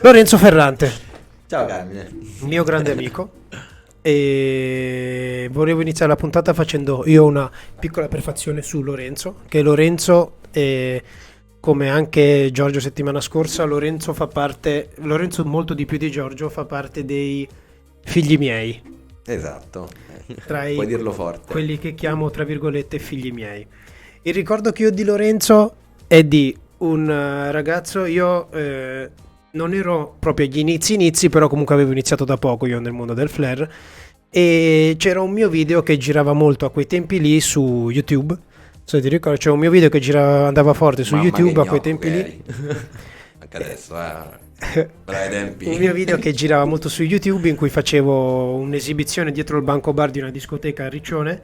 Lorenzo Ferrante, Ciao Carmine. mio grande amico, e volevo iniziare la puntata facendo io una piccola prefazione su Lorenzo, che Lorenzo, come anche Giorgio settimana scorsa, Lorenzo fa parte, Lorenzo molto di più di Giorgio, fa parte dei figli miei, Esatto, tra puoi dirlo forte. quelli che chiamo tra virgolette figli miei. Il ricordo che ho di Lorenzo è di un ragazzo, io non ero proprio agli inizi, però comunque avevo iniziato da poco io nel mondo del flare e c'era un mio video che girava molto a quei tempi lì su YouTube. Se ti ricordi, c'era un mio video che girava, andava forte su Mamma YouTube che a quei gnocco tempi che lì. eri. Anche adesso, bravi tempi. Un mio video che girava molto su YouTube in cui facevo un'esibizione dietro il banco bar di una discoteca a Riccione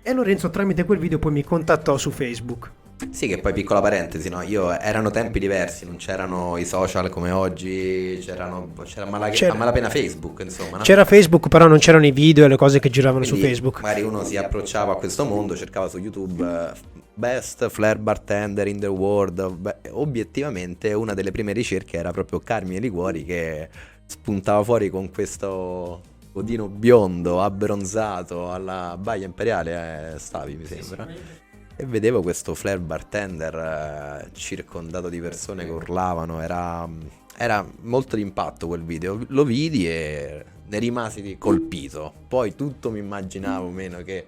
e Lorenzo tramite quel video poi mi contattò su Facebook. Sì, che poi piccola parentesi, no? Erano tempi diversi, non c'erano i social come oggi, c'era C'era- a malapena Facebook, insomma, no? C'era Facebook, però non c'erano i video e le cose che giravano su Quindi Facebook. magari uno si approcciava a questo mondo, cercava su YouTube Best Flare Bartender in the World. Beh, obiettivamente una delle prime ricerche era proprio Carmine Liguori che spuntava fuori con questo codino biondo abbronzato alla Baia Imperiale, stavi mi sembra. E vedevo questo flare bartender circondato di persone che urlavano, era molto d'impatto quel video, lo vidi e ne rimasi colpito. Poi tutto mi immaginavo, meno che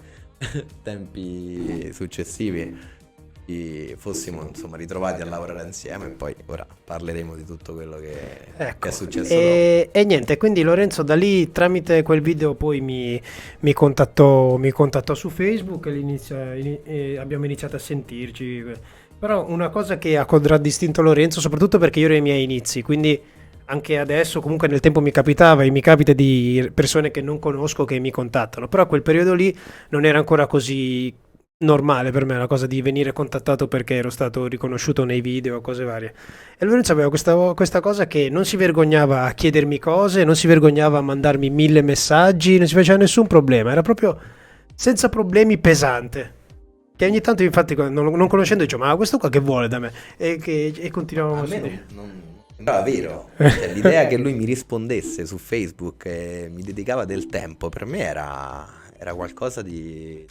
tempi successivi fossimo insomma ritrovati a lavorare insieme e poi ora parleremo di tutto quello che Ecco, è successo e niente, quindi Lorenzo da lì tramite quel video poi mi contattò su Facebook e, e abbiamo iniziato a sentirci. Però una cosa che ha contraddistinto Lorenzo, soprattutto perché io ero ai miei inizi, quindi anche adesso comunque nel tempo mi capitava e mi capita di persone che non conosco che mi contattano, però a quel periodo lì non era ancora così normale per me la cosa di venire contattato perché ero stato riconosciuto nei video o cose varie. E Lorenzo aveva questa cosa che non si vergognava a chiedermi cose, non si vergognava a mandarmi 1000 messaggi, non si faceva nessun problema, era proprio senza problemi pesante. Che ogni tanto infatti non conoscendo dicevo ma questo qua che vuole da me? E continuavamo a me così. non sembrava vero. Cioè, l'idea che lui mi rispondesse su Facebook e mi dedicava del tempo per me era qualcosa di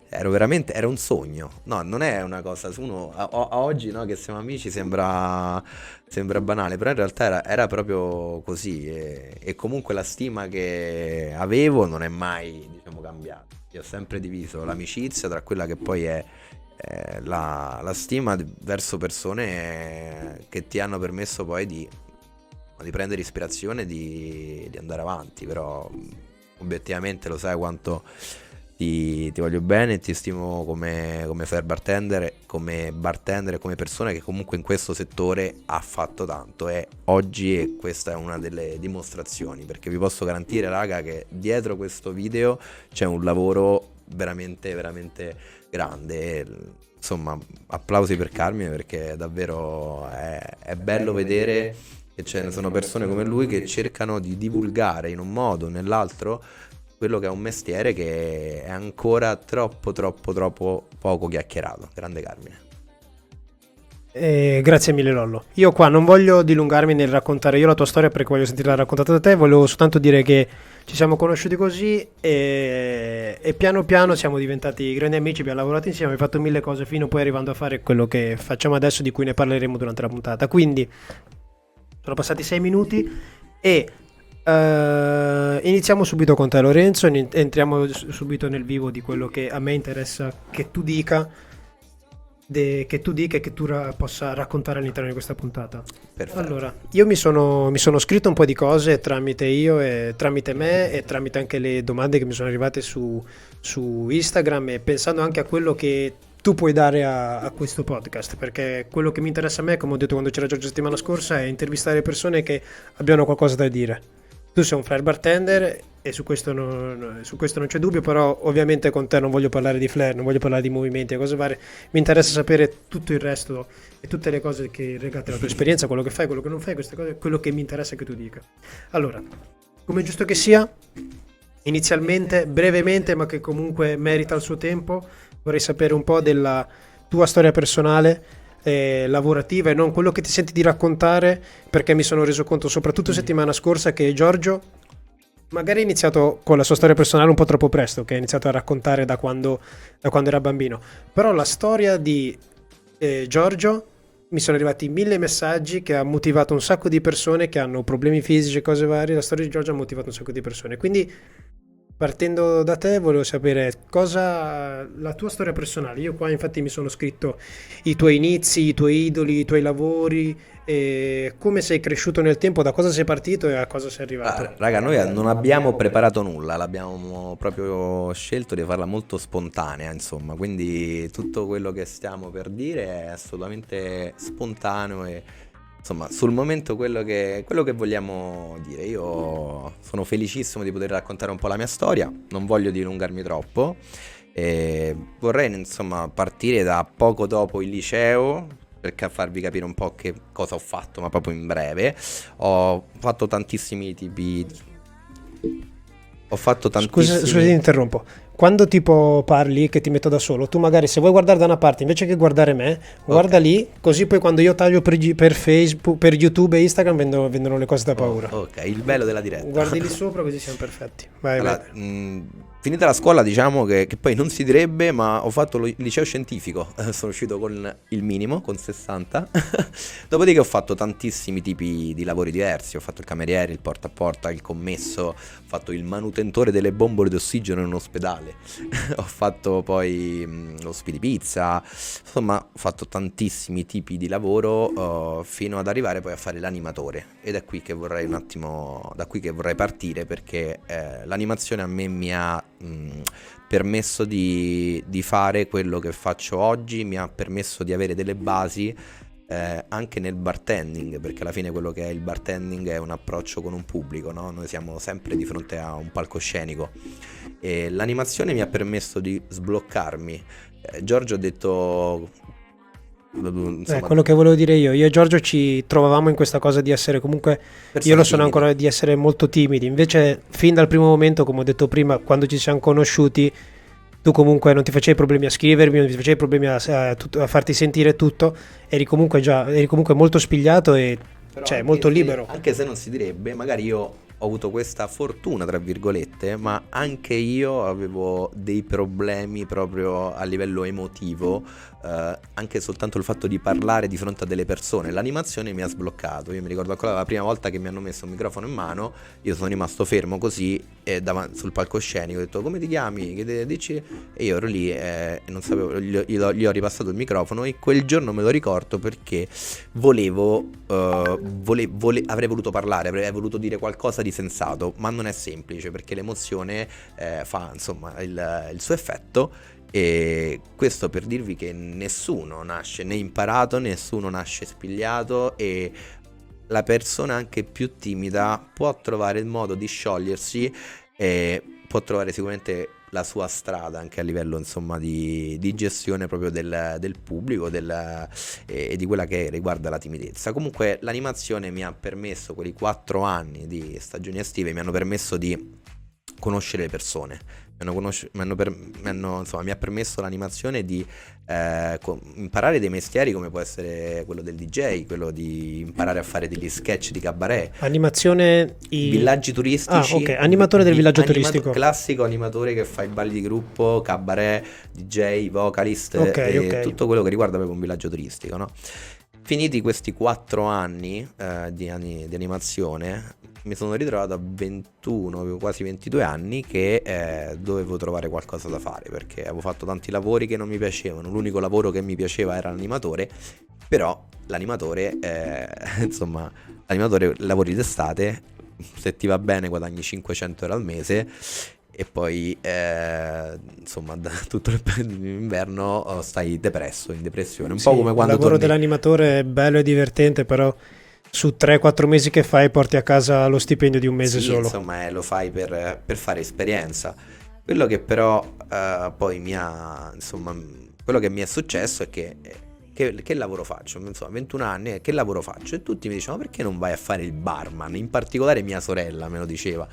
era un sogno. No, non è una cosa uno a oggi, no, che siamo amici sembra banale, però in realtà era proprio così e comunque la stima che avevo non è mai, diciamo, cambiata. Io ho sempre diviso l'amicizia tra quella che poi è la stima verso persone che ti hanno permesso poi di prendere ispirazione e di andare avanti, però obiettivamente lo sai quanto ti voglio bene e ti stimo come flare bartender, e come persona che comunque in questo settore ha fatto tanto e oggi questa è una delle dimostrazioni, perché vi posso garantire, raga, che dietro questo video c'è un lavoro veramente veramente grande e, insomma, applausi per Carmine, perché davvero è bello vedere che ce ne sono persone come lui che cercano di divulgare in un modo o nell'altro quello che è un mestiere che è ancora troppo poco chiacchierato. Grande Carmine. Grazie mille Lollo. Io qua non voglio dilungarmi nel raccontare io la tua storia perché voglio sentirla raccontata da te, volevo soltanto dire che ci siamo conosciuti così e piano piano siamo diventati grandi amici, abbiamo lavorato insieme, abbiamo fatto 1000 cose fino poi arrivando a fare quello che facciamo adesso, di cui ne parleremo durante la puntata. Quindi sono passati 6 minuti e iniziamo subito con te Lorenzo, entriamo subito nel vivo di quello che a me interessa che tu dica e che tu possa raccontare all'interno di questa puntata. Perfetto. Allora, io mi sono scritto un po' di cose tramite io e tramite me e tramite anche le domande che mi sono arrivate su Instagram e pensando anche a quello che tu puoi dare a questo podcast, perché quello che mi interessa a me, come ho detto quando c'era Giorgio settimana scorsa, è intervistare persone che abbiano qualcosa da dire. Tu sei un flare bartender e su questo non c'è dubbio, però ovviamente con te non voglio parlare di flare, non voglio parlare di movimenti e cose varie, mi interessa sapere tutto il resto e tutte le cose che legate alla tua esperienza, quello che fai, quello che non fai, queste cose, quello che mi interessa che tu dica. Allora, come è giusto che sia, inizialmente, brevemente, ma che comunque merita il suo tempo, vorrei sapere un po' della tua storia personale, lavorativa e non quello che ti senti di raccontare, perché mi sono reso conto soprattutto settimana scorsa che Giorgio magari ha iniziato con la sua storia personale un po' troppo presto, che ha iniziato a raccontare da quando era bambino, però la storia di Giorgio, mi sono arrivati 1000 messaggi che ha motivato un sacco di persone che hanno problemi fisici e cose varie. La storia di Giorgio ha motivato un sacco di persone. Quindi, partendo da te, volevo sapere cosa la tua storia personale. Io qua infatti mi sono scritto i tuoi inizi, i tuoi idoli, i tuoi lavori, e come sei cresciuto nel tempo, da cosa sei partito e a cosa sei arrivato. Raga, noi non abbiamo preparato nulla, l'abbiamo proprio scelto di farla molto spontanea, insomma, quindi tutto quello che stiamo per dire è assolutamente spontaneo e insomma, sul momento quello che vogliamo dire. Io sono felicissimo di poter raccontare un po' la mia storia, non voglio dilungarmi troppo e vorrei insomma partire da poco dopo il liceo per farvi capire un po' che cosa ho fatto, ma proprio in breve. Ho fatto tantissimi tipi. Ho fatto Scusa, ti tantissimi. interrompo. Quando tipo parli che ti metto da solo, tu magari se vuoi guardare da una parte invece che guardare me, Ok. guarda lì, così poi quando io taglio per Facebook, per YouTube e Instagram vendono le cose da paura. Ok, il bello della diretta. Guardi lì sopra così siamo perfetti. Vai, vai. Allora, finita la scuola, diciamo che poi non si direbbe, ma ho fatto il liceo scientifico. Sono uscito con il minimo, con 60. Dopodiché ho fatto tantissimi tipi di lavori diversi. Ho fatto il cameriere, il porta a porta, il commesso, ho fatto il manutentore delle bombole d'ossigeno in un ospedale. Ho fatto poi lo spiripizza. Insomma, ho fatto tantissimi tipi di lavoro fino ad arrivare poi a fare l'animatore. Ed è qui che vorrei un attimo, da qui che vorrei partire perché l'animazione a me mi ha permesso di fare quello che faccio oggi, mi ha permesso di avere delle basi anche nel bartending, perché alla fine quello che è il bartending è un approccio con un pubblico, no? Noi siamo sempre di fronte a un palcoscenico e l'animazione mi ha permesso di sbloccarmi. Giorgio ha detto, insomma, Quello che volevo dire io e Giorgio ci trovavamo in questa cosa di essere comunque, io persone lo sono timide. ancora, di essere molto timidi, invece fin dal primo momento, come ho detto prima, quando ci siamo conosciuti, tu comunque non ti facevi problemi a scrivermi, non ti facevi problemi a farti sentire tutto, eri comunque molto spigliato e Però cioè molto libero. anche se non si direbbe, magari io ho avuto questa fortuna, tra virgolette, ma anche io avevo dei problemi proprio a livello emotivo, anche soltanto il fatto di parlare di fronte a delle persone. L'animazione mi ha sbloccato. Io mi ricordo ancora la prima volta che mi hanno messo un microfono in mano, io sono rimasto fermo così e sul palcoscenico ho detto come ti chiami? Dici? E io ero lì e non sapevo, gli ho ripassato il microfono e quel giorno me lo ricordo perché avrei voluto parlare, avrei voluto dire qualcosa di sensato, ma non è semplice perché l'emozione fa insomma il suo effetto. E questo per dirvi che nessuno nasce né imparato, nessuno nasce spigliato e la persona anche più timida può trovare il modo di sciogliersi e può trovare sicuramente la sua strada anche a livello insomma di gestione proprio del pubblico e di quella che riguarda la timidezza. Comunque l'animazione mi ha permesso, quei 4 anni di stagioni estive mi hanno permesso di conoscere le persone, insomma, mi ha permesso l'animazione di imparare dei mestieri come può essere quello del DJ, quello di imparare a fare degli sketch di cabaret, Animazione villaggi turistici, ok, animatore del villaggio turistico. classico animatore che fa i balli di gruppo, cabaret, DJ, vocalist Ok, e ok. tutto quello che riguarda proprio un villaggio turistico, no? Finiti questi 4 anni di animazione, mi sono ritrovato a 21, quasi 22 anni che dovevo trovare qualcosa da fare perché avevo fatto tanti lavori che non mi piacevano. L'unico lavoro che mi piaceva era l'animatore, però l'animatore, insomma, l'animatore lavori d'estate, se ti va bene guadagni 500 euro al mese e poi insomma tutto l'inverno stai depresso, in depressione, un Sì, po' come il quando lavoro torni. dell'animatore è bello e divertente, però su 3-4 mesi che fai porti a casa lo stipendio di un mese Sì, solo. insomma, lo fai per fare esperienza. Quello che però poi mi ha, insomma, quello che mi è successo è che che lavoro faccio? Insomma, 21 anni, che lavoro faccio? E tutti mi dicevano, perché non vai a fare il barman? In particolare mia sorella me lo diceva.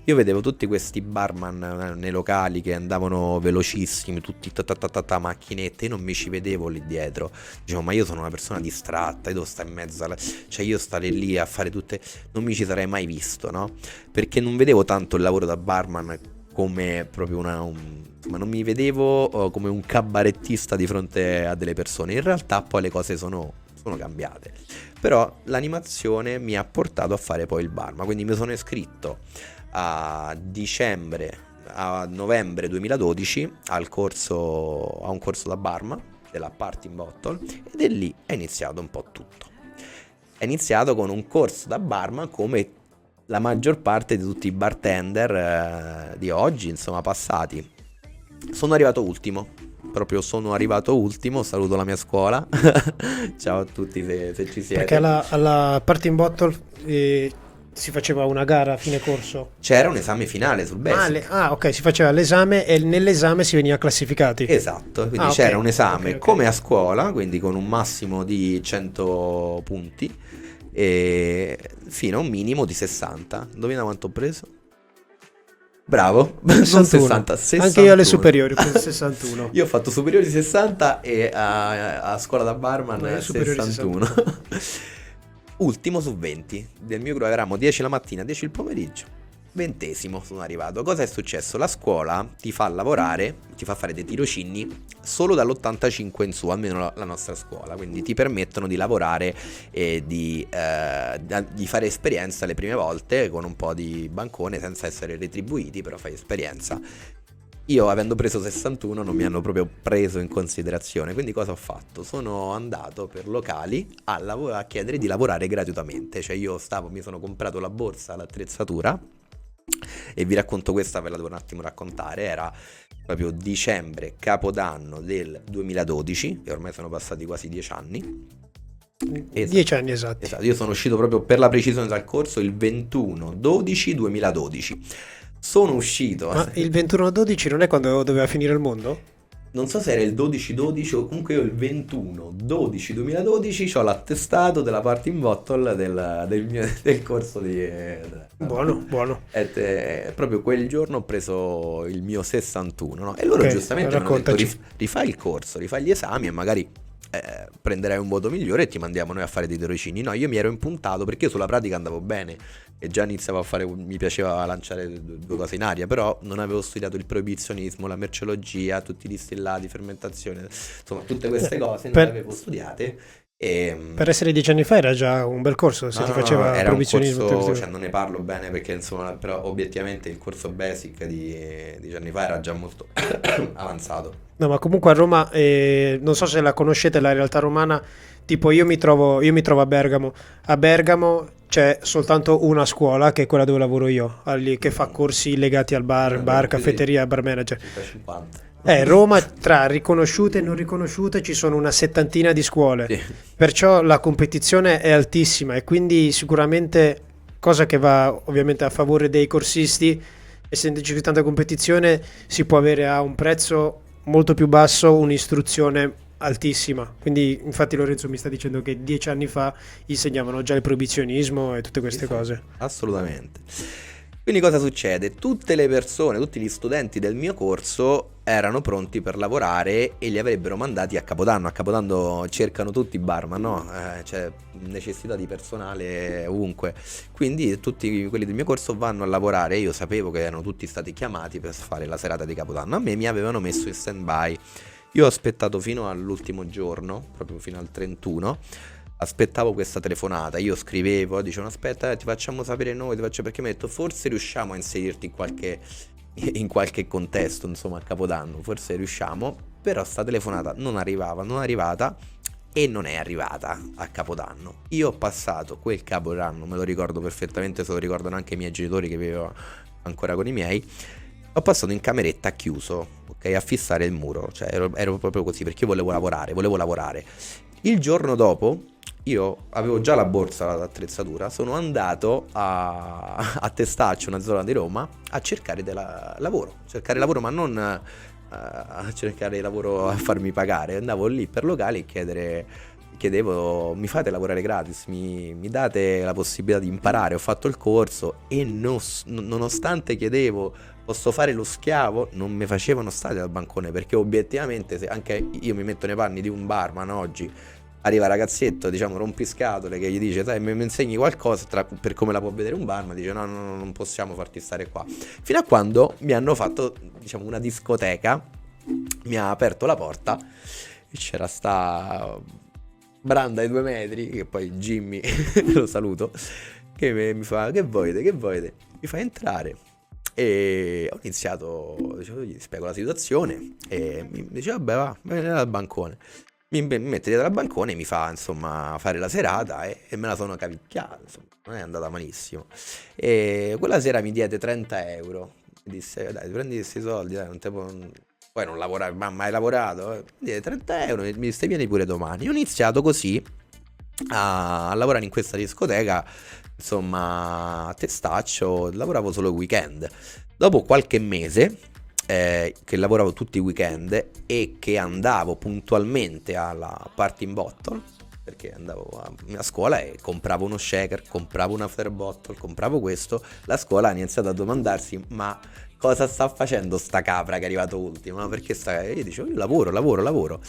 Io vedevo tutti questi barman nei locali che andavano velocissimi, tutti macchinette, io non mi ci vedevo lì dietro. Dicevo, ma io sono una persona distratta, io devo stare in mezzo cioè io stare lì a fare tutte... Non mi ci sarei mai visto, no? Perché non vedevo tanto il lavoro da barman come proprio ma non mi vedevo come un cabarettista di fronte a delle persone. In realtà poi le cose sono cambiate. Però l'animazione mi ha portato a fare poi il barman, quindi mi sono iscritto a novembre 2012 a un corso da barman della Party in Bottle, ed è lì è iniziato un po' tutto. È iniziato con un corso da barman come la maggior parte di tutti i bartender di oggi, insomma, passati. Sono arrivato ultimo, saluto la mia scuola. Ciao a tutti se ci siete. Perché alla Party in Bottle si faceva una gara a fine corso? C'era un esame finale sul basic. Ok, si faceva l'esame e nell'esame si veniva classificati. Esatto, quindi c'era un esame come a scuola, quindi con un massimo di 100 punti e fino a un minimo di 60. Indovina quanto ho preso? Bravo, 61. 61. Anche io alle superiori ho preso 61. Io ho fatto superiori 60 e a scuola da barman 61. Ultimo su 20 del mio gruppo, eravamo 10 la mattina, 10 il pomeriggio. 20° sono arrivato. Cosa è successo? La scuola ti fa lavorare, ti fa fare dei tirocini solo dall'85 in su, almeno la nostra scuola, quindi ti permettono di lavorare e di fare esperienza le prime volte con un po' di bancone senza essere retribuiti, però fai esperienza. Io, avendo preso 61, non mi hanno proprio preso in considerazione, quindi cosa ho fatto? Sono andato per locali a chiedere di lavorare gratuitamente, cioè mi sono comprato la borsa, l'attrezzatura, e vi racconto questa, ve la devo un attimo raccontare. Era proprio dicembre, capodanno del 2012, e ormai sono passati quasi 10 anni. 10 anni esatti. Esatto, io sono uscito proprio per la precisione dal corso il 21/12/2012. Sono uscito. Ma il 21/12 non è quando doveva finire il mondo? Non so se era il 12/12 o comunque io il 21/12/2012 ho l'attestato della Party in Bottle del corso di... Buono. Proprio quel giorno ho preso il mio 61, no? E loro giustamente mi hanno detto, rifai il corso, rifai gli esami e magari prenderai un voto migliore e ti mandiamo noi a fare dei tirocini. No, io mi ero impuntato perché io sulla pratica andavo bene e già iniziavo a fare, mi piaceva lanciare due cose in aria, però non avevo studiato il proibizionismo, la merceologia, tutti i distillati, fermentazione, insomma tutte queste cose non le avevo studiate. Per essere 10 anni fa era già un bel corso, se ti faceva era proibizionismo. Un corso, cioè non ne parlo bene perché insomma, però obiettivamente il corso basic di 10 anni fa era già molto avanzato. No, ma comunque a Roma, non so se la conoscete la realtà romana, tipo io mi trovo a Bergamo. A Bergamo c'è soltanto una scuola, che è quella dove lavoro io, che fa corsi legati al bar, caffetteria, bar manager. 50. Roma, tra riconosciute e non riconosciute, ci sono una settantina di scuole, sì. Perciò la competizione è altissima e quindi sicuramente, cosa che va ovviamente a favore dei corsisti, essendoci tanta competizione, si può avere a un prezzo molto più basso un'istruzione altissima. Quindi infatti Lorenzo mi sta dicendo che 10 anni fa insegnavano già il proibizionismo e tutte queste cose. Assolutamente. Quindi cosa succede? Tutte le persone, tutti gli studenti del mio corso erano pronti per lavorare e li avrebbero mandati a Capodanno. A Capodanno cercano tutti i barman, no? C'è necessità di personale ovunque. Quindi tutti quelli del mio corso vanno a lavorare. Io sapevo che erano tutti stati chiamati per fare la serata di Capodanno. A me mi avevano messo in stand-by. Io ho aspettato fino all'ultimo giorno, proprio fino al 31. Aspettavo questa telefonata, io scrivevo, dicevano aspetta, ti facciamo sapere noi, perché mi ha detto forse riusciamo a inserirti in qualche contesto, insomma, a Capodanno, forse riusciamo, però sta telefonata non arrivata e non è arrivata a Capodanno. Io ho passato quel Capodanno, me lo ricordo perfettamente, se lo ricordano anche i miei genitori che vivevo ancora con i miei, ho passato in cameretta chiuso, ok, a fissare il muro, cioè ero proprio così, perché io volevo lavorare. Il giorno dopo io avevo già la borsa, l'attrezzatura, sono andato a Testaccio, una zona di Roma, a cercare lavoro, ma non a cercare lavoro, a farmi pagare. Andavo lì per locali e chiedevo, mi fate lavorare gratis, mi date la possibilità di imparare. Ho fatto il corso e nonostante chiedevo, posso fare lo schiavo, non mi facevano stare dal bancone, perché obiettivamente, se anche io mi metto nei panni di un barman oggi, arriva ragazzetto, diciamo rompiscatole, che gli dice sai, mi insegni qualcosa per come la può vedere un barman, dice no, non possiamo farti stare qua, fino a quando mi hanno fatto, diciamo, una discoteca, mi ha aperto la porta e c'era sta Branda ai 2 metri, che poi Jimmy lo saluto, che mi fa che volete, mi fa entrare. E ho iniziato, dicevo, gli spiego la situazione e mi dice vabbè va, vieni dal bancone. Mi mette dietro al bancone e mi fa insomma fare la serata e me la sono cavicchiata, insomma, non è andata malissimo. E quella sera mi diede 30 euro, mi disse dai prendi questi soldi, dai, non te poi non lavorare, ma mai lavorato, mi diede 30 euro e mi disse vieni pure domani. Ho iniziato così a lavorare in questa discoteca, insomma a testaccio, lavoravo solo il weekend. Dopo qualche mese che lavoravo tutti i weekend e che andavo puntualmente alla Party in Bottle, perché andavo a scuola e compravo uno shaker, compravo una flare bottle, compravo questo, la scuola ha iniziato a domandarsi ma cosa sta facendo sta capra che è arrivato ultimo, no? Perché io dicevo io lavoro.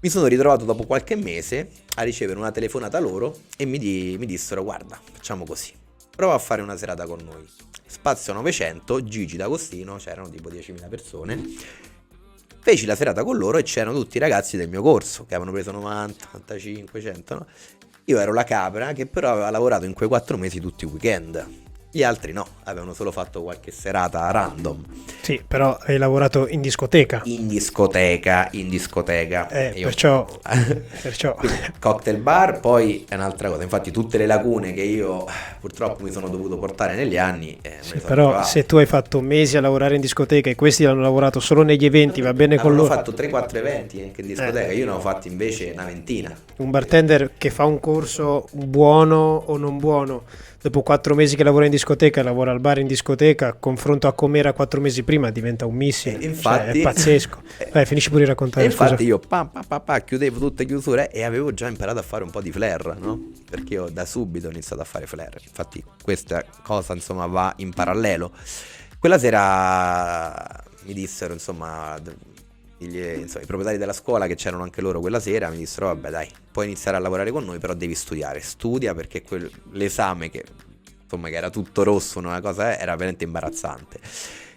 Mi sono ritrovato dopo qualche mese a ricevere una telefonata loro e mi dissero guarda, facciamo così, prova a fare una serata con noi. Spazio 900, Gigi D'Agostino, c'erano tipo 10.000 persone. Feci la serata con loro e c'erano tutti i ragazzi del mio corso che avevano preso 90, 95, 100, no? Io ero la capra che però aveva lavorato in quei 4 mesi tutti i weekend. Gli altri no, avevano solo fatto qualche serata random. Sì, però hai lavorato in discoteca. In discoteca. Perciò Cocktail bar, poi è un'altra cosa. Infatti tutte le lacune che io purtroppo mi sono dovuto portare negli anni sì, però trovato. Se tu hai fatto mesi a lavorare in discoteca e questi hanno lavorato solo negli eventi, va bene con loro. Ho fatto 3-4 eventi anche in discoteca, io ne ho fatti invece una ventina. Un bartender che fa un corso buono o non buono, dopo 4 mesi che lavora in discoteca, lavora al bar in discoteca, confronto a com'era 4 mesi prima, diventa un missile. Infatti, è pazzesco. Finisci pure di raccontare. Infatti io chiudevo tutte chiusure e avevo già imparato a fare un po' di flare, no? Perché io da subito ho iniziato a fare flare. Infatti questa cosa insomma va in parallelo. Quella sera mi dissero insomma i proprietari della scuola, che c'erano anche loro quella sera, mi dissero vabbè dai, puoi iniziare a lavorare con noi, però devi studia perché l'esame che era tutto rosso, una cosa era veramente imbarazzante.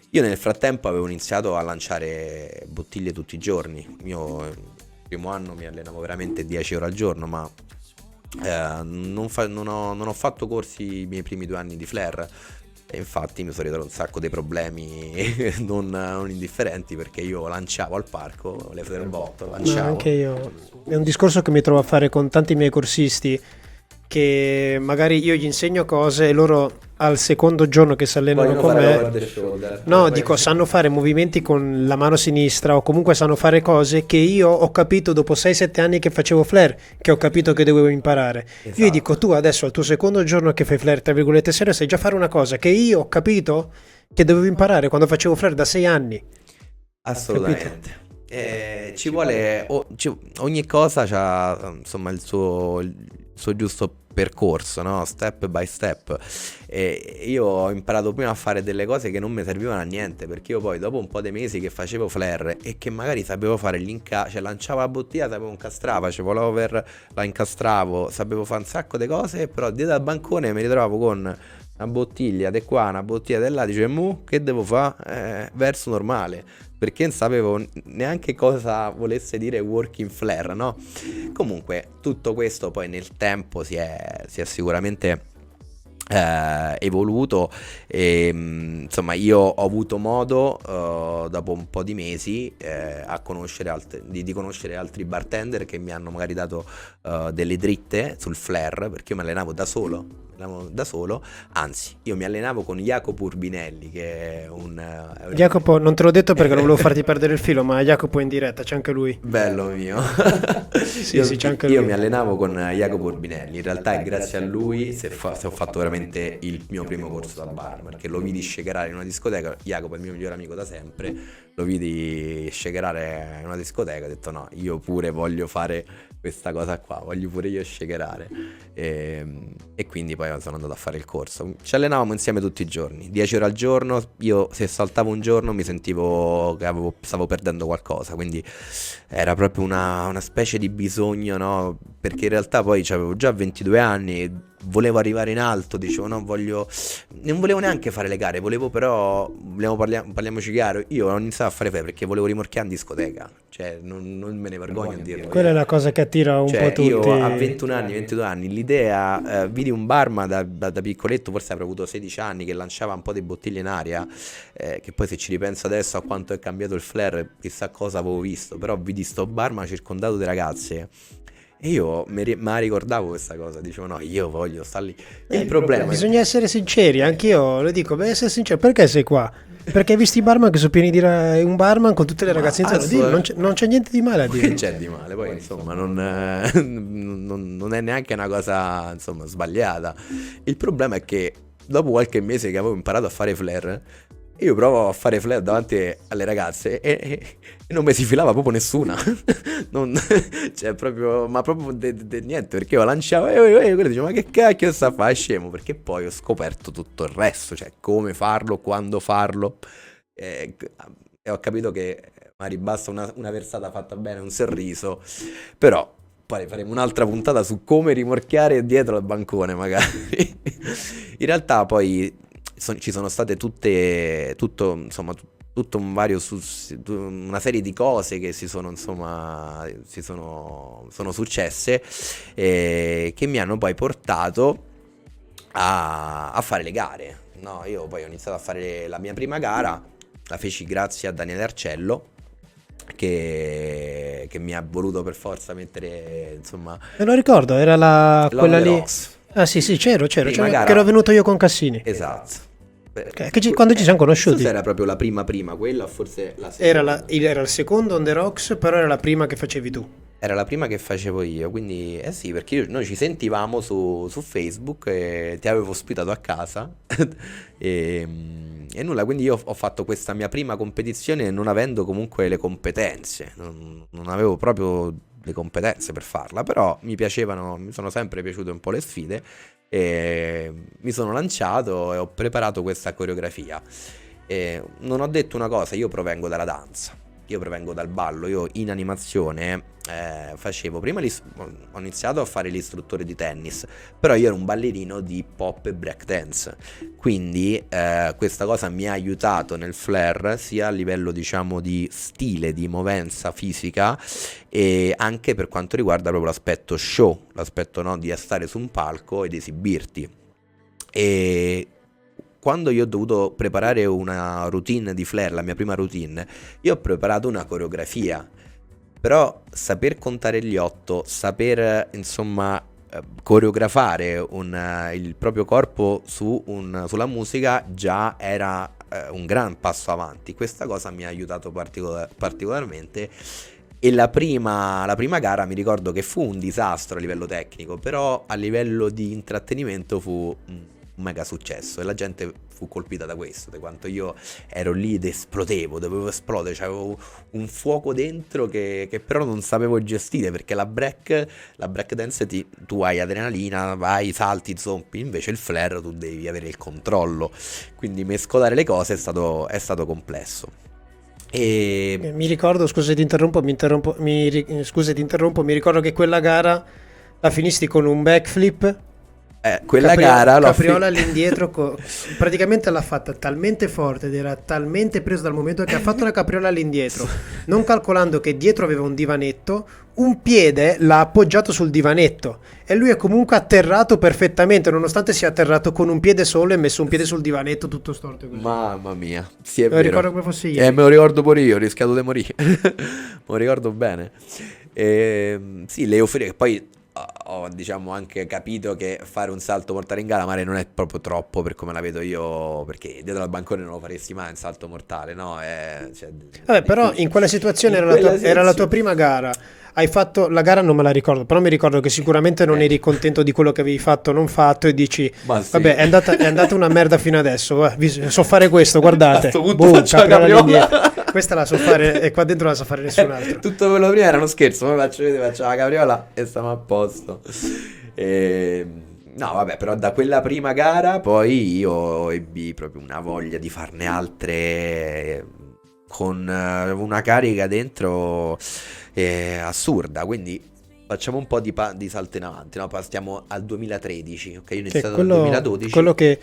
Io nel frattempo avevo iniziato a lanciare bottiglie tutti i giorni. Io il primo anno mi allenavo veramente 10 ore al giorno, ma non ho fatto corsi i miei primi 2 anni di flare. E infatti mi sono ritrovato un sacco dei problemi non indifferenti, perché io lanciavo al parco le flare bottle, lanciavo. No, anche io. È un discorso che mi trovo a fare con tanti miei corsisti, che magari io gli insegno cose e loro al secondo giorno che si allenano con me sanno fare movimenti con la mano sinistra, o comunque sanno fare cose che io ho capito dopo 6-7 anni che facevo flare, che ho capito che dovevo imparare. Esatto. Io gli dico tu adesso al tuo secondo giorno che fai flare tra virgolette serio sai già fare una cosa che io ho capito che dovevo imparare quando facevo flare da 6 anni. Assolutamente. Ci vuole ogni cosa c'ha insomma il suo giusto percorso, no? Step by step. E io ho imparato prima a fare delle cose che non mi servivano a niente, perché io poi dopo un po' di mesi che facevo flare e che magari sapevo fare lanciavo la bottiglia, sapevo incastrare, facevo l'over, la incastravo, sapevo fare un sacco di cose, però dietro al bancone mi ritrovavo con una bottiglia di qua, una bottiglia di là, dicevo che devo fare? Verso normale, perché non sapevo neanche cosa volesse dire working flare, no? Comunque tutto questo poi nel tempo si è sicuramente evoluto e insomma io ho avuto modo dopo un po' di mesi a conoscere di conoscere altri bartender che mi hanno magari dato delle dritte sul flare, perché io mi allenavo da solo, allenavo da solo, anzi io mi allenavo con Jacopo Urbinelli, che è Jacopo, non te l'ho detto perché non volevo farti perdere il filo, ma Jacopo è in diretta, c'è anche lui. bello mio. Sì, sì, c'è anche Io lui. mi allenavo con Jacopo Urbinelli, in realtà è grazie a lui se ho fatto veramente il mio primo corso da barman, perché lo vidi shakerare in una discoteca. Jacopo è il mio migliore amico da sempre, lo vidi shakerare in una discoteca, ho detto no, io pure voglio fare questa cosa qua, voglio pure io shakerare, e quindi poi sono andato a fare il corso. Ci allenavamo insieme tutti i giorni, 10 ore al giorno. Io se saltavo un giorno mi sentivo che stavo perdendo qualcosa, quindi era proprio una specie di bisogno, no? Perché in realtà poi avevo già 22 anni e volevo arrivare in alto, dicevo no, non volevo neanche fare le gare, parliamoci chiaro, io ho iniziato a fare fare perché volevo rimorchiare in discoteca, cioè non me ne vergogno a dirlo. Quella è la cosa che attira un po' tutti. Io a 21 anni, 22 anni, l'idea, vidi un barman da piccoletto, forse avrò avuto 16 anni, che lanciava un po' di bottiglie in aria, che poi se ci ripenso adesso a quanto è cambiato il flair, chissà cosa avevo visto, però vidi sto barman circondato di ragazze. E io ma ricordavo questa cosa, dicevo no, io voglio stare lì. Il problema Bisogna essere sinceri, anch'io lo dico, beh, essere sincero, perché sei qua? Perché hai visto i barman che sono pieni di un barman con tutte le ragazze insieme, non c'è niente di male a dire. Che c'è di male? Poi insomma non è neanche una cosa insomma sbagliata. Il problema è che dopo qualche mese che avevo imparato a fare flair, io provo a fare flair davanti alle ragazze e non mi si filava proprio nessuna. Cioè proprio, ma proprio niente, perché io lanciavo e quello dicevo ma che cacchio sta a fare, scemo, perché poi ho scoperto tutto il resto, cioè come farlo, quando farlo, e ho capito che magari basta una versata fatta bene, un sorriso, però poi faremo un'altra puntata su come rimorchiare dietro al bancone magari. In realtà poi ci sono state una serie di cose che sono successe, che mi hanno poi portato a fare le gare. No, io poi ho iniziato a fare la mia prima gara, la feci grazie a Daniele Arcello, che mi ha voluto per forza mettere, insomma, Me lo ricordo, era quella lì. Rocks. Ah sì, c'ero, Prima gara. che ero venuto io con Cassini. Esatto. Quando ci siamo conosciuti. Forse era proprio la prima, quella, forse la seconda. Era il secondo On The Rocks, però era la prima che facevi tu. Era la prima che facevo io, quindi sì, perché noi ci sentivamo su Facebook e ti avevo ospitato a casa e nulla, quindi io ho fatto questa mia prima competizione non avendo comunque le competenze, non avevo proprio le competenze per farla, però mi sono sempre piaciute un po' le sfide e mi sono lanciato e ho preparato questa coreografia. E non ho detto una cosa, io provengo dalla danza, io provengo dal ballo, io in animazione facevo, prima ho iniziato a fare l'istruttore di tennis, però io ero un ballerino di hip hop e break dance, quindi questa cosa mi ha aiutato nel flair sia a livello diciamo di stile, di movenza fisica e anche per quanto riguarda proprio l'aspetto show, l'aspetto no, di stare su un palco ed esibirti. E quando io ho dovuto preparare una routine di flair, la mia prima routine, io ho preparato una coreografia, però saper contare gli 8, saper insomma coreografare il proprio corpo sulla musica già era un gran passo avanti. Questa cosa mi ha aiutato particolarmente. E la prima gara mi ricordo che fu un disastro a livello tecnico, però a livello di intrattenimento fu un mega successo e la gente fu colpita da questo, da quanto io ero lì ed esplodevo, dovevo esplodere, c'avevo un fuoco dentro che però non sapevo gestire, perché la break dance tu hai adrenalina, vai, salti, zompi, invece il flair tu devi avere il controllo, quindi mescolare le cose è stato complesso. E Mi ricordo, scusa ti interrompo, mi ricordo che quella gara la finisti con un backflip. Quella gara Capriola all'indietro praticamente l'ha fatta talmente forte ed era talmente preso dal momento che ha fatto la capriola all'indietro, non calcolando che dietro aveva un divanetto, un piede l'ha appoggiato sul divanetto e lui è comunque atterrato perfettamente, nonostante sia atterrato con un piede solo e messo un piede sul divanetto tutto storto così. Mamma mia, sì, è me lo vero. ricordo come fosse ieri. Me lo ricordo pure io, ho rischiato di morire. Me lo ricordo bene. Sì, le euforie, che poi ho, diciamo, anche capito che fare un salto mortale in gara magari non è proprio troppo per come la vedo io, perché dietro al bancone non lo faresti mai un salto mortale, no? Cioè, Vabbè, però in difficile. quella situazione In quella era la tua situazione. prima gara. Hai fatto la gara, non me la ricordo, però mi ricordo che sicuramente non eri contento di quello che avevi fatto o non fatto e dici, Ma vabbè, sì. è andata una merda fino adesso, so fare questo, A guardate, sto punto boom, faccio la capriola all'indietro. capriola. Questa la so fare e qua dentro non la sa fare nessun altro. Tutto quello prima era uno scherzo, poi faccio vedere, faccio la capriola e stiamo a posto. E, no, vabbè, però da quella prima gara poi io ebbi proprio una voglia di farne altre con una carica dentro assurda, quindi facciamo un po' di salto in avanti, no? Passiamo al 2013, ok? Io ho Che iniziato nel 2012. quello che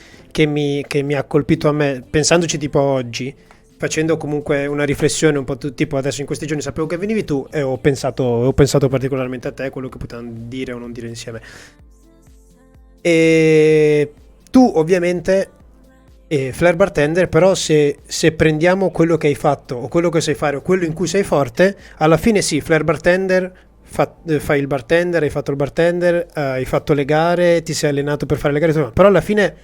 mi ha colpito a me, pensandoci tipo oggi, facendo comunque una riflessione un po' tipo adesso in questi giorni sapevo che venivi tu e ho pensato particolarmente a te, quello che potevamo dire o non dire insieme. E tu ovviamente, Flair Bartender, però se prendiamo quello che hai fatto o quello che sai fare o quello in cui sei forte, alla fine sì, Flair Bartender, fai il bartender, hai fatto il bartender, hai fatto le gare, ti sei allenato per fare le gare, insomma, però alla fine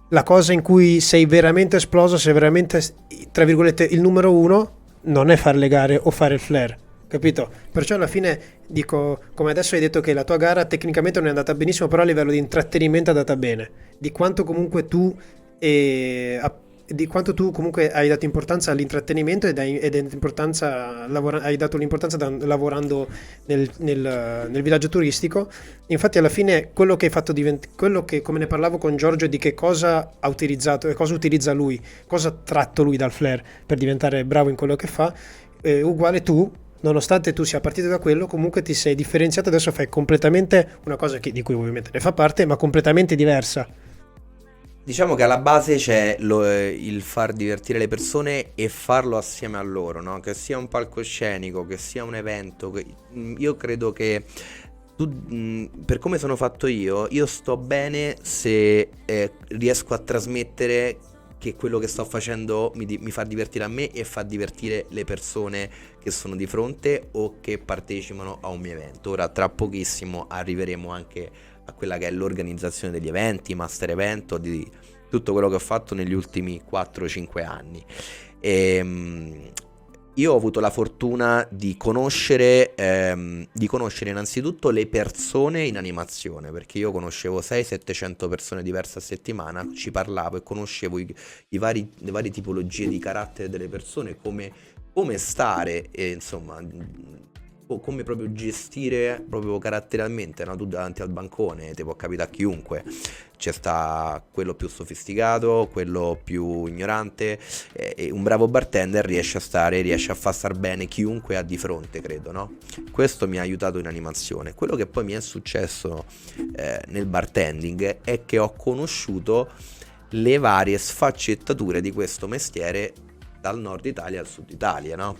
la cosa in cui sei veramente esploso, sei veramente, tra virgolette, il numero uno, non è fare le gare o fare il Flair. Capito? Perciò alla fine dico, come adesso hai detto che la tua gara tecnicamente non è andata benissimo, però a livello di intrattenimento è andata bene. Di quanto comunque tu di quanto tu comunque hai dato importanza all'intrattenimento hai dato l'importanza lavorando nel villaggio turistico. Infatti alla fine quello che hai fatto quello che, come ne parlavo con Giorgio, di che cosa ha utilizzato e cosa utilizza lui, cosa ha tratto lui dal Flair per diventare bravo in quello che fa, uguale tu. Nonostante tu sia partito da quello, comunque ti sei differenziato, adesso fai completamente una cosa di cui ovviamente ne fa parte, ma completamente diversa. Diciamo che alla base c'è il far divertire le persone e farlo assieme a loro, no? Che sia un palcoscenico, che sia un evento. Io credo che per come sono fatto io sto bene se riesco a trasmettere che quello che sto facendo mi fa divertire a me e fa divertire le persone che sono di fronte o che partecipano a un mio evento. Ora, tra pochissimo arriveremo anche a quella che è l'organizzazione degli eventi, master evento, di tutto quello che ho fatto negli ultimi 4-5 anni. Io ho avuto la fortuna di conoscere innanzitutto le persone in animazione, perché io conoscevo 600-700 persone diverse a settimana, ci parlavo e conoscevo le varie tipologie di carattere delle persone, come stare e insomma come proprio gestire proprio caratterialmente, no? Tu davanti al bancone ti può capitare a chiunque, c'è sta quello più sofisticato, quello più ignorante, e un bravo bartender riesce a far star bene chiunque ha di fronte, credo, no? Questo mi ha aiutato in animazione. Quello che poi mi è successo nel bartending è che ho conosciuto le varie sfaccettature di questo mestiere dal nord Italia al sud Italia, no?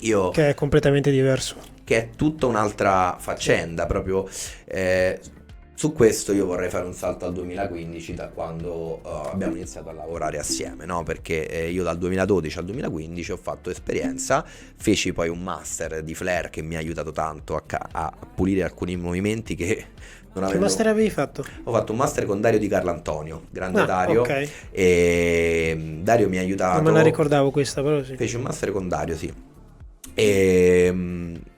Io, Che è completamente diverso. che è tutta un'altra faccenda, proprio su questo io vorrei fare un salto al 2015, da quando abbiamo iniziato a lavorare assieme, no? Perché io dal 2012 al 2015 ho fatto esperienza, feci poi un master di Flair che mi ha aiutato tanto a pulire alcuni movimenti che non Che avevo. master avevi fatto? Ho fatto un master con Dario Di Carlantonio, grande Ah, Dario, ok. e Dario mi ha Non me la aiutato. ricordavo questa, però sì. Feci un master con Dario, sì. E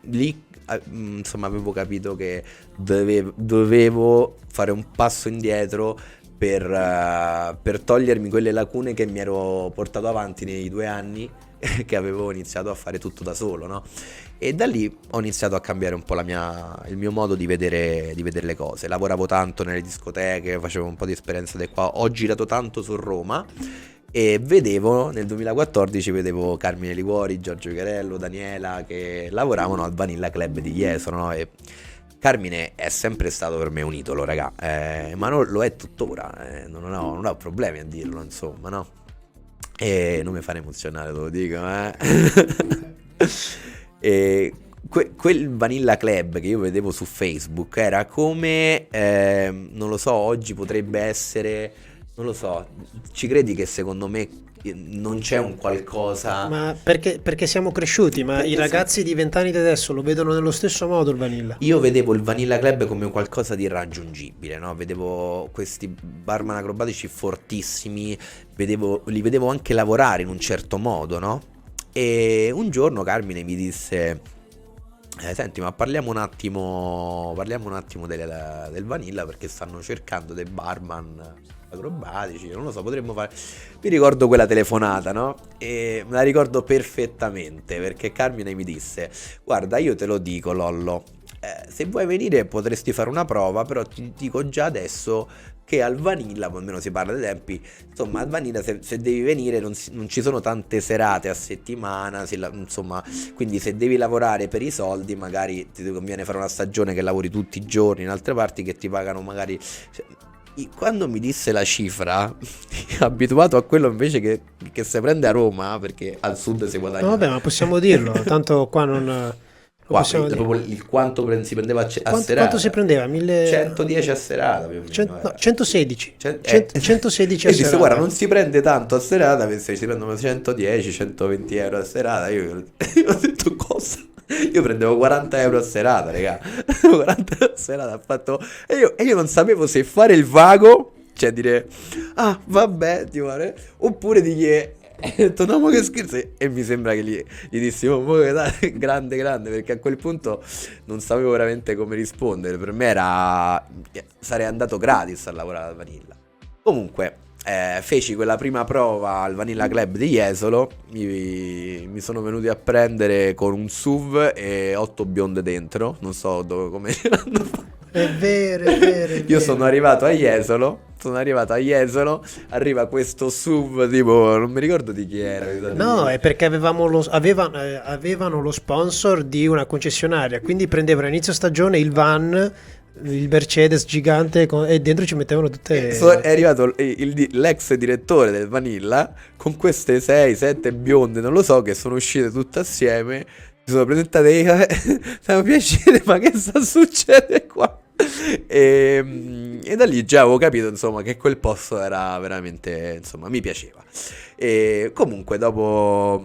lì insomma avevo capito che dovevo fare un passo indietro per togliermi quelle lacune che mi ero portato avanti nei 2 anni che avevo iniziato a fare tutto da solo, no? E da lì ho iniziato a cambiare un po' il mio modo di vedere le cose. Lavoravo tanto nelle discoteche, facevo un po' di esperienza di qua, ho girato tanto su Roma e nel 2014 vedevo Carmine Liguori, Giorgio Chiarello, Daniela che lavoravano al Vanilla Club di Jesolo, no? E Carmine è sempre stato per me un idolo, raga, ma non lo è tuttora, non ho problemi a dirlo, insomma, no? E non mi fare emozionare, te lo dico, E quel Vanilla Club che io vedevo su Facebook era come, non lo so, oggi potrebbe essere Non lo so, ci credi che secondo me non c'è un qualcosa... Ma perché siamo cresciuti, ma i Perché ragazzi di 20 anni di adesso lo vedono nello stesso modo il vanilla. io vedevo il Vanilla Club come qualcosa di irraggiungibile, no? Vedevo questi barman acrobatici fortissimi, li vedevo anche lavorare in un certo modo, no? E un giorno Carmine mi disse: senti, ma parliamo un attimo del Vanilla, perché stanno cercando dei barman acrobatici, non lo so, potremmo fare... Mi ricordo quella telefonata, no? E me la ricordo perfettamente, perché Carmine mi disse: guarda, io te lo dico, Lollo, se vuoi venire potresti fare una prova, però ti dico già adesso che al Vanilla, almeno si parla dei tempi, insomma, al Vanilla se devi venire non ci sono tante serate a settimana, insomma, quindi se devi lavorare per i soldi magari ti conviene fare una stagione che lavori tutti i giorni, in altre parti che ti pagano magari... Quando mi disse la cifra, abituato a quello invece che si prende a Roma, perché al sud si No, guadagna... vabbè, ma possiamo dirlo, tanto qua non lo Qua, possiamo dire. proprio il quanto si prendeva a Quanto si serata. prendeva? 110 a serata più o meno No, era. 116. 116 a E disse: guarda, serata. non si prende tanto a serata, penso che si prendono 110, 120 euro a serata. Io ho detto: cosa? Io prendevo 40 euro a serata, raga. 40 euro a serata. Ha fatto... E io non sapevo se fare il vago, cioè dire: ah, vabbè, ti pare, oppure dire... E ho detto: no, ma che scherzo. E mi sembra che gli dissi: oh, grande, grande, perché a quel punto non sapevo veramente come rispondere. Per me era... sarei andato gratis a lavorare al Vanilla. Comunque, feci quella prima prova al Vanilla Club di Jesolo. Mi sono venuti a prendere con un SUV e 8 bionde dentro. Non so come ce l'hanno fatto. È vero, è vero, è Io sono vero. arrivato a Jesolo. Arriva questo SUV tipo, non mi ricordo di chi era. No, è perché avevano lo sponsor di una concessionaria, quindi prendevano a inizio stagione il van, il Mercedes gigante e dentro ci mettevano tutte... È arrivato l'ex direttore del Vanilla con queste 6-7 bionde, non lo so, che sono uscite tutte assieme. Si sono presentate e siamo piacere, ma che sta succedendo qua? E da lì già avevo capito, insomma, che quel posto era veramente, insomma, mi piaceva. E comunque dopo,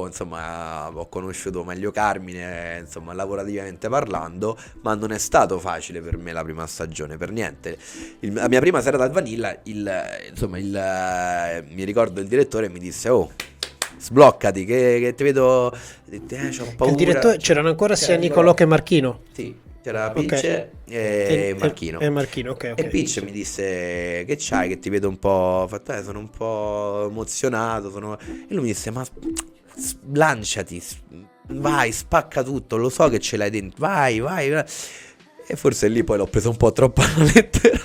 insomma, ho conosciuto meglio Carmine, insomma, lavorativamente parlando, ma non è stato facile per me la prima stagione, per niente. La mia prima serata al Vanilla, mi ricordo il direttore mi disse: oh, sbloccati, che ti vedo, c'ho paura. Il direttore, c'erano ancora sia Nicolò che Marchino. Sì, c'era Ok. Pitch e Marchino. E Marchino, ok, E ok. Pitch mi disse: che c'hai, che ti vedo un po'... Ho fatto: sono un po' emozionato, E lui mi disse: ma lanciati, vai, spacca tutto, lo so che ce l'hai dentro, vai, vai, vai. E forse lì poi l'ho preso un po' troppo alla lettera.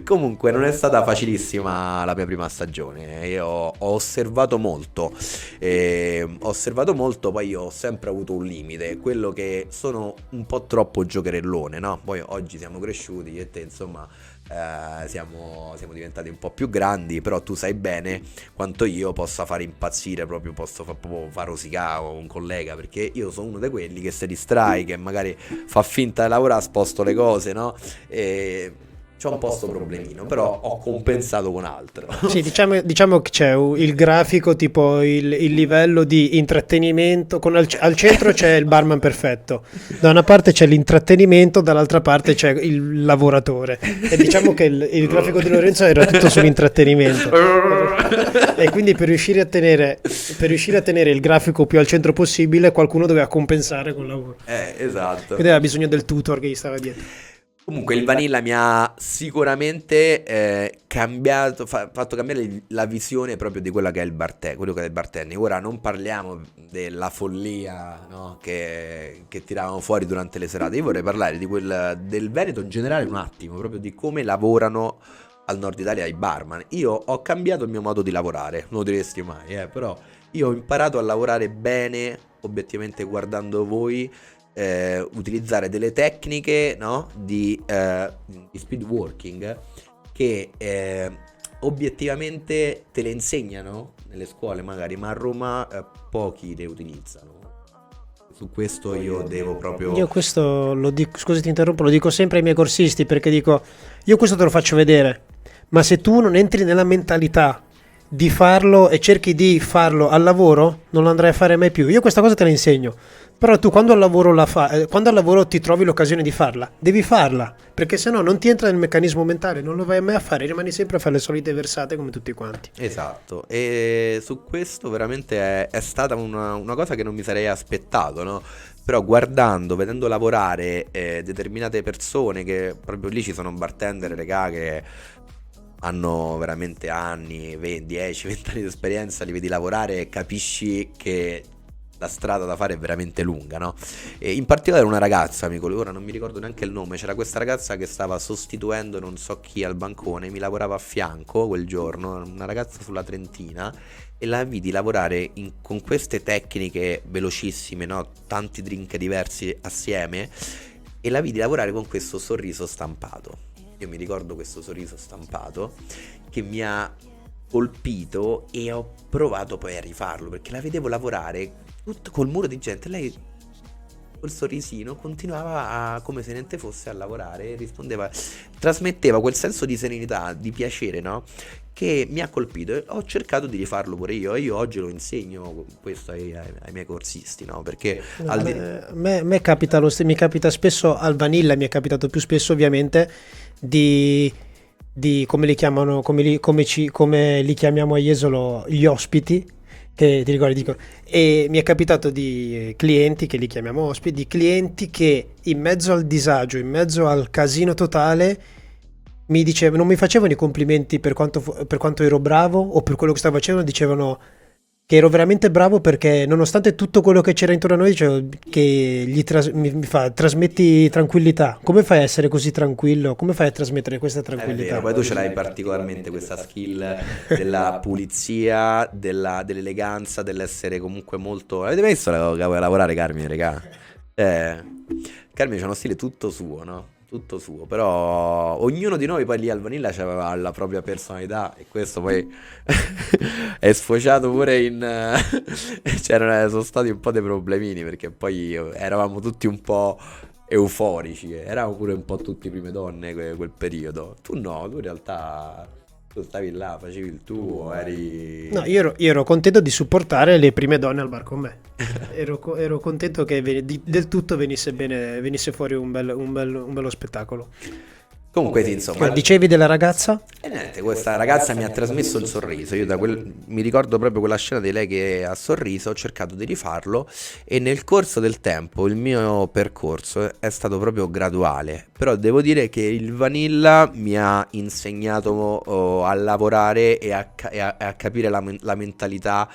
Comunque non è stata facilissima la mia prima stagione. Io ho osservato molto. Poi io ho sempre avuto un limite, quello che sono un po' troppo giocherellone, no? Poi oggi siamo cresciuti, io e te, insomma, siamo diventati un po' più grandi, però tu sai bene quanto io possa fare impazzire, posso proprio far rosicare un collega, perché io sono uno di quelli che si distrae, che magari fa finta di lavorare, sposto le cose, no? E c'ho un po' sto problemino, però ho compensato con altro. Sì, diciamo che c'è il grafico, tipo il livello di intrattenimento, al centro c'è il barman perfetto, da una parte c'è l'intrattenimento, dall'altra parte c'è il lavoratore, e diciamo che il grafico di Lorenzo era tutto sull'intrattenimento, e quindi per riuscire a tenere il grafico più al centro possibile qualcuno doveva compensare col lavoro, Esatto. quindi aveva bisogno del tutor che gli stava dietro. Comunque il Vanilla mi ha sicuramente cambiato, fatto cambiare la visione proprio di quello che è quello che è il bartending. Ora non parliamo della follia, no, che tiravano fuori durante le serate. Io vorrei parlare del Veneto in generale un attimo, proprio di come lavorano al nord Italia i barman. Io ho cambiato il mio modo di lavorare, non lo diresti mai, però io ho imparato a lavorare bene, obiettivamente guardando voi. Utilizzare delle tecniche, no, di speed working che obiettivamente te le insegnano nelle scuole magari, ma a Roma pochi le utilizzano. su questo io devo proprio... Io questo lo dico, scusi ti interrompo, lo dico sempre ai miei corsisti perché dico, io questo te lo faccio vedere, ma se tu non entri nella mentalità di farlo e cerchi di farlo al lavoro, non lo andrai a fare mai più. Io questa cosa te la insegno. Però tu quando al lavoro quando al lavoro ti trovi l'occasione di farla, devi farla, perché sennò non ti entra nel meccanismo mentale, non lo vai mai a fare, rimani sempre a fare le solite versate come tutti quanti. Esatto, e su questo veramente è stata una cosa che non mi sarei aspettato, no? Però guardando, vedendo lavorare determinate persone, che proprio lì ci sono bartender, regà, che hanno veramente anni, 20, 10, 20 anni di esperienza, li vedi lavorare e capisci che la strada da fare è veramente lunga, no? E in particolare una ragazza, amico, ora non mi ricordo neanche il nome, c'era questa ragazza che stava sostituendo non so chi al bancone, mi lavorava a fianco quel giorno, una ragazza sulla trentina, e la vidi lavorare con queste tecniche velocissime, no? Tanti drink diversi assieme, e la vidi lavorare con questo sorriso stampato. Io mi ricordo questo sorriso stampato che mi ha colpito e ho provato poi a rifarlo, perché la vedevo lavorare tutto col muro di gente, lei col sorrisino continuava come se niente fosse a lavorare, rispondeva, trasmetteva quel senso di serenità, di piacere, no? Che mi ha colpito, e ho cercato di rifarlo pure io, e io oggi lo insegno questo ai miei corsisti, no? Perché Me capita mi capita spesso al Vanilla, mi è capitato più spesso ovviamente di come li chiamano, come li chiamiamo a Jesolo, gli ospiti, che ti ricordi, dico, e mi è capitato di clienti che li chiamiamo ospiti, di clienti che in mezzo al disagio, in mezzo al casino totale, non mi facevano i complimenti per quanto ero bravo o per quello che stavo facendo, dicevano che ero veramente bravo perché nonostante tutto quello che c'era intorno a noi, dicevo che mi fa trasmetti tranquillità. Come fai a essere così tranquillo? Come fai a trasmettere questa è tranquillità? vero, poi tu ce l'hai particolarmente questa skill della pulizia, dell'eleganza, dell'essere comunque molto... Avete visto che vuoi lavorare Carmine, regà? Carmine c'ha uno stile tutto suo, no? Tutto suo, però ognuno di noi poi lì al Vanilla aveva la propria personalità, e questo poi è sfociato pure in... sono stati un po' dei problemini, perché poi eravamo tutti un po' euforici, eravamo pure un po' tutti prime donne quel periodo. Tu no, tu in realtà tu stavi là, facevi il tuo, eri... No, io ero contento di supportare le prime donne al bar con me. Ero contento che del tutto venisse fuori un bello spettacolo. Comunque sì, insomma... Dicevi della ragazza? E niente, questa ragazza mi ha trasmesso il sorriso. Io mi ricordo proprio quella scena di lei che ha sorriso, ho cercato di rifarlo, e nel corso del tempo il mio percorso è stato proprio graduale. Però devo dire che il Vanilla mi ha insegnato a lavorare e a capire la mentalità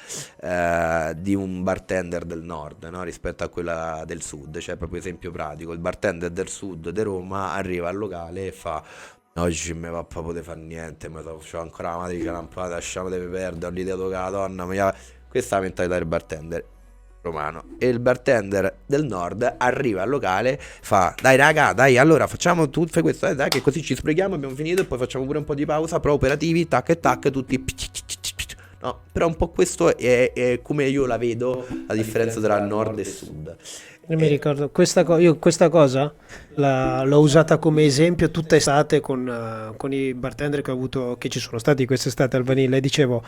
di un bartender del nord, no? Rispetto a quella del sud. Cioè, proprio esempio pratico, il bartender del sud di Roma arriva al locale e fa: oggi mi va proprio di fare niente, ma c'ho ancora la matrice lampada, lasciamo di perdere, ho litigato con la donna, questa è la mentalità del bartender romano. E il bartender del nord arriva al locale, fa: dai raga, dai, allora facciamo tu, fai questo, dai, che così ci sbrighiamo, abbiamo finito, e poi facciamo pure un po' di pausa, pro operativi, tac e tac, tutti... No, però un po' questo è come io la vedo, la differenza tra nord e sud. Io mi ricordo io questa cosa l'ho usata come esempio tutta estate con i bartender che ci sono stati quest'estate al Vanilla, e dicevo,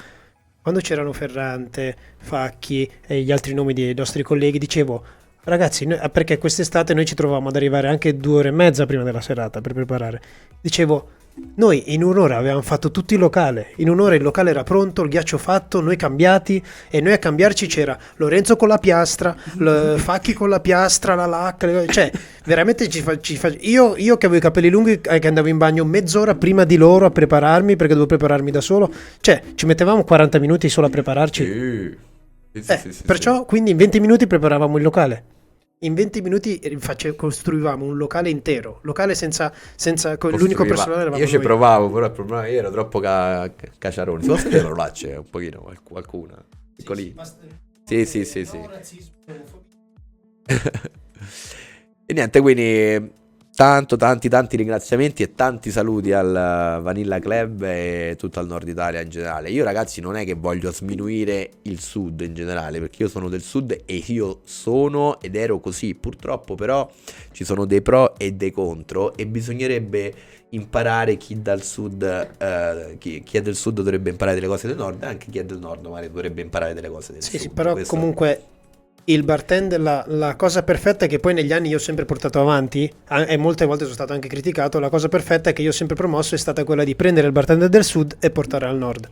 quando c'erano Ferrante, Facchi e gli altri nomi dei nostri colleghi, dicevo, ragazzi, perché quest'estate noi ci trovavamo ad arrivare anche 2 ore e mezza prima della serata per preparare, dicevo, noi in un'ora avevamo fatto tutto il locale, in un'ora il locale era pronto, il ghiaccio fatto, noi cambiati, e noi a cambiarci c'era Lorenzo con la piastra, Facchi con la piastra, la lacca, cioè veramente io che avevo i capelli lunghi, che andavo in bagno mezz'ora prima di loro a prepararmi, perché dovevo prepararmi da solo, cioè ci mettevamo 40 minuti solo a prepararci. Sì, perciò quindi in 20 minuti preparavamo il locale. In 20 minuti costruivamo un locale intero, locale senza con l'unico personale eravamo Io ci noi. provavo, però il problema è che io ero troppo caciarone. Si può vedere l'olacce un pochino, qualcuna? Piccolina. Sì. E niente, quindi Tanti ringraziamenti e tanti saluti al Vanilla Club e tutto al Nord Italia in generale. Io ragazzi non è che voglio sminuire il Sud in generale, perché io sono del Sud e io sono ed ero così. Purtroppo però ci sono dei pro e dei contro e bisognerebbe imparare chi dal Sud, chi è del Sud dovrebbe imparare delle cose del Nord e anche chi è del Nord magari dovrebbe imparare delle cose del Sì, sì, Sud. però Questo comunque il bartender, la cosa perfetta è che poi negli anni io ho sempre portato avanti, e molte volte sono stato anche criticato, la cosa perfetta è che io ho sempre promosso è stata quella di prendere il bartender del sud e portare al nord.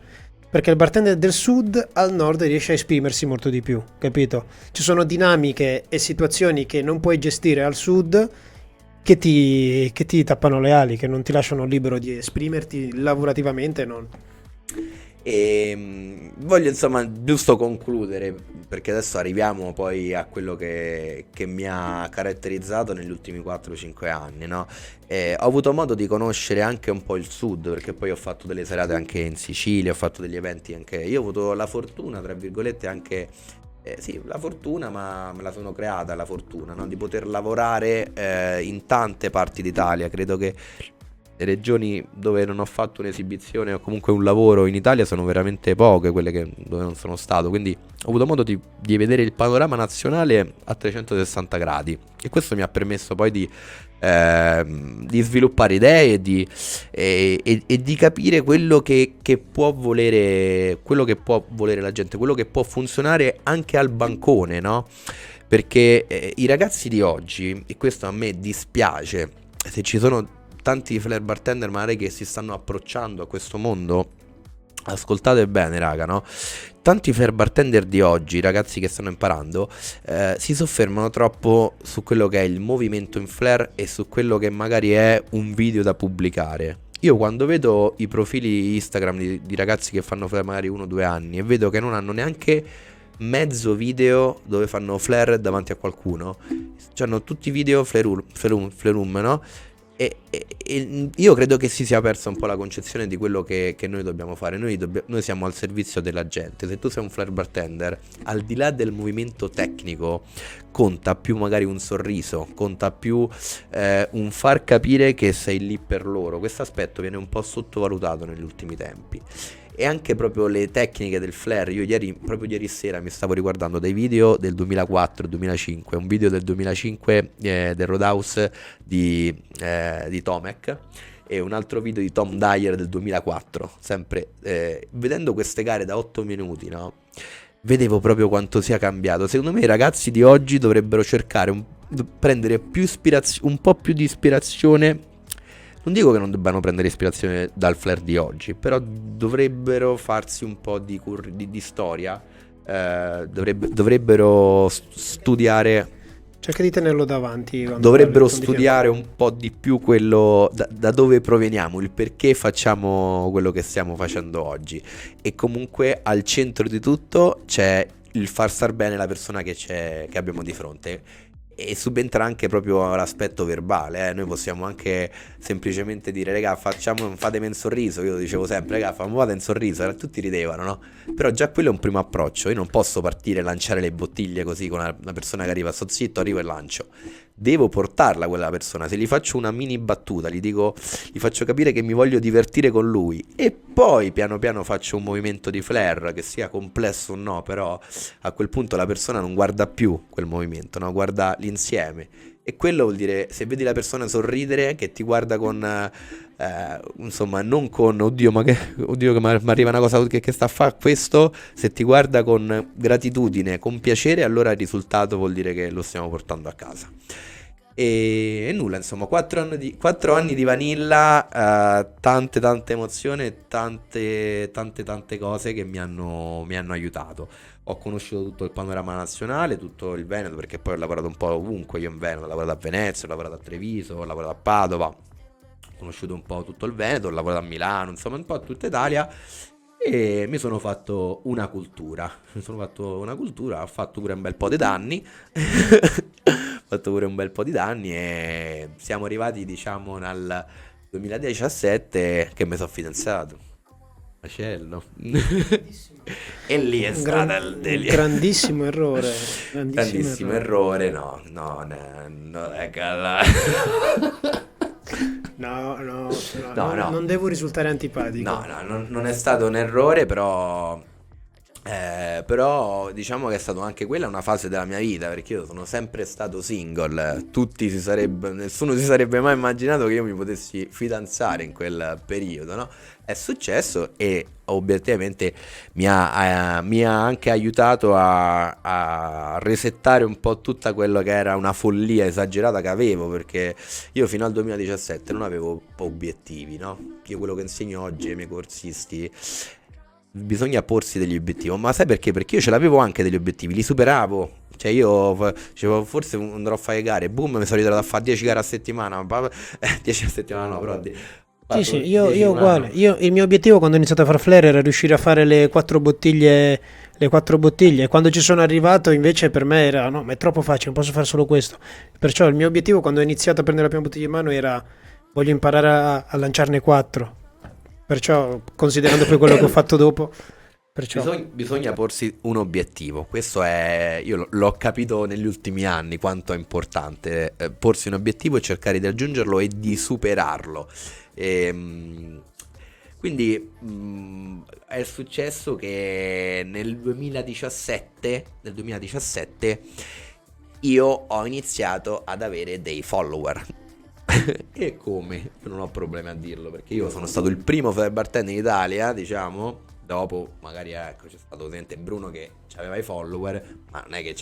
Perché il bartender del sud al nord riesce a esprimersi molto di più, capito? Ci sono dinamiche e situazioni che non puoi gestire al sud che ti tappano le ali, che non ti lasciano libero di esprimerti lavorativamente, non. E voglio insomma giusto concludere perché adesso arriviamo poi a quello che mi ha caratterizzato negli ultimi 4-5 anni, no? Ho avuto modo di conoscere anche un po' il sud perché poi ho fatto delle serate anche in Sicilia, ho fatto degli eventi anche. Io ho avuto la fortuna, tra virgolette, anche. Sì, la fortuna, ma me la sono creata la fortuna, no? Di poter lavorare in tante parti d'Italia. Credo che le regioni dove non ho fatto un'esibizione o comunque un lavoro in Italia sono veramente poche, quelle dove non sono stato. Quindi ho avuto modo di vedere il panorama nazionale a 360 gradi. E questo mi ha permesso poi di sviluppare idee e di capire che può quello che può volere la gente, quello che può funzionare anche al bancone, no? Perché i ragazzi di oggi, e questo a me dispiace, se ci sono tanti flare bartender magari che si stanno approcciando a questo mondo, ascoltate bene raga, no? Tanti flare bartender di oggi, ragazzi che stanno imparando, si soffermano troppo su quello che è il movimento in flare e su quello che magari è un video da pubblicare. Io quando vedo i profili Instagram di ragazzi che fanno flare magari 1 o 2 anni e vedo che non hanno neanche mezzo video dove fanno flare davanti a qualcuno, cioè hanno tutti video flare room, no? E io credo che si sia persa un po' la concezione di quello che noi dobbiamo fare. Noi siamo al servizio della gente. Se tu sei un flare bartender, al di là del movimento tecnico, conta più magari un sorriso, conta più un far capire che sei lì per loro. Questo aspetto viene un po' sottovalutato negli ultimi tempi. E anche proprio le tecniche del flare. Io proprio ieri sera mi stavo riguardando dei video del 2004 e 2005. Un video del 2005 del Roadhouse di Tomek e un altro video di Tom Dyer del 2004. Sempre vedendo queste gare da 8 minuti, no? Vedevo proprio quanto sia cambiato. Secondo me i ragazzi di oggi dovrebbero cercare prendere un po' più di ispirazione. Non dico che non debbano prendere ispirazione dal flare di oggi, però dovrebbero farsi un po' di storia, dovrebbero studiare. Cerca di tenerlo davanti. Dovrebbero studiare un po' di più quello da dove proveniamo, il perché facciamo quello che stiamo facendo oggi. E comunque al centro di tutto c'è il far star bene la persona che abbiamo di fronte. E subentra anche proprio l'aspetto verbale, Noi possiamo anche semplicemente dire raga fatemi un sorriso. Io lo dicevo sempre raga fate un sorriso, e tutti ridevano, no? Però già quello è un primo approccio. Io non posso partire e lanciare le bottiglie così con una persona che arriva, sto zitto, arrivo e lancio. Devo portarla quella persona. Se gli faccio una mini battuta, gli faccio capire che mi voglio divertire con lui e poi piano piano faccio un movimento di flare, che sia complesso o no, però a quel punto la persona non guarda più quel movimento, no? Guarda l'insieme. E quello vuol dire, se vedi la persona sorridere, che ti guarda con insomma, non con oddio che mi arriva una cosa che sta a fare questo. Se ti guarda con gratitudine, con piacere, allora il risultato vuol dire che lo stiamo portando a casa. E nulla, insomma, 4 anni di Vanilla, tante emozioni, tante cose che mi hanno aiutato. Ho conosciuto tutto il panorama nazionale, tutto il Veneto, perché poi ho lavorato un po' ovunque. Io in Veneto ho lavorato a Venezia, ho lavorato a Treviso, ho lavorato a Padova, ho conosciuto un po' tutto il Veneto, ho lavorato a Milano, insomma un po' tutta Italia. E mi sono fatto una cultura. Ho fatto pure un bel po' di danni. Ho fatto pure un bel po' di danni e siamo arrivati, diciamo, nel 2017 che mi sono fidanzato. macello. E lì è stata il Un delirio. grandissimo errore. Grandissimo errore, no, no, no, ecco, No, no, no, no, no, non devo risultare no, antipatico. no, non è stato un errore, però diciamo che è stata anche quella una fase della mia vita, perché io sono sempre stato single, nessuno si sarebbe mai immaginato che io mi potessi fidanzare in quel periodo, no? È successo e obiettivamente mi ha anche aiutato a resettare un po' tutta quello che era una follia esagerata che avevo, perché io fino al 2017 non avevo obiettivi, no? Io quello che insegno oggi ai miei corsisti, bisogna porsi degli obiettivi, ma sai perché? Perché io ce l'avevo anche degli obiettivi, li superavo. Cioè io dicevo forse andrò a fare gare, boom, mi sono ritrovato a fare 10 gare a settimana, 10 a settimana no, però Sì, fatto sì, io, 10 io un uguale. anno. Il mio obiettivo quando ho iniziato a far flare era riuscire a fare le quattro bottiglie. E quando ci sono arrivato invece per me era, no, ma è troppo facile, non posso fare solo questo. Perciò il mio obiettivo quando ho iniziato a prendere la prima bottiglia in mano era, voglio imparare a lanciarne quattro. Perciò, considerando poi quello che ho fatto dopo, perciò... Bisogna porsi un obiettivo, questo è, io l'ho capito negli ultimi anni quanto è importante, porsi un obiettivo e cercare di raggiungerlo e di superarlo. Ehm, quindi è successo che nel 2017 io ho iniziato ad avere dei follower. E come? Io non ho problemi a dirlo, perché io sono stato il primo bartender in Italia, diciamo. Dopo magari ecco c'è stato ovviamente Bruno che aveva i follower, ma non è che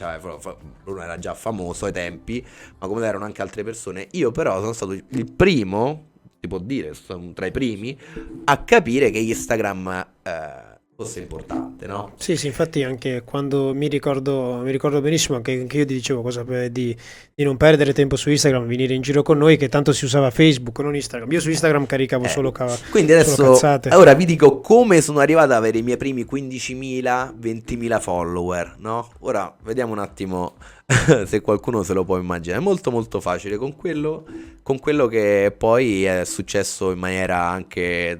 Bruno era già famoso ai tempi, ma come erano anche altre persone. Io però sono stato il primo, si può dire, sono tra i primi a capire che Instagram fosse importante, no? Sì, sì, infatti anche quando mi ricordo benissimo anche io ti dicevo di non perdere tempo su Instagram, venire in giro con noi, che tanto si usava Facebook, non Instagram. Io su Instagram caricavo Eh, quindi solo adesso, cazzate. ora vi dico come sono arrivato ad avere i miei primi 15.000, 20.000 follower, no? Ora vediamo un attimo se qualcuno se lo può immaginare. È molto molto facile con quello che poi è successo in maniera anche,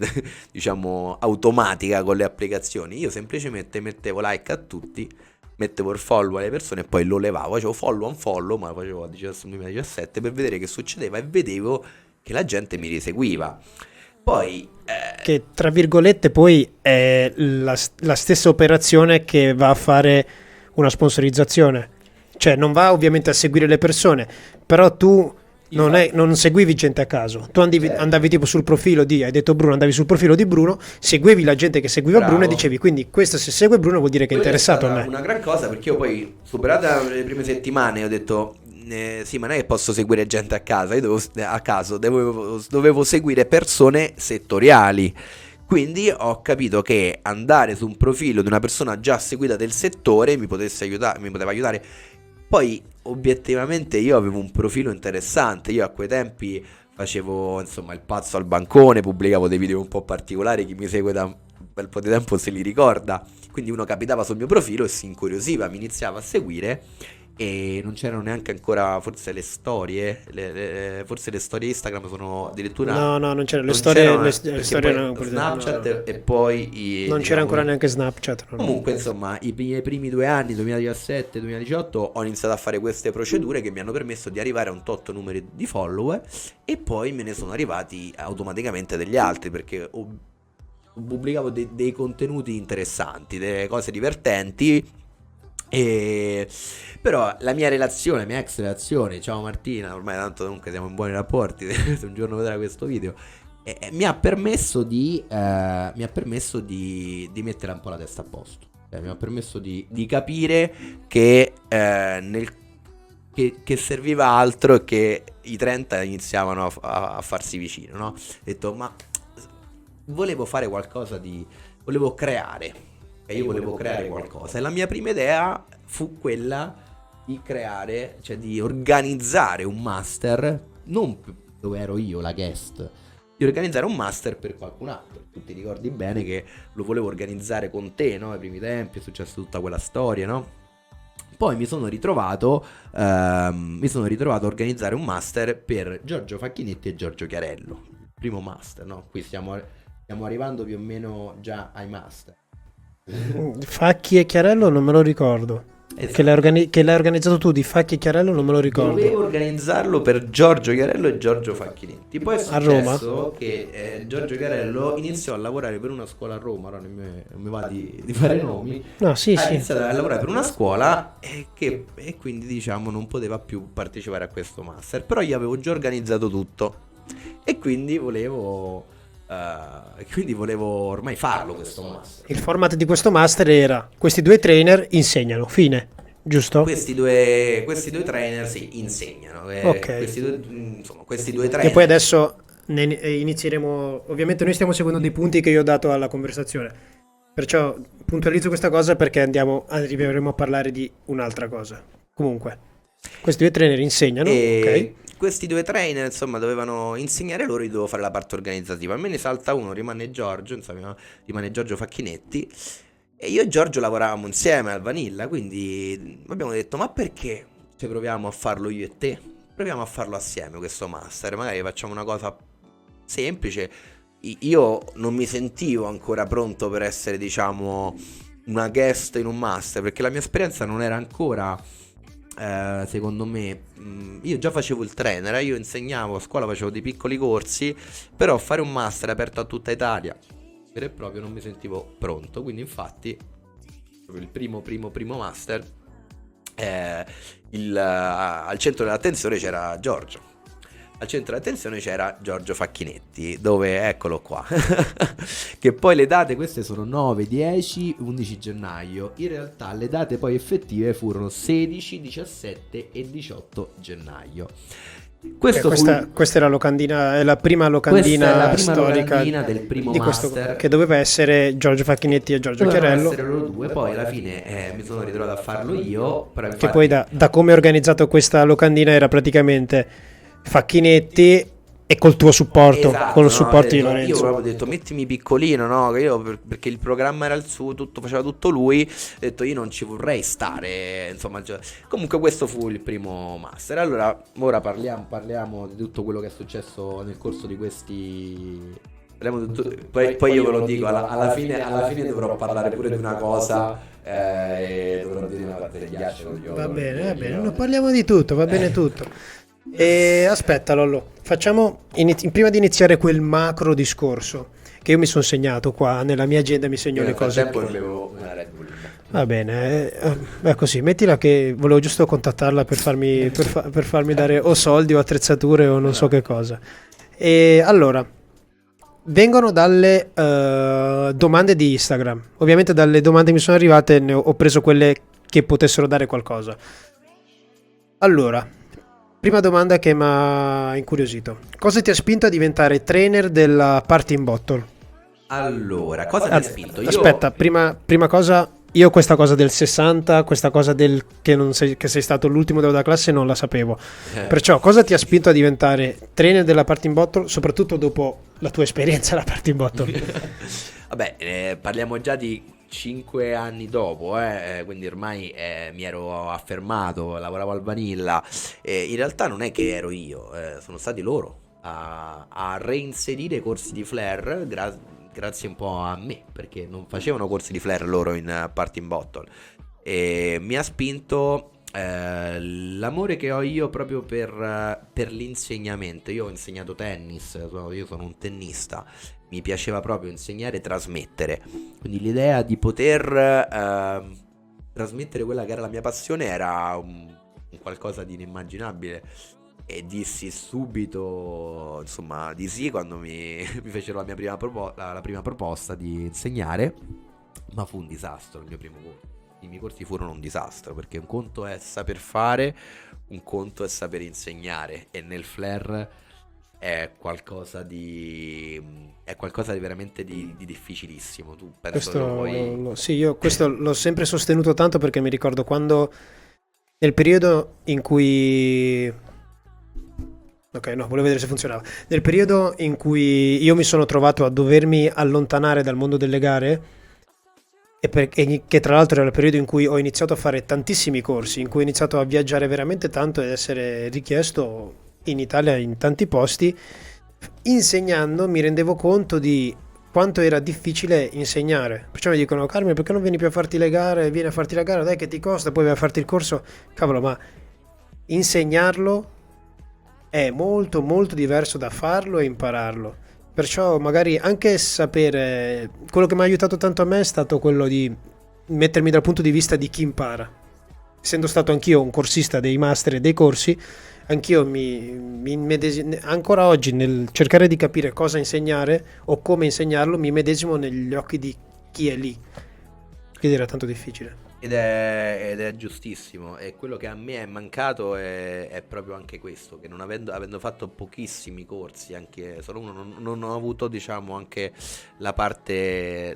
diciamo, automatica con le applicazioni. Io semplicemente mettevo like a tutti, mettevo il follow alle persone e poi lo levavo. Facevo follow unfollow, ma lo facevo a 2017 per vedere che succedeva e vedevo che la gente mi riseguiva. Poi, Che tra virgolette poi è la stessa operazione che va a fare una sponsorizzazione. Cioè non va ovviamente a seguire le persone, però tu non seguivi gente a caso. Tu andavi tipo sul profilo hai detto Bruno, andavi sul profilo di Bruno, seguivi la gente che seguiva Bruno e bravo. dicevi, quindi questo se segue Bruno vuol dire che è Quella è interessato a stata me. una gran cosa, perché io poi, superata le prime settimane, ho detto, sì, ma non è che posso seguire gente a casa, io a caso dovevo seguire persone settoriali. Quindi ho capito che andare su un profilo di una persona già seguita del settore mi poteva aiutare. Poi, obiettivamente, io avevo un profilo interessante. Io a quei tempi facevo, insomma, il pazzo al bancone, pubblicavo dei video un po' particolari. Chi mi segue da un bel po' di tempo se li ricorda. Quindi uno capitava sul mio profilo e si incuriosiva, mi iniziava a seguire. E non c'erano neanche ancora, forse le storie. Forse le storie Instagram sono addirittura. No, no, non c'era. Le Non storie, c'erano, le perché storie poi erano quelle. No, Snapchat no. e poi Non c'era diciamo, ancora neanche Snapchat. No, no. comunque, insomma, i miei primi 2 anni, 2017-2018, ho iniziato a fare queste procedure che mi hanno permesso di arrivare a un tot numero di follower e poi me ne sono arrivati automaticamente degli altri perché pubblicavo dei contenuti interessanti, delle cose divertenti. E però la mia relazione, la mia ex relazione, ciao Martina, ormai tanto comunque siamo in buoni rapporti, se un giorno vedrà questo video, mi ha permesso di mettere un po' la testa a posto. Mi ha permesso di capire che, che serviva altro e che i 30 iniziavano a farsi vicino, no? Ho detto, ma volevo fare qualcosa volevo creare. E io volevo creare qualcosa. E la mia prima idea fu quella di creare, cioè di organizzare un master, non dove ero io la guest, di organizzare un master per qualcun altro. Tu ti ricordi bene che lo volevo organizzare con te, no? Ai primi tempi è successa tutta quella storia, no? Poi mi sono ritrovato a organizzare un master per Giorgio Facchinetti e Giorgio Chiarello. Il primo master, no? Qui stiamo stiamo arrivando più o meno già ai master. Facchi e Chiarello non me lo ricordo. Esatto. Che l'hai organizzato tu di Facchi e Chiarello non me lo ricordo. Dovevo organizzarlo per Giorgio Chiarello e Giorgio Facchinetti. Poi è A Roma? successo che Giorgio Chiarello iniziò a lavorare per una scuola a Roma, ora non mi va di fare nomi. No, sì, Ha sì. iniziato a lavorare per una scuola e quindi diciamo non poteva più partecipare a questo master. Però io avevo già organizzato tutto e quindi volevo ormai farlo questo master. Il format di questo master era questi due trainer insegnano, fine, giusto? Questi due trainer si insegnano. Ok. Questi due Che poi trainer. adesso inizieremo. Ovviamente noi stiamo seguendo dei punti che io ho dato alla conversazione. Perciò puntualizzo questa cosa perché arriveremo a parlare di un'altra cosa. Comunque, questi due trainer insegnano, ok? E questi due trainer, insomma, dovevano insegnare loro, io dovevo fare la parte organizzativa. A me ne salta uno, rimane Giorgio, insomma, rimane Giorgio Facchinetti. E io e Giorgio lavoravamo insieme al Vanilla, quindi abbiamo detto, ma perché se proviamo a farlo io e te? Proviamo a farlo assieme questo master, magari facciamo una cosa semplice. Io non mi sentivo ancora pronto per essere, diciamo, una guest in un master, perché la mia esperienza non era ancora, secondo me, io già facevo il trainer, io insegnavo a scuola, facevo dei piccoli corsi, però fare un master aperto a tutta Italia, vero e proprio, non mi sentivo pronto, quindi infatti proprio il primo master, al centro dell'attenzione c'era Giorgio. Al centro dell'attenzione c'era Giorgio Facchinetti, dove eccolo qua. Che poi le date, queste sono 9, 10, 11 gennaio. In realtà le date poi effettive furono 16, 17 e 18 gennaio. Questa è la locandina, è la prima Questa è la locandina prima storica locandina del primo di questo, master. che doveva essere Giorgio Facchinetti e Giorgio Dovevano Chiarello. essere loro due, poi alla fine mi sono ritrovato a farlo io, però Che poi infatti da come è organizzato questa locandina era praticamente Facchinetti e col tuo supporto, esatto, con il no, supporto di io Lorenzo. proprio ho detto mettimi piccolino, no? Che io perché il programma era il suo, tutto faceva tutto lui. Ho detto io non ci vorrei stare, insomma, comunque questo fu il primo master. Allora, ora parliamo di tutto quello che è successo nel corso di questi. Poi io ve lo dico, alla fine dovrò parlare pure di una cosa e dovrò dire una parte del ghiaccio. Va bene, no, parliamo di tutto, va bene tutto. E aspetta, Lollo, prima di iniziare quel macro discorso che io mi sono segnato qua nella mia agenda, mi segno Io le nel cose. frattempo bevo una Red Bull. Va bene, è così, mettila che volevo giusto contattarla per farmi dare o soldi o attrezzature o non so che cosa. E allora, vengono dalle domande di Instagram. Ovviamente dalle domande che mi sono arrivate ho preso quelle che potessero dare qualcosa. Allora, prima domanda che mi ha incuriosito. Cosa ti ha spinto a diventare trainer della Party in Bottle? Allora, cosa mi ha spinto? Aspetta, prima cosa, io questa cosa del 60, questa cosa del che sei stato l'ultimo della classe non la sapevo. Perciò, cosa ti ha spinto a diventare trainer della Party in Bottle, soprattutto dopo la tua esperienza alla Party in Bottle? Vabbè, parliamo già di 5 anni dopo, quindi ormai mi ero affermato, lavoravo al Vanilla. In realtà non è che ero io, sono stati loro a reinserire i corsi di Flair, grazie un po' a me, perché non facevano corsi di Flair loro in Party in Bottle. E mi ha spinto l'amore che ho io proprio per l'insegnamento. Io ho insegnato tennis, io sono un tennista, mi piaceva proprio insegnare e trasmettere, quindi l'idea di poter trasmettere quella che era la mia passione era un qualcosa di inimmaginabile, e dissi subito, insomma, di sì quando mi fecero la prima proposta di insegnare, ma fu un disastro il mio primo corso. I miei corsi furono un disastro, perché un conto è saper fare, un conto è saper insegnare, e nel Flair è qualcosa di veramente di difficilissimo. Tu penso che lo puoi. Sì, io questo l'ho sempre sostenuto tanto perché mi ricordo quando nel periodo in cui ok, no, volevo vedere se funzionava. Nel periodo in cui io mi sono trovato a dovermi allontanare dal mondo delle gare, che tra l'altro era il periodo in cui ho iniziato a fare tantissimi corsi, in cui ho iniziato a viaggiare veramente tanto ed essere richiesto in Italia in tanti posti, insegnando mi rendevo conto di quanto era difficile insegnare. Perciò mi dicono: Carmine, perché non vieni più a farti le gare? Vieni a farti la gara, dai che ti costa, poi vai a farti il corso. Cavolo, ma insegnarlo è molto molto diverso da farlo e impararlo. Perciò magari anche sapere, quello che mi ha aiutato tanto a me è stato quello di mettermi dal punto di vista di chi impara. Essendo stato anch'io un corsista dei master e dei corsi, anch'io ancora oggi nel cercare di capire cosa insegnare o come insegnarlo, mi medesimo negli occhi di chi è lì. Quindi era tanto difficile. Ed è giustissimo, e quello che a me è mancato è proprio anche questo, che non avendo fatto pochissimi corsi, anche solo uno, non ho avuto, diciamo, anche l'altra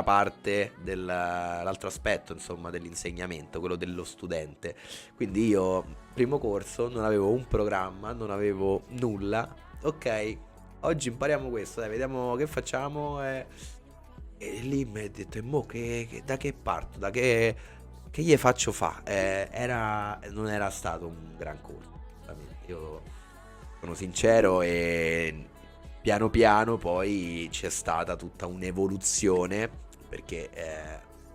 parte l'altro aspetto, insomma, dell'insegnamento, quello dello studente. Quindi io, primo corso, non avevo un programma, non avevo nulla. Ok, oggi impariamo questo, dai, vediamo che facciamo. E lì mi ha detto: e mo da che parto? Che gli faccio fa? Non era stato un gran corso, onestamente. Io sono sincero, e piano piano poi c'è stata tutta un'evoluzione, perché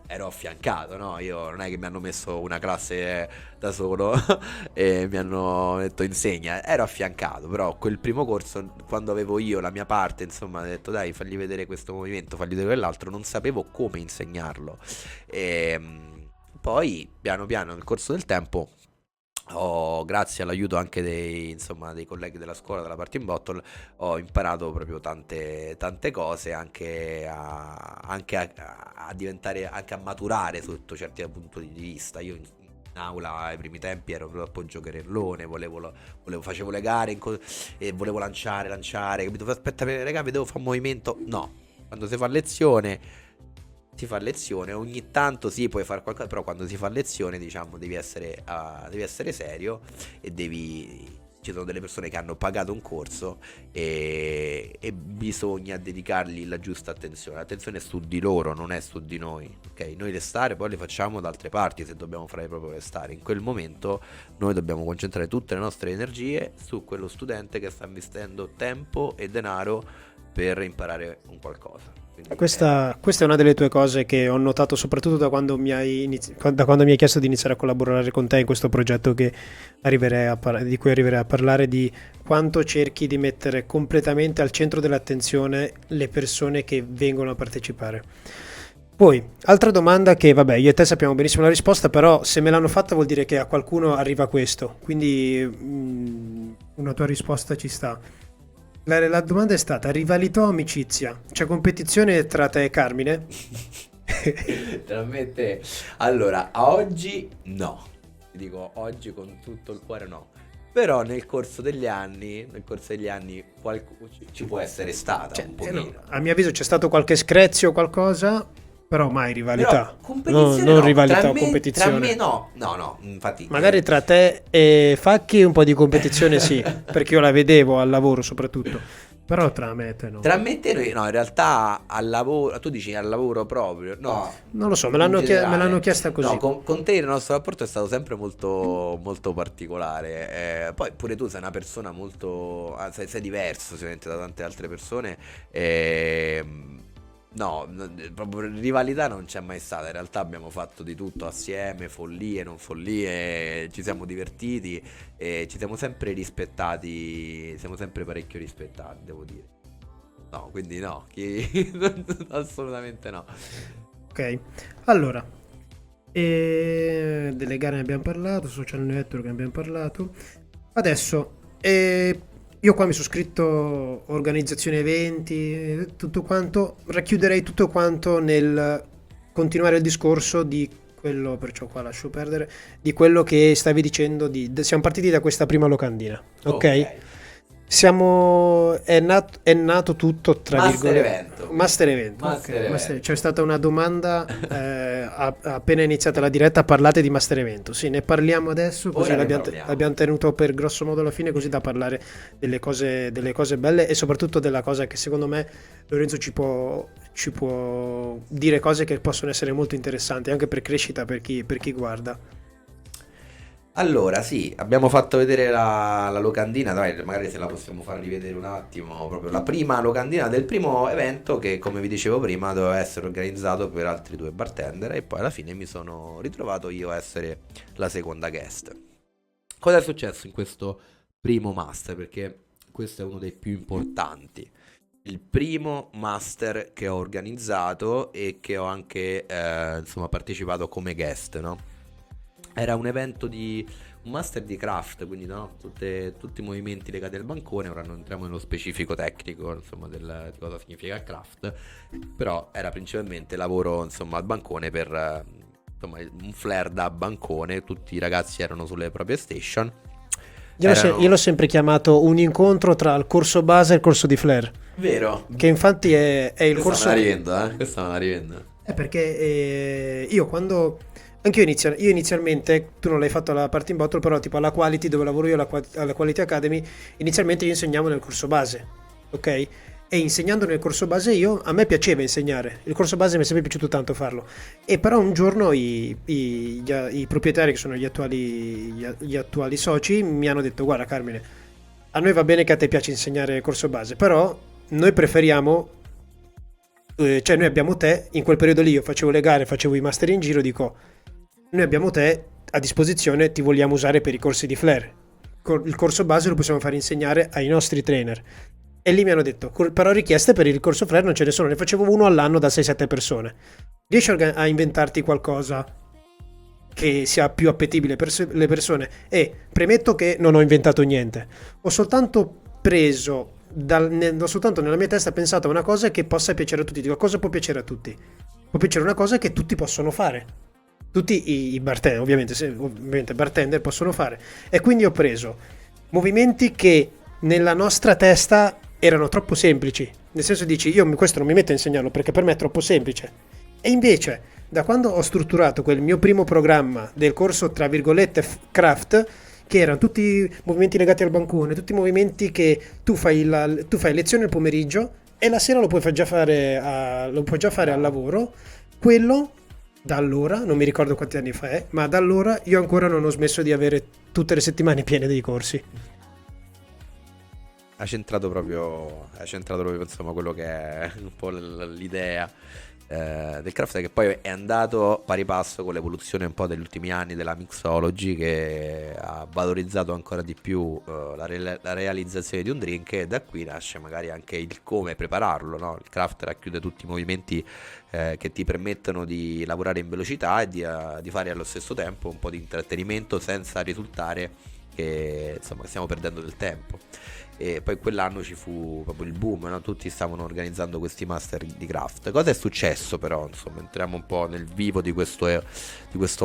ero affiancato, no? Io non è che mi hanno messo una classe da solo e mi hanno detto insegna, ero affiancato, però quel primo corso, quando avevo io la mia parte, insomma, ho detto dai, fagli vedere questo movimento, fagli vedere quell'altro, non sapevo come insegnarlo. E poi piano piano nel corso del tempo grazie all'aiuto anche insomma, dei colleghi della scuola, della Part in Bottle, ho imparato proprio tante, tante cose, a diventare, anche a maturare sotto certi punti di vista. Io in aula ai primi tempi ero troppo giocherellone, facevo le gare e volevo lanciare, capito? Aspetta, raga, devo fare un movimento. No, quando si fa lezione, ogni tanto sì, puoi fare qualcosa, però quando si fa lezione, diciamo, devi essere serio, e ci sono delle persone che hanno pagato un corso, e bisogna dedicargli la giusta attenzione. L'attenzione è su di loro, non è su di noi, ok? Noi le stare poi le facciamo da altre parti, se dobbiamo fare proprio le stare. In quel momento noi dobbiamo concentrare tutte le nostre energie su quello studente che sta investendo tempo e denaro per imparare un qualcosa. Quindi Questa è una delle tue cose che ho notato soprattutto da quando da quando mi hai chiesto di iniziare a collaborare con te in questo progetto di cui arriverei a parlare, di quanto cerchi di mettere completamente al centro dell'attenzione le persone che vengono a partecipare. Poi, altra domanda che, vabbè, io e te sappiamo benissimo la risposta, però se me l'hanno fatta vuol dire che a qualcuno arriva questo, quindi una tua risposta ci sta. La domanda è stata: rivalità o amicizia? C'è competizione tra te e Carmine? tra me e te, allora, a oggi no, ti dico oggi con tutto il cuore no, però nel corso degli anni ci può essere stata, Cioè, un pochino. no, a mio avviso c'è stato qualche screzio o qualcosa, però mai rivalità. Però competizione Non no, rivalità tra o me competizione. no, infatti Magari tra te e Facchi un po' di competizione sì, perché io la vedevo al lavoro soprattutto. Però tra me e te no. tra me e te no, in realtà al lavoro, tu dici al lavoro proprio, no, Non lo so, me in me generale. l'hanno chiesta così. No, con te il nostro rapporto è stato sempre molto, molto particolare. Poi pure tu sei una persona molto, sei diverso sicuramente da tante altre persone. No, proprio rivalità non c'è mai stata. In realtà abbiamo fatto di tutto assieme, follie, non follie, ci siamo divertiti e ci siamo sempre rispettati, siamo sempre parecchio rispettati, devo dire. No, quindi no, assolutamente no. Ok, allora, delle gare ne abbiamo parlato, social network ne abbiamo parlato. Adesso, io qua mi sono scritto organizzazione eventi, tutto quanto, racchiuderei tutto quanto nel continuare il discorso di quello, perciò qua lascio perdere, di quello che stavi dicendo, siamo partiti da questa prima locandina, ok? È nato tutto tra Master virgolette evento. Master event, Master ok. event. C'è stata una domanda appena iniziata la diretta: parlate di Master Evento. Sì, ne parliamo adesso, così Ora ne parliamo. l'abbiamo tenuto per grosso modo alla fine, così da parlare delle cose belle e soprattutto della cosa che secondo me Lorenzo ci può dire, cose che possono essere molto interessanti anche per crescita per chi guarda. Allora, sì, abbiamo fatto vedere la locandina, dai, magari se la possiamo far rivedere un attimo, proprio la prima locandina del primo evento che, come vi dicevo prima, doveva essere organizzato per altri due bartender e poi alla fine mi sono ritrovato io a essere la seconda guest. Cosa è successo in questo primo master? Perché questo è uno dei più importanti. Il primo master che ho organizzato e che ho anche, insomma, partecipato come guest, no? Era un evento di un master di craft, quindi no, tutti i movimenti legati al bancone. Ora non entriamo nello specifico tecnico, insomma, di cosa significa craft, però era principalmente lavoro, insomma, al bancone per, insomma, un flare da bancone. Tutti i ragazzi erano sulle proprie station. Io l'ho Erano, sempre chiamato un incontro tra il corso base e il corso di Flair, vero? che infatti è il Questa me la corso... rivendo, Questa me la rivendo. È perché io quando... Anche io inizialmente, tu non l'hai fatto alla parte in bottle, però tipo alla Quality, dove lavoro io, alla Quality Academy, inizialmente io insegnavo nel corso base, ok? E insegnando nel corso base io, a me piaceva insegnare, il corso base mi è sempre piaciuto tanto farlo. E però un giorno i proprietari, che sono gli attuali soci, mi hanno detto: guarda Carmine, a noi va bene che a te piace insegnare il corso base, però noi preferiamo, cioè noi abbiamo te, in quel periodo lì io facevo le gare, facevo i master in giro, dico, noi abbiamo te a disposizione, ti vogliamo usare per i corsi di Flair. Il corso base lo possiamo fare insegnare ai nostri trainer. E lì mi hanno detto, però richieste per il corso Flair non ce ne sono, ne facevo uno all'anno da 6-7 persone. Riesci a inventarti qualcosa che sia più appetibile per le persone? E premetto che non ho inventato niente, ho soltanto preso, ho soltanto nella mia testa pensato a una cosa che possa piacere a tutti. Dico, cosa può piacere a tutti? Può piacere una cosa che tutti possono fare. Tutti i bartender, ovviamente bartender possono fare. E quindi ho preso movimenti che nella nostra testa erano troppo semplici. Nel senso dici, questo non mi metto a insegnarlo perché per me è troppo semplice. E invece, da quando ho strutturato quel mio primo programma del corso, tra virgolette, craft, che erano tutti movimenti legati al bancone, tutti movimenti che tu fai lezione al pomeriggio e la sera lo puoi già fare, lo puoi già fare al lavoro, quello da allora, non mi ricordo quanti anni fa è, ma da allora io ancora non ho smesso di avere tutte le settimane piene dei corsi. Ha centrato proprio, insomma, quello che è un po' l'idea del craft, che poi è andato pari passo con l'evoluzione un po' degli ultimi anni della mixology, che ha valorizzato ancora di più la realizzazione di un drink, e da qui nasce magari anche il come prepararlo, no? Il craft racchiude tutti i movimenti che ti permettono di lavorare in velocità e di fare allo stesso tempo un po' di intrattenimento senza risultare che, insomma, stiamo perdendo del tempo. E poi quell'anno ci fu proprio il boom, no? Tutti stavano organizzando questi master di craft. Cosa è successo però? Insomma, entriamo un po' nel vivo di questo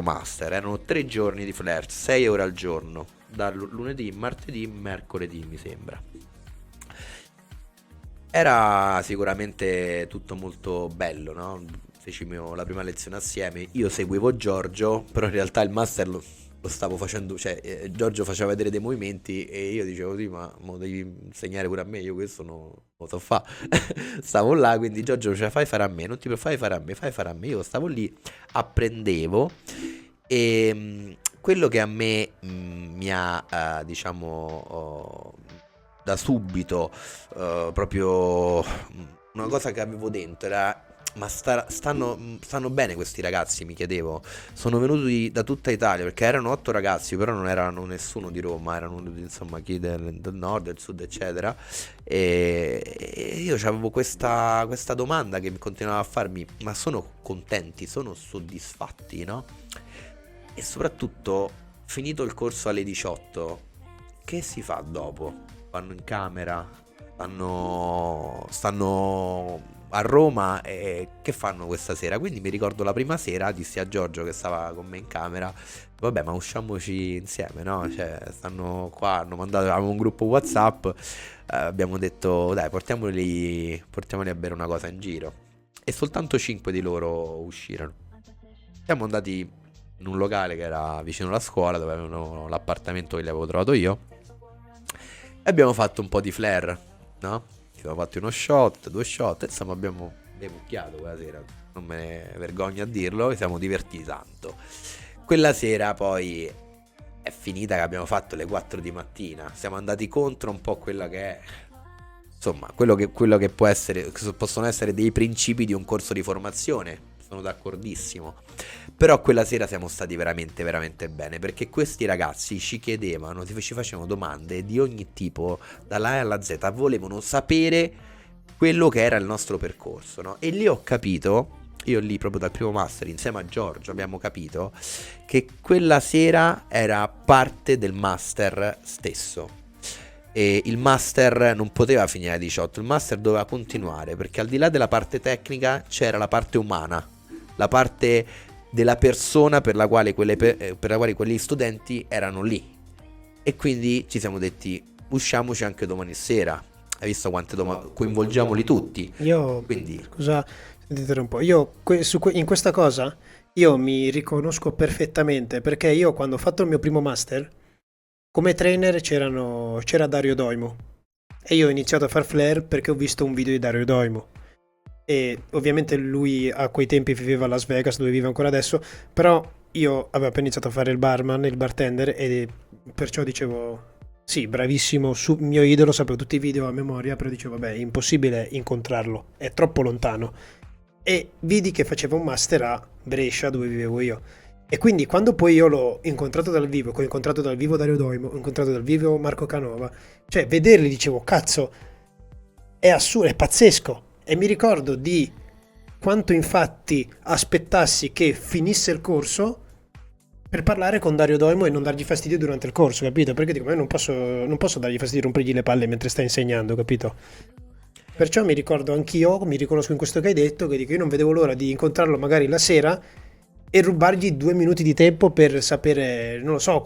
master. Erano 3 giorni di flair, 6 ore al giorno, da lunedì, martedì, mercoledì mi sembra. Era sicuramente tutto molto bello, no? Fecimo la prima lezione assieme, io seguivo Giorgio, però in realtà il master lo stavo facendo, cioè Giorgio faceva vedere dei movimenti e io dicevo sì, ma mo devi insegnare pure a me, io questo non lo so fa. Stavo là, quindi Giorgio diceva fai fare a me, non ti fai fare a me, fai fare a me. Io stavo lì, apprendevo e quello che a me mi ha, diciamo, da subito, proprio una cosa che avevo dentro era: ma stanno bene questi ragazzi? Mi chiedevo. Sono venuti da tutta Italia perché erano 8 ragazzi, però non erano nessuno di Roma, erano venuti, insomma, chi del nord, del sud, eccetera. E io avevo questa domanda che mi continuava a farmi: ma sono contenti, sono soddisfatti, no? E soprattutto, finito il corso alle 18, che si fa dopo? Vanno in camera, stanno a Roma, e che fanno questa sera? Quindi mi ricordo la prima sera dissi a Giorgio, che stava con me in camera: vabbè, ma usciamoci insieme, no? Cioè, stanno qua, hanno mandato, avevamo un gruppo WhatsApp, abbiamo detto dai, portiamoli a bere una cosa in giro. E soltanto 5 di loro uscirono. Siamo andati in un locale che era vicino alla scuola, dove avevano l'appartamento che li avevo trovato io, e abbiamo fatto un po' di flair, no? Ci siamo fatti uno shot, 2 shot, insomma abbiamo bevucchiato quella sera, non me ne vergogno a dirlo, e siamo divertiti tanto. Quella sera poi è finita che abbiamo fatto le 4 di mattina. Siamo andati contro un po' quella che è, insomma, quello che può essere, che possono essere dei principi di un corso di formazione. Sono d'accordissimo. Però quella sera siamo stati veramente, veramente bene, perché questi ragazzi ci chiedevano, ci facevano domande di ogni tipo, dalla A alla Z, volevano sapere quello che era il nostro percorso, no? E lì ho capito, io lì proprio dal primo master insieme a Giorgio abbiamo capito che quella sera era parte del master stesso. E il master non poteva finire alle 18, il master doveva continuare, perché al di là della parte tecnica c'era la parte umana, la parte della persona per la quale, per la quale quegli studenti erano lì. E quindi ci siamo detti, usciamoci anche domani sera. Hai visto quante domande? Coinvolgiamoli tutti. Io, Quindi, scusa, ti interrompo. Io in questa cosa io mi riconosco perfettamente perché io quando ho fatto il mio primo master, come trainer c'era Dario Doimo e io ho iniziato a far flare perché ho visto un video di Dario Doimo. E ovviamente lui a quei tempi viveva a Las Vegas, dove vive ancora adesso, però io avevo appena iniziato a fare il barman, il bartender, e perciò dicevo sì, bravissimo, mio idolo, sapevo tutti i video a memoria, però dicevo vabbè, è impossibile incontrarlo, è troppo lontano. E vidi che faceva un master a Brescia, dove vivevo io. E quindi quando poi io l'ho incontrato dal vivo, ho incontrato dal vivo Dario Doimo, ho incontrato dal vivo Marco Canova, cioè vederli dicevo cazzo, è assurdo, è pazzesco. E mi ricordo di quanto infatti aspettassi che finisse il corso per parlare con Dario Doimo e non dargli fastidio durante il corso, capito? Perché dico, ma io non posso dargli fastidio, rompergli le palle mentre sta insegnando, capito? Perciò mi ricordo anch'io, mi riconosco in questo che hai detto, che dico, io non vedevo l'ora di incontrarlo magari la sera e rubargli 2 minuti di tempo per sapere, non lo so,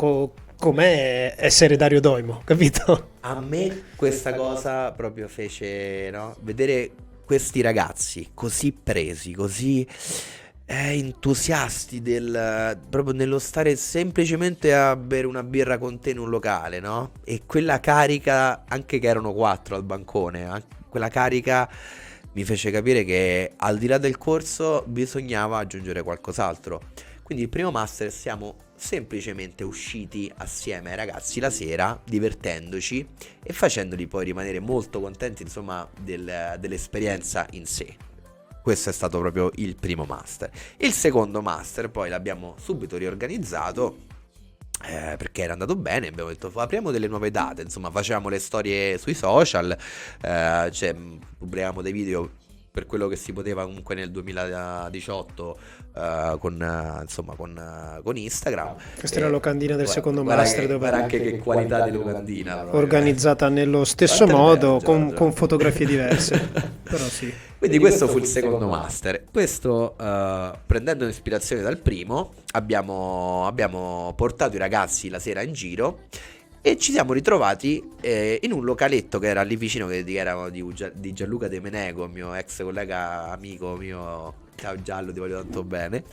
com'è essere Dario Doimo, capito? a me questa cosa proprio fece, no? Vedere questi ragazzi così presi, così entusiasti proprio nello stare semplicemente a bere una birra con te in un locale, no? E quella carica, anche che erano 4 al bancone, quella carica mi fece capire che al di là del corso bisognava aggiungere qualcos'altro. Quindi il primo master siamo semplicemente usciti assieme ai ragazzi la sera, divertendoci e facendoli poi rimanere molto contenti, insomma, dell'esperienza in sé. Questo è stato proprio il primo master. Il secondo master poi l'abbiamo subito riorganizzato, perché era andato bene. Abbiamo detto apriamo delle nuove date, insomma facevamo le storie sui social, cioè, pubblichiamo dei video per quello che si poteva comunque nel 2018, con Instagram. Questa era la locandina del secondo Guarda master, che, dove guarda anche che qualità di locandina proprio. organizzata nello stesso Quanto è modo, bello, Giorgio. con fotografie diverse. Però sì. Quindi questo fu il secondo master. Questo, prendendo ispirazione dal primo, abbiamo portato i ragazzi la sera in giro e ci siamo ritrovati in un localetto che era lì vicino, che era di Gianluca De Menego, mio ex collega, amico mio. Ciao Giallo, ti voglio tanto bene.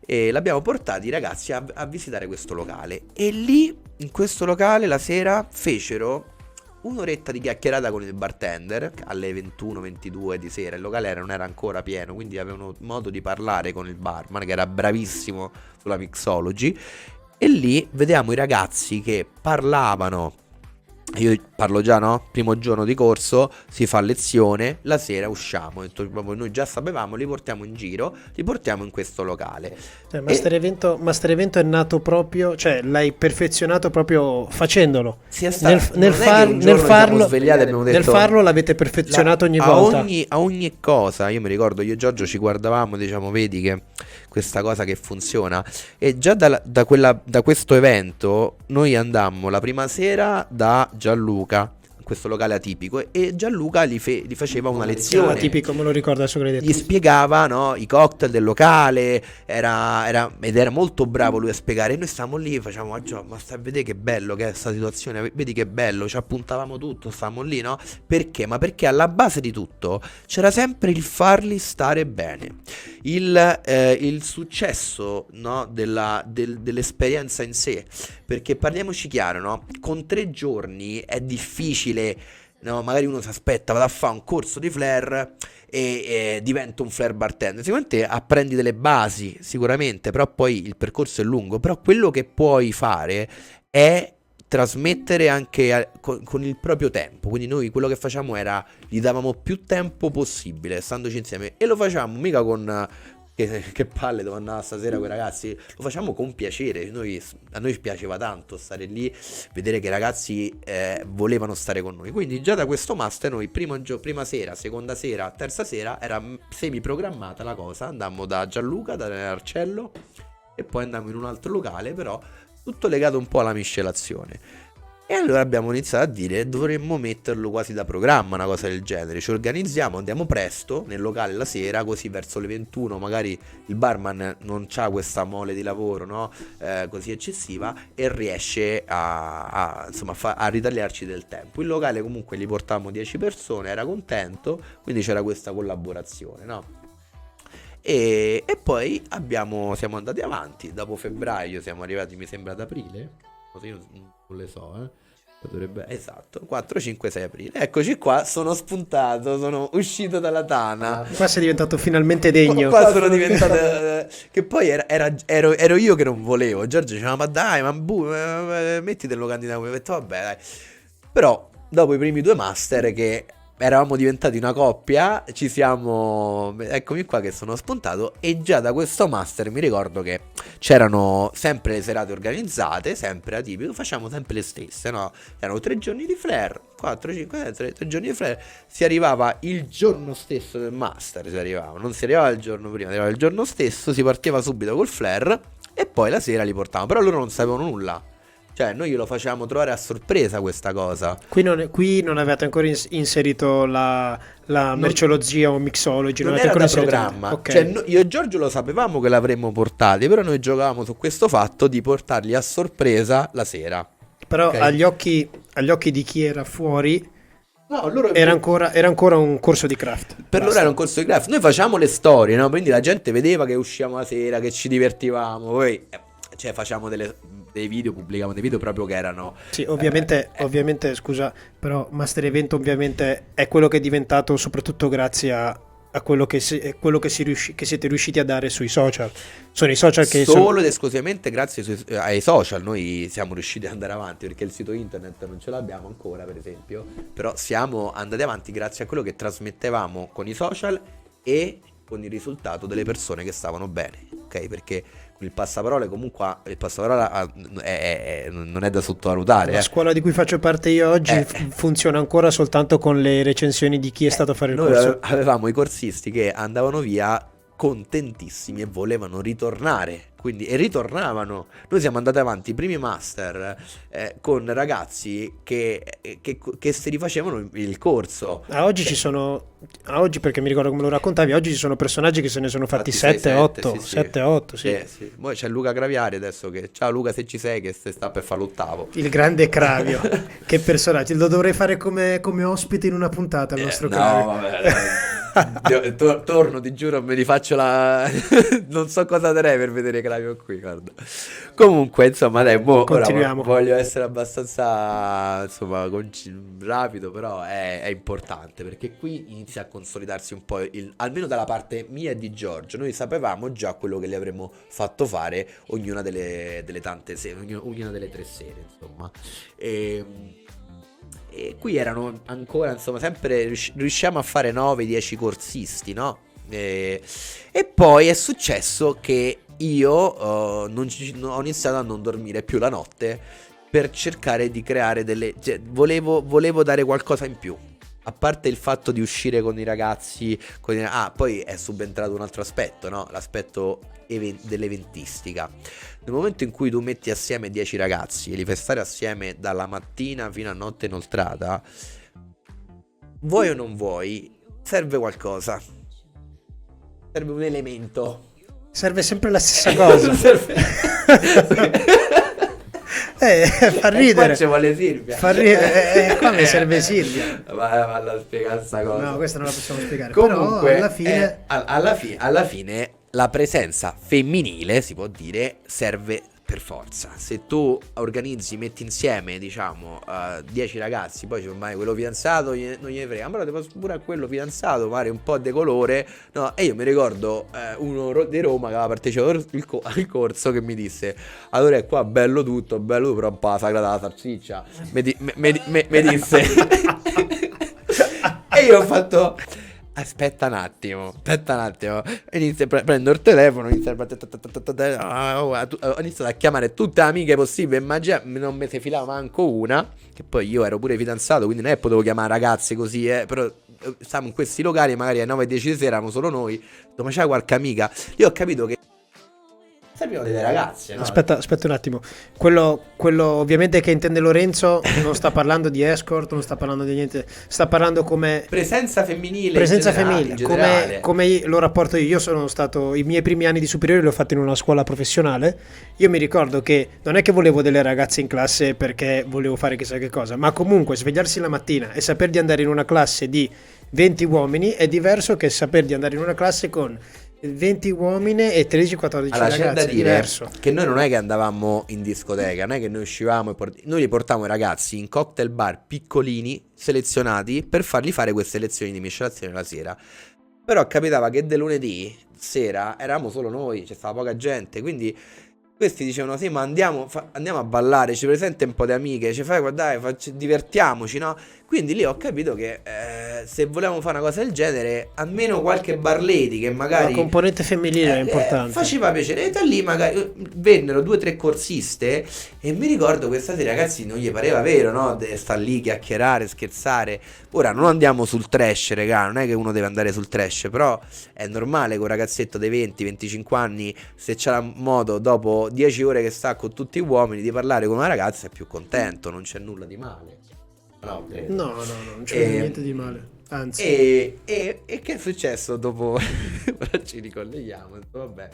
E l'abbiamo portati i ragazzi a visitare questo locale. E lì, in questo locale, la sera fecero un'oretta di chiacchierata con il bartender alle 21-22 di sera. Il locale non era ancora pieno, quindi avevano modo di parlare con il barman, che era bravissimo sulla mixology. E lì vediamo i ragazzi che parlavano. Io parlo già, no? Primo giorno di corso, si fa lezione, la sera usciamo. Noi già sapevamo, li portiamo in giro, li portiamo in questo locale. Master Evento è nato proprio, cioè l'hai perfezionato proprio facendolo. Sia stato, nel farlo, nel farlo l'avete perfezionato ogni volta. A ogni cosa, io mi ricordo, io e Giorgio ci guardavamo, diciamo, vedi che questa cosa che funziona. E già da questo evento noi andammo la prima sera da Gianluca, in questo locale atipico, e Gianluca gli faceva una lezione. Atipico, me lo ricordo adesso che l'hai detto. Gli spiegava, no, i cocktail del locale, ed era molto bravo lui a spiegare. E noi stavamo lì e facevamo, ma stai a vedere che bello che è questa situazione, vedi che bello, ci appuntavamo tutto, stavamo lì, no? Perché? Ma perché alla base di tutto c'era sempre il farli stare bene, il successo, no, dell'esperienza in sé. Perché parliamoci chiaro, no? Con 3 giorni è difficile, no? Magari uno si aspetta, vado a fare un corso di flare e divento un flare bartender. Sicuramente apprendi delle basi, sicuramente, però poi il percorso è lungo. Però quello che puoi fare è trasmettere anche con il proprio tempo. Quindi noi quello che facciamo era gli davamo più tempo possibile standoci insieme, e lo facciamo mica con che palle devo andare stasera con i ragazzi, lo facciamo con piacere. A noi piaceva tanto stare lì, vedere che i ragazzi volevano stare con noi. Quindi già da questo master noi prima sera, seconda sera, terza sera era semi programmata la cosa. Andammo da Gianluca, da Arcello, e poi andammo in un altro locale, però tutto legato un po' alla miscelazione. E allora abbiamo iniziato a dire dovremmo metterlo quasi da programma, una cosa del genere. Ci organizziamo, andiamo presto nel locale la sera, così verso le 21 magari il barman non c'ha questa mole di lavoro, no? Così eccessiva, e riesce insomma, a ritagliarci del tempo. Il locale comunque gli portavamo 10 persone, era contento, quindi c'era questa collaborazione, no? E poi siamo andati avanti. Dopo febbraio siamo arrivati, mi sembra, ad aprile. Io non le so, dovrebbe, esatto, 4, 5, 6 aprile. Eccoci qua, sono spuntato, sono uscito dalla tana. Qua sei diventato finalmente degno. Qua sono diventato che poi ero io che non volevo. Giorgio diceva ma dai, mettitelo candidato. Ho detto vabbè dai. Però dopo i primi 2 master che eravamo diventati una coppia, eccomi qua che sono spuntato, e già da questo master mi ricordo che c'erano sempre le serate organizzate, sempre atipico, facciamo sempre le stesse, no? Erano 3 giorni di flare, 4, 5, 6, 3 giorni di flare, si arrivava il giorno stesso del master, non si arrivava il giorno prima, si arrivava il giorno stesso, si partiva subito col flare e poi la sera li portavamo, però loro non sapevano nulla. Cioè noi glielo facevamo trovare a sorpresa questa cosa. Qui non avete ancora inserito la merceologia o mixology. Non era da programma. Okay. Cioè io e Giorgio lo sapevamo che l'avremmo portati, però noi giocavamo su questo fatto di portarli a sorpresa la sera. Però okay, agli occhi di chi era fuori, no, era ancora un corso di craft. Per loro era un corso di craft. Noi facciamo le storie, no? Quindi la gente vedeva che usciamo la sera, che ci divertivamo. Poi facciamo dei video, pubblicavamo dei video proprio che erano... Sì, ovviamente, scusa, però Master Event ovviamente è quello che è diventato soprattutto grazie a quello che siete riusciti a dare sui social. Sono i social che solo ed esclusivamente grazie ai social noi siamo riusciti ad andare avanti, perché il sito internet non ce l'abbiamo ancora, per esempio, però siamo andati avanti grazie a quello che trasmettevamo con i social e con il risultato delle persone che stavano bene, ok? Perché il passaparole comunque non è da sottovalutare. La scuola di cui faccio parte io oggi funziona ancora soltanto con le recensioni di chi è stato a fare il corso. Noi avevamo i corsisti che andavano via contentissimi e volevano ritornare, e ritornavano. Noi siamo andati avanti i primi master con ragazzi che si rifacevano il corso. Oggi, perché mi ricordo come lo raccontavi, oggi ci sono personaggi che se ne sono fatti 7-8. Sì. Poi c'è Luca Graviari adesso che, ciao Luca se ci sei, che sta per fare l'ottavo. Il grande Cravio. Che personaggio, lo dovrei fare come ospite in una puntata il nostro Cravio. No, vabbè. Torno, ti giuro, me li faccio non so cosa darei per vedere Cravio qui, guarda. Comunque, insomma, dai, continuiamo. Ora voglio essere abbastanza, insomma, rapido, però è importante, perché qui inizia a consolidarsi un po', almeno dalla parte mia e di Giorgio. Noi sapevamo già quello che le avremmo fatto fare ognuna delle tante sere, ognuna delle 3 sere, insomma. E qui erano ancora, insomma, sempre riusciamo a fare 9-10 corsisti, no? E poi è successo che io ho iniziato a non dormire più la notte per cercare di creare volevo dare qualcosa in più. A parte il fatto di uscire con i ragazzi, poi è subentrato un altro aspetto, no? L'aspetto dell'eventistica. Nel momento in cui tu metti assieme 10 ragazzi e li fai stare assieme dalla mattina fino a notte inoltrata, vuoi o non vuoi, serve qualcosa. Serve un elemento. Serve sempre la stessa cosa. Fa ridere. Qua ci vuole Silvia. Fa ridere. Qua mi serve Silvia. Valla a spiegare questa cosa. No, questa non la possiamo spiegare. Comunque, però alla fine alla fine la presenza femminile, si può dire, serve per forza, se tu organizzi, metti insieme, diciamo, 10 ragazzi, poi c'è ormai quello fidanzato, non gliene frega, però ti posso pure a quello fidanzato, magari un po' di colore, no? E io mi ricordo uno di Roma che aveva partecipato al corso, che mi disse: allora è qua bello tutto, però un po' la sagrada la salsiccia, mi disse. E io ho fatto: aspetta un attimo. Prendo il telefono, ho iniziato a chiamare tutte le amiche possibili, immagina, non me se filava manco una, che poi io ero pure fidanzato, quindi non è che potevo chiamare ragazze così, però stavamo in questi locali, magari alle 9-10 di sera eravamo solo noi, ma c'era qualche amica. Io ho capito che servivano delle ragazze, no? Aspetta un attimo. Quello ovviamente che intende Lorenzo non sta parlando di escort, non sta parlando di niente, sta parlando come presenza femminile, in generale. come lo rapporto io. Sono stato, i miei primi anni di superiore li ho fatti in una scuola professionale. Io mi ricordo che non è che volevo delle ragazze in classe perché volevo fare chissà che cosa, ma comunque svegliarsi la mattina e saper di andare in una classe di 20 uomini è diverso che saper di andare in una classe con 20 uomini e 13-14 ragazzi. C'è da dire diverso. che noi non è che andavamo in discoteca, non è che noi uscivamo noi li portavamo i ragazzi in cocktail bar piccolini selezionati per fargli fare queste lezioni di miscelazione la sera. Però capitava che del lunedì sera eravamo solo noi, c'è stava poca gente, quindi questi dicevano: sì, ma andiamo a ballare, ci presenta un po' di amiche, ci fai guardare, divertiamoci, no? Quindi lì ho capito che se volevamo fare una cosa del genere, almeno qualche bar lady che magari la componente femminile è importante, faceva piacere. E da lì magari vennero 2 o 3 corsiste, e mi ricordo che questi ragazzi non gli pareva vero, no? Sta lì chiacchierare, scherzare. Ora non andiamo sul trash, regà, non è che uno deve andare sul trash, però è normale che un ragazzetto dei 20-25 anni, se c'ha modo dopo 10 ore che sta con tutti gli uomini di parlare con una ragazza, è più contento, non c'è nulla di male. No, non c'è niente di male. Anzi. E che è successo dopo? Ora ci ricolleghiamo. Vabbè.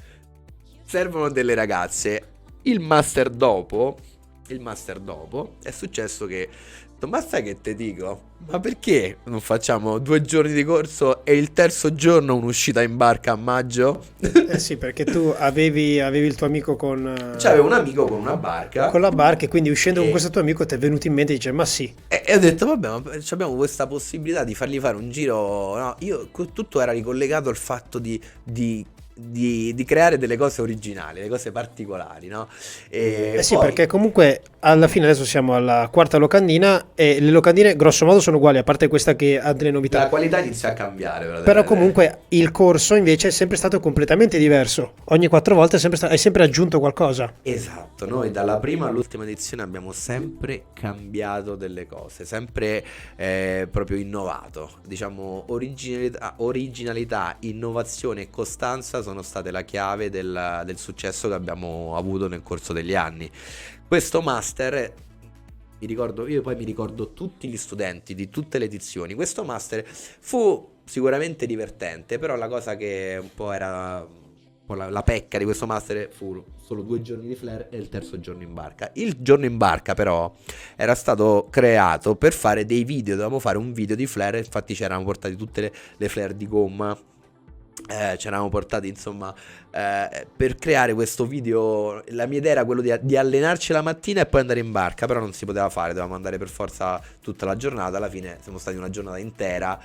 Servono delle ragazze. Il master dopo è successo che ma sai che te dico? Ma perché non facciamo 2 giorni di corso e il terzo giorno un'uscita in barca a maggio? Sì, perché tu avevi il tuo amico con... C'avevo un amico con una barca. Con la barca, e quindi uscendo con questo tuo amico ti è venuto in mente e dice: ma sì. E ho detto: vabbè, ma abbiamo questa possibilità di fargli fare un giro, no? Tutto era ricollegato al fatto di creare delle cose originali, delle cose particolari, no? Sì, poi... perché comunque alla fine adesso siamo alla 4ª locandina e le locandine grosso modo sono uguali, a parte questa che ha delle novità. La qualità inizia a cambiare, però comunque il corso invece è sempre stato completamente diverso. Ogni 4 volte hai sempre aggiunto qualcosa. Esatto, noi dalla prima all'ultima edizione abbiamo sempre cambiato delle cose, sempre proprio innovato. Diciamo originalità, innovazione e costanza sono state la chiave del successo che abbiamo avuto nel corso degli anni. Questo master, mi ricordo tutti gli studenti di tutte le edizioni. Questo master fu sicuramente divertente, però la cosa che un po' era la pecca di questo master fu solo 2 giorni di flare e il terzo giorno in barca. Il giorno in barca però era stato creato per fare dei video, dovevamo fare un video di flare, infatti c'erano portati tutte le flare di gomma. Ci eravamo portati insomma per creare questo video. La mia idea era quello di allenarci la mattina e poi andare in barca, però non si poteva fare, dovevamo andare per forza tutta la giornata. Alla fine siamo stati una giornata intera.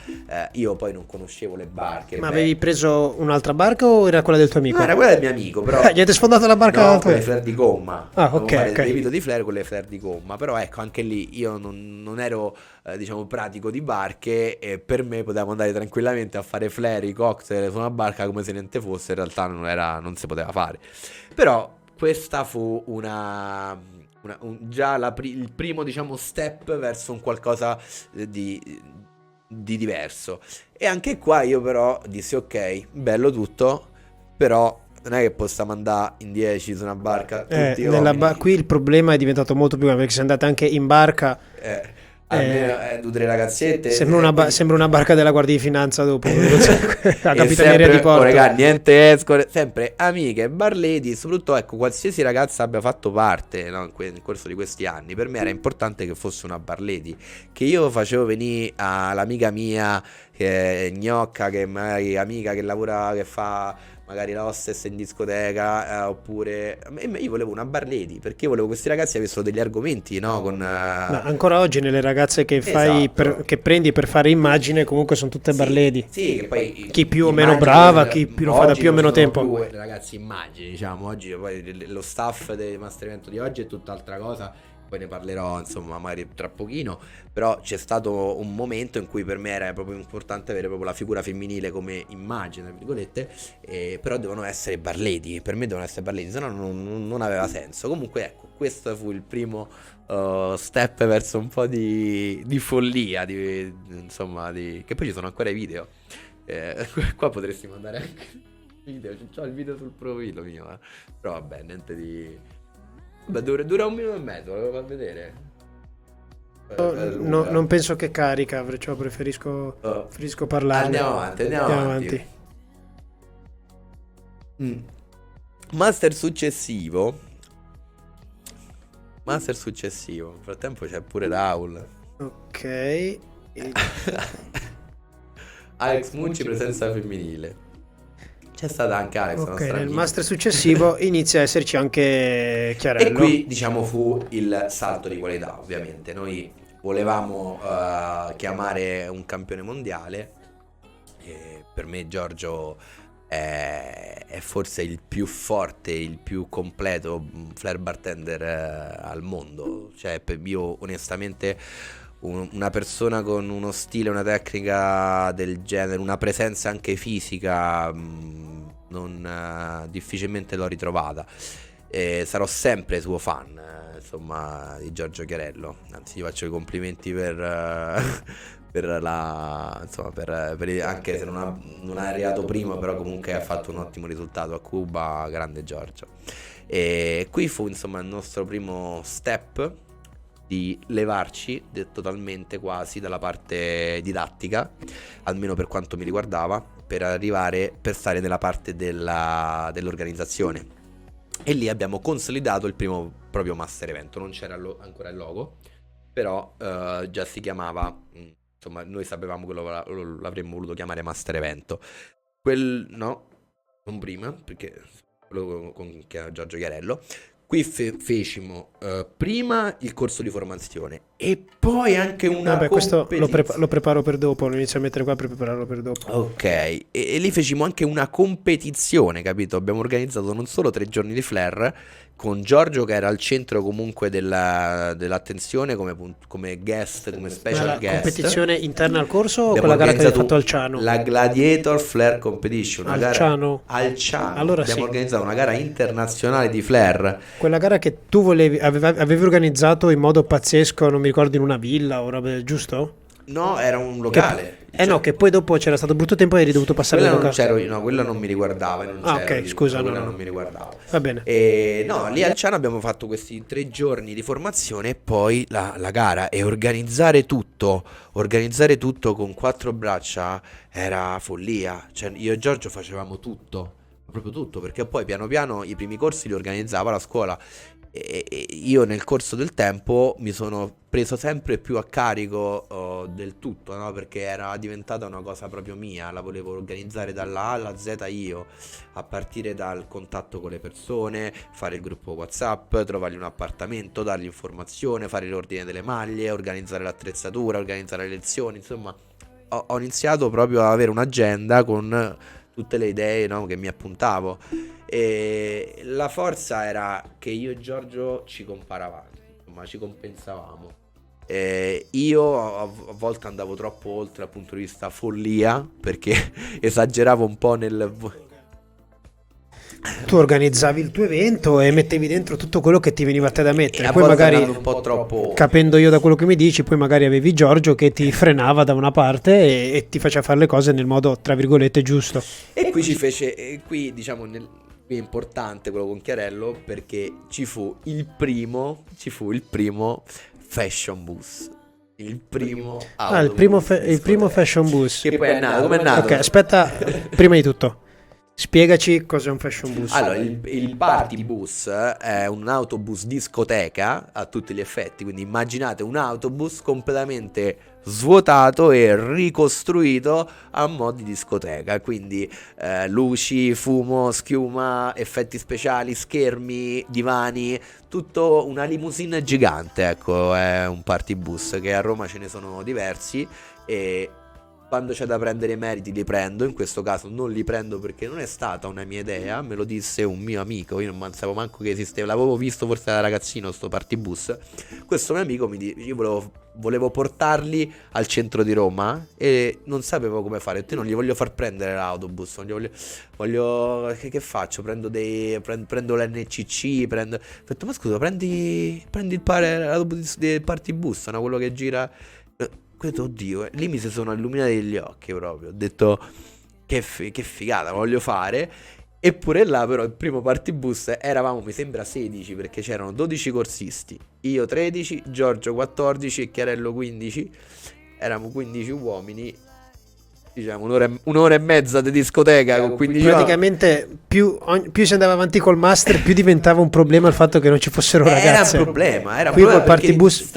Io poi non conoscevo le barche. Ma avevi preso un'altra barca o era quella del tuo amico? No, era quella del mio amico, però gli avete sfondato la barca? No, con le flare di gomma. Ok. Dei video di flare con le flare di gomma. Però ecco, anche lì io non ero diciamo pratico di barche, e per me potevamo andare tranquillamente a fare flare, i cocktail su una barca come se niente fosse. In realtà non si poteva fare. Però questa fu il primo diciamo step verso un qualcosa di diverso. E anche qua io però dissi: ok, bello tutto, però non è che possiamo andare in 10 su una barca tutti qui il problema è diventato molto più grande, perché se andate anche in barca almeno 2 o 3 ragazzette sembra una barca della Guardia di Finanza dopo la Capitaneria di Porto. Niente escort, sempre amiche, bar lady. Soprattutto ecco, qualsiasi ragazza abbia fatto parte, no, nel corso di questi anni, per me era importante che fosse una bar lady, che io facevo venire all'amica mia gnocca, che magari amica che lavora, che fa magari la hostess in discoteca, oppure io volevo una bar lady, perché io volevo questi ragazzi avessero degli argomenti, no? Ma ancora oggi nelle ragazze che fai Esatto. che prendi per fare immagine comunque sono tutte bar lady. Sì, che poi Chi più o meno immagini brava, chi più lo fa da oggi più o non meno sono tempo. più ragazzi immagini, diciamo, oggi poi lo staff del Master Evento di oggi è tutt'altra cosa, poi ne parlerò insomma magari tra pochino, però c'è stato un momento in cui per me era proprio importante avere proprio la figura femminile come immagine, tra virgolette, però devono essere bar lady, per me devono essere bar lady, se no non aveva senso. Comunque ecco, questo fu il primo step verso un po' di follia, insomma, che poi ci sono ancora i video. Qua potresti mandare anche il video, c'ho il video sul profilo mio, però vabbè, niente di... Vabbè, dura 1 minuto e mezzo, lo devo far vedere. Non penso che carica, perciò preferisco parlarne. Andiamo avanti. Master successivo. Nel frattempo c'è pure Raul. Ok. Alex Mucci, presenza femminile. C'è stata anche Alex, Ok, nostra nel amica. master successivo inizia a esserci anche Chiarello. E qui diciamo fu il salto di qualità, ovviamente. Noi volevamo chiamare un campione mondiale. E per me Giorgio è forse il più forte, il più completo flare bartender al mondo. Cioè, io onestamente una persona con uno stile, una tecnica del genere, una presenza anche fisica, difficilmente l'ho ritrovata. Sarò sempre suo fan, insomma, di Giorgio Chiarello. Anzi, gli faccio i complimenti per anche se non è arrivato prima, però comunque ha fatto un ottimo risultato a Cuba. Grande Giorgio. E qui fu insomma il nostro primo step di levarci totalmente quasi dalla parte didattica, almeno per quanto mi riguardava, per stare nella parte dell'organizzazione. E lì abbiamo consolidato il primo proprio Master Evento. Non c'era ancora il logo, però già si chiamava, insomma, noi sapevamo che l'avremmo voluto chiamare Master Evento. No, non prima, perché quello con Giorgio Chiarello. Qui fecimo prima il corso di formazione e poi anche una questo competizione. lo preparo per dopo, lo inizio a mettere qua per prepararlo per dopo. Ok, e lì fecimo anche una competizione, capito? Abbiamo organizzato non solo 3 giorni di flare, con Giorgio che era al centro comunque dell'attenzione come guest, come special la guest. competizione interna al corso o Abbiamo quella gara che hai organizzato fatto al Ciano? La Gladiator Flare Competition, una Al gara Ciano? al Ciano. Allora Abbiamo sì. organizzato una gara internazionale di flare. Quella gara che tu avevi organizzato in modo pazzesco, non mi ricordo, in una villa o roba, giusto? No, era un locale. No, che poi dopo c'era stato brutto tempo e eri dovuto passare Quella al non locale. c'ero, no, quella non mi riguardava. Non Ah, c'ero ok, lì, scusa, quella no. non mi riguardava. Va bene. E no, lì al Ciano abbiamo fatto questi 3 giorni di formazione e poi la gara. E organizzare tutto con 4 braccia era follia. Cioè, io e Giorgio facevamo tutto, proprio tutto, perché poi piano piano i primi corsi li organizzava la scuola. E io nel corso del tempo mi sono preso sempre più a carico del tutto, no? Perché era diventata una cosa proprio mia, la volevo organizzare dalla A alla Z io, a partire dal contatto con le persone, fare il gruppo WhatsApp, trovargli un appartamento, dargli informazione, fare l'ordine delle maglie, organizzare l'attrezzatura, organizzare le lezioni, insomma ho iniziato proprio ad avere un'agenda con tutte le idee, no, che mi appuntavo. E la forza era che io e Giorgio ci comparavamo, insomma ci compensavamo. Io a volte andavo troppo oltre dal punto di vista follia, perché esageravo un po' Tu organizzavi il tuo evento e mettevi dentro tutto quello che ti veniva a te da e mettere. a Poi volte magari, andavo un po' troppo. capendo io da quello che mi dici, poi magari avevi Giorgio che ti frenava da una parte e ti faceva fare le cose nel modo, tra virgolette, giusto. E qui qui diciamo qui è importante quello con Chiarello, perché ci fu il primo fashion bus. Il primo il primo fashion bus. Che poi è nato, come è nato? Ok, aspetta, prima di tutto, spiegaci cos'è un fashion bus. Allora, il party bus è un autobus discoteca a tutti gli effetti, quindi immaginate un autobus completamente svuotato e ricostruito a mo' di discoteca, quindi luci, fumo, schiuma, effetti speciali, schermi, divani, tutto una limousine gigante, ecco, è un party bus che a Roma ce ne sono diversi e quando c'è da prendere i meriti li prendo, in questo caso non li prendo perché non è stata una mia idea, me lo disse un mio amico, io non sapevo manco che esisteva, l'avevo visto forse da ragazzino sto party bus, questo mio amico io volevo portarli al centro di Roma e non sapevo come fare, io non gli voglio far prendere l'autobus, non gli che faccio? Prendo l'NCC, ho detto ma scusa prendi l'autobus del party bus, no? Quello che gira. Oddio, lì mi si sono illuminati gli occhi proprio. Ho detto che figata, voglio fare. Eppure là però il primo party bus eravamo mi sembra 16 perché c'erano 12 corsisti, io 13, Giorgio 14 e Chiarello 15. Erano 15 uomini. Diciamo un'ora e mezza di discoteca con 15 praticamente più si andava avanti col master più diventava un problema il fatto che non ci fossero ragazze. Era un problema qui col party bus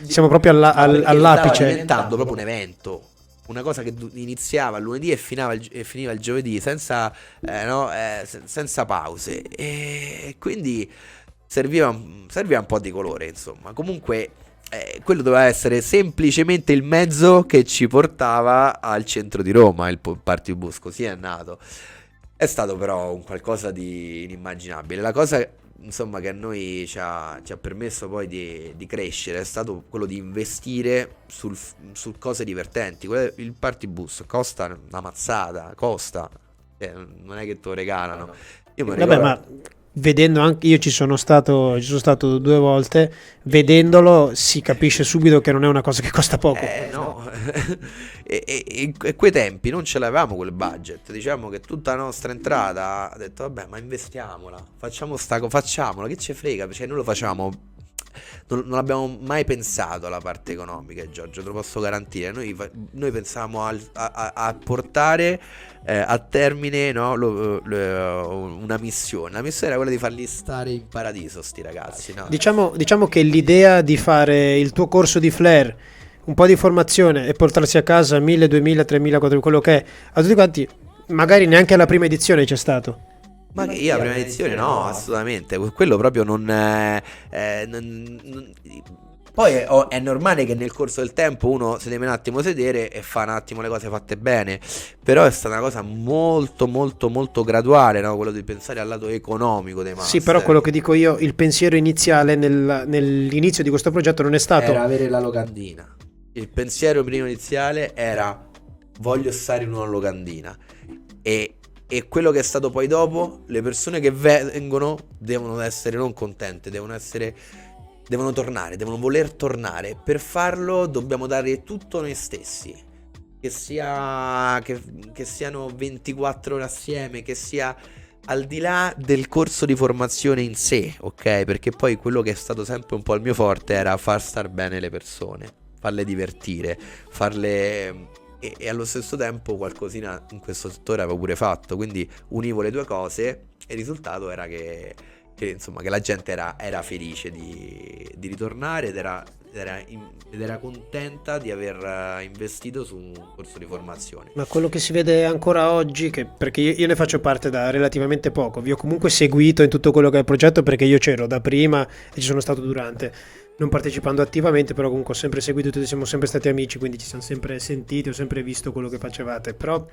siamo proprio all'apice, stava diventando proprio un evento, una cosa che iniziava il lunedì e finiva il giovedì senza pause e quindi serviva un po' di colore, insomma. Comunque quello doveva essere semplicemente il mezzo che ci portava al centro di Roma, il party bus, così è nato. È stato però un qualcosa di inimmaginabile. La cosa, insomma, che a noi ci ha permesso poi di crescere è stato quello di investire su cose divertenti. Il party bus costa una mazzata, non è che te lo regalano. Io mi ricordo... ma vedendo anche io ci sono stato 2 volte, vedendolo si capisce subito che non è una cosa che costa poco. No. e quei tempi non ce l'avevamo quel budget, diciamo che tutta la nostra entrata ha detto vabbè ma investiamola, facciamola, che ce frega, perché noi lo facciamo. Non abbiamo mai pensato alla parte economica, Giorgio, te lo posso garantire. Noi pensavamo a portare a termine, no, una missione. La missione era quella di farli stare in paradiso, sti ragazzi, no? Diciamo che l'idea di fare il tuo corso di flair, un po' di formazione e portarsi a casa 1000, 2000, 3000, 4000, quello che è, a tutti quanti, magari neanche alla prima edizione c'è stato. Ma che io la prima edizione no, assolutamente. Quello proprio non. Poi è normale che nel corso del tempo uno si deve un attimo sedere e fa un attimo le cose fatte bene. Però è stata una cosa molto molto molto graduale, no? Quello di pensare al lato economico dei master. Sì, però quello che dico io, il pensiero iniziale nell'inizio di questo progetto non è stato era avere la locandina. Il pensiero primo iniziale era voglio stare in una locandina. E quello che è stato poi dopo, le persone che vengono devono essere non contente, devono tornare, devono voler tornare. Per farlo dobbiamo dare tutto noi stessi, che siano 24 ore assieme, che sia al di là del corso di formazione in sé, ok? Perché poi quello che è stato sempre un po' il mio forte era far star bene le persone, farle divertire, farle... E allo stesso tempo qualcosina in questo settore avevo pure fatto, quindi univo le due cose e il risultato era che insomma che la gente era felice di ritornare ed era contenta di aver investito su un corso di formazione. Ma quello che si vede ancora oggi, perché io ne faccio parte da relativamente poco, vi ho comunque seguito in tutto quello che è il progetto perché io c'ero da prima e ci sono stato durante, non partecipando attivamente, però comunque ho sempre seguito, tutti siamo sempre stati amici, quindi ci siamo sempre sentiti, ho sempre visto quello che facevate. Però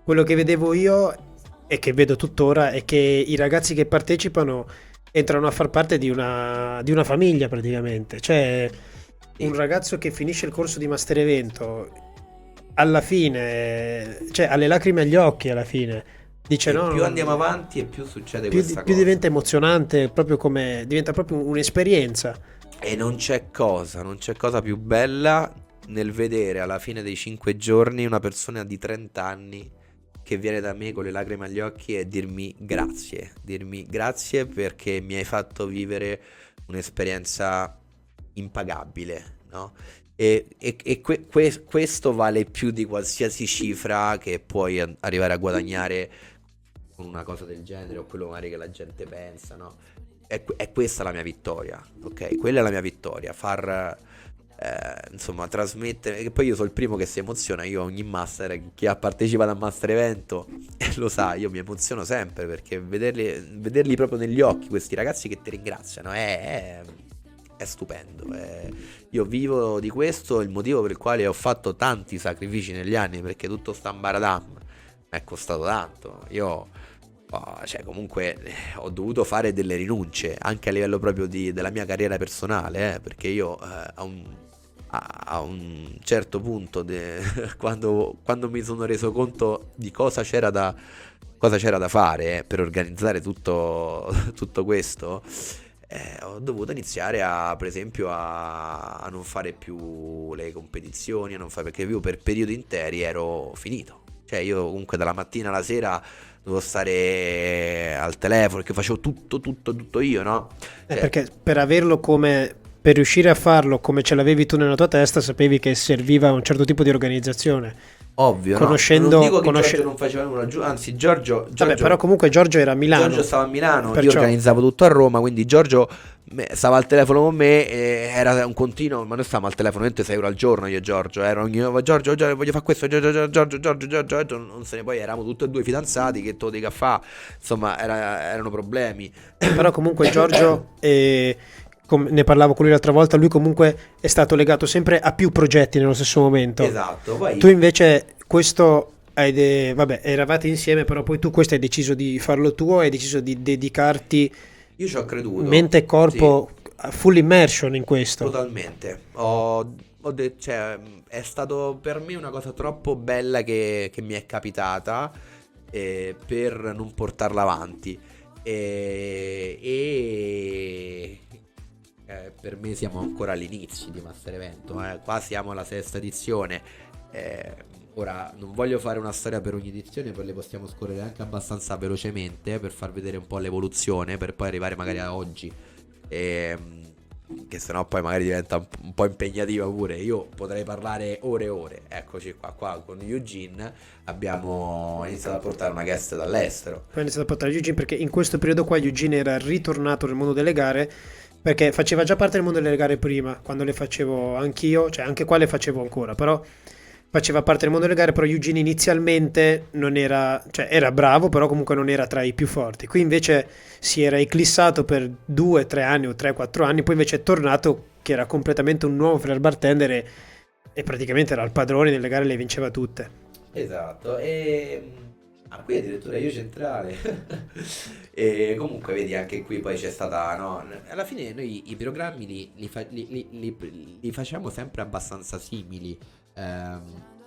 quello che vedevo io e che vedo tuttora è che i ragazzi che partecipano entrano a far parte di una famiglia praticamente. Cioè un ragazzo che finisce il corso di Master Evento alla fine, cioè ha le lacrime agli occhi alla fine. Dice no, più andiamo avanti e più succede questa cosa. Più diventa emozionante, proprio come diventa proprio un'esperienza. E non c'è cosa più bella nel vedere alla fine dei 5 giorni una persona di 30 anni che viene da me con le lacrime agli occhi e dirmi grazie perché mi hai fatto vivere un'esperienza impagabile, no? E questo vale più di qualsiasi cifra che puoi arrivare a guadagnare con una cosa del genere o quello magari che la gente pensa, no? È questa la mia vittoria, ok? Quella è la mia vittoria, far insomma, trasmettere, che poi io sono il primo che si emoziona, io ogni master, chi ha partecipato a Master Evento lo sa, io mi emoziono sempre perché vederli proprio negli occhi, questi ragazzi che ti ringraziano, è stupendo. Io vivo di questo, il motivo per il quale ho fatto tanti sacrifici negli anni, perché tutto sta ambaradam mi è costato tanto. Io cioè comunque ho dovuto fare delle rinunce anche a livello proprio della mia carriera personale, perché io a un certo punto quando mi sono reso conto di cosa c'era da fare, per organizzare tutto questo, ho dovuto iniziare per esempio a non fare più le competizioni, perché io per periodi interi ero finito. Cioè io comunque dalla mattina alla sera dovevo stare al telefono, perché facevo tutto io, no? Cioè, Perché per riuscire a farlo come ce l'avevi tu nella tua testa, sapevi che serviva un certo tipo di organizzazione. ovvio, no? Non dico che Giorgio non faceva nulla, anzi Giorgio, Vabbè, però comunque Giorgio era a Milano. Giorgio stava a Milano, perciò... io organizzavo tutto a Roma, quindi Giorgio stava al telefono con me, e era un continuo, ma noi stavamo al telefono 26 euro al giorno io e Giorgio, Giorgio voglio fare questo, Giorgio, non se ne, poi eravamo tutti e due fidanzati, che to dica fa, insomma erano problemi. Però comunque Giorgio, ne parlavo con lui l'altra volta, lui comunque è stato legato sempre a più progetti nello stesso momento. Esatto, poi... Tu invece questo vabbè, eravate insieme, però poi tu questo hai deciso di farlo tuo, hai deciso di dedicarti, io ci ho creduto, mente e corpo, sì, a full immersion in questo. totalmente. Cioè, è stato per me una cosa troppo bella che mi è capitata, per non portarla avanti. Per me siamo ancora all'inizio di Master Evento, qua siamo alla sesta edizione. Ora non voglio fare una storia per ogni edizione, poi le possiamo scorrere anche abbastanza velocemente per far vedere un po' l'evoluzione, per poi arrivare magari a oggi, che sennò poi magari diventa un po' impegnativa pure. Io potrei parlare ore e ore. Eccoci qua con Eugene abbiamo iniziato a portare una guest dall'estero. Poi ho iniziato a portare Eugene perché in questo periodo qua Eugene era ritornato nel mondo delle gare, perché faceva già parte del mondo delle gare prima, quando le facevo anch'io, cioè anche qua le facevo ancora, però faceva parte del mondo delle gare. Però Eugene inizialmente non era, cioè era bravo, però comunque non era tra i più forti. Qui invece si era eclissato per 2-3 anni o 3-4 anni, poi invece è tornato che era completamente un nuovo freer bartender e praticamente era il padrone delle gare, le vinceva tutte. Esatto, qui addirittura io centrale. E comunque vedi, anche qui poi c'è stata, no, alla fine noi i programmi li facciamo sempre abbastanza simili,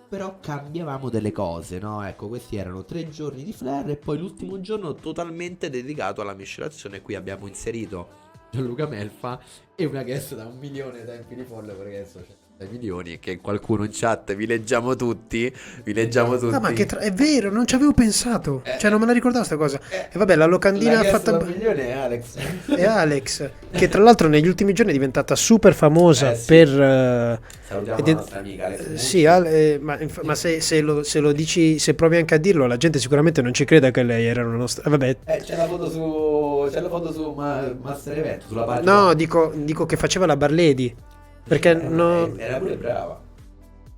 però cambiavamo delle cose, no? Ecco, questi erano 3 giorni di flair e poi l'ultimo giorno totalmente dedicato alla miscelazione. Qui abbiamo inserito Gianluca Melfa e una guest da 1 milione di tempi di follower, che adesso c'è 6 milioni, e che qualcuno in chat vi leggiamo tutti. Ah, ma è vero, non ci avevo pensato, cioè non me la ricordavo sta cosa. E vabbè, la locandina ha fatta da 1 milione è Alex. è Alex, che tra l'altro negli ultimi giorni è diventata super famosa Sì. per Salutiamo la nostra amica Alex. sì, ma se lo dici, se provi anche a dirlo, la gente sicuramente non ci creda che lei era una nostra. Vabbè. C'è la foto su Master Event, sulla pagina. No, dico che faceva la bar lady. Perché era pure brava.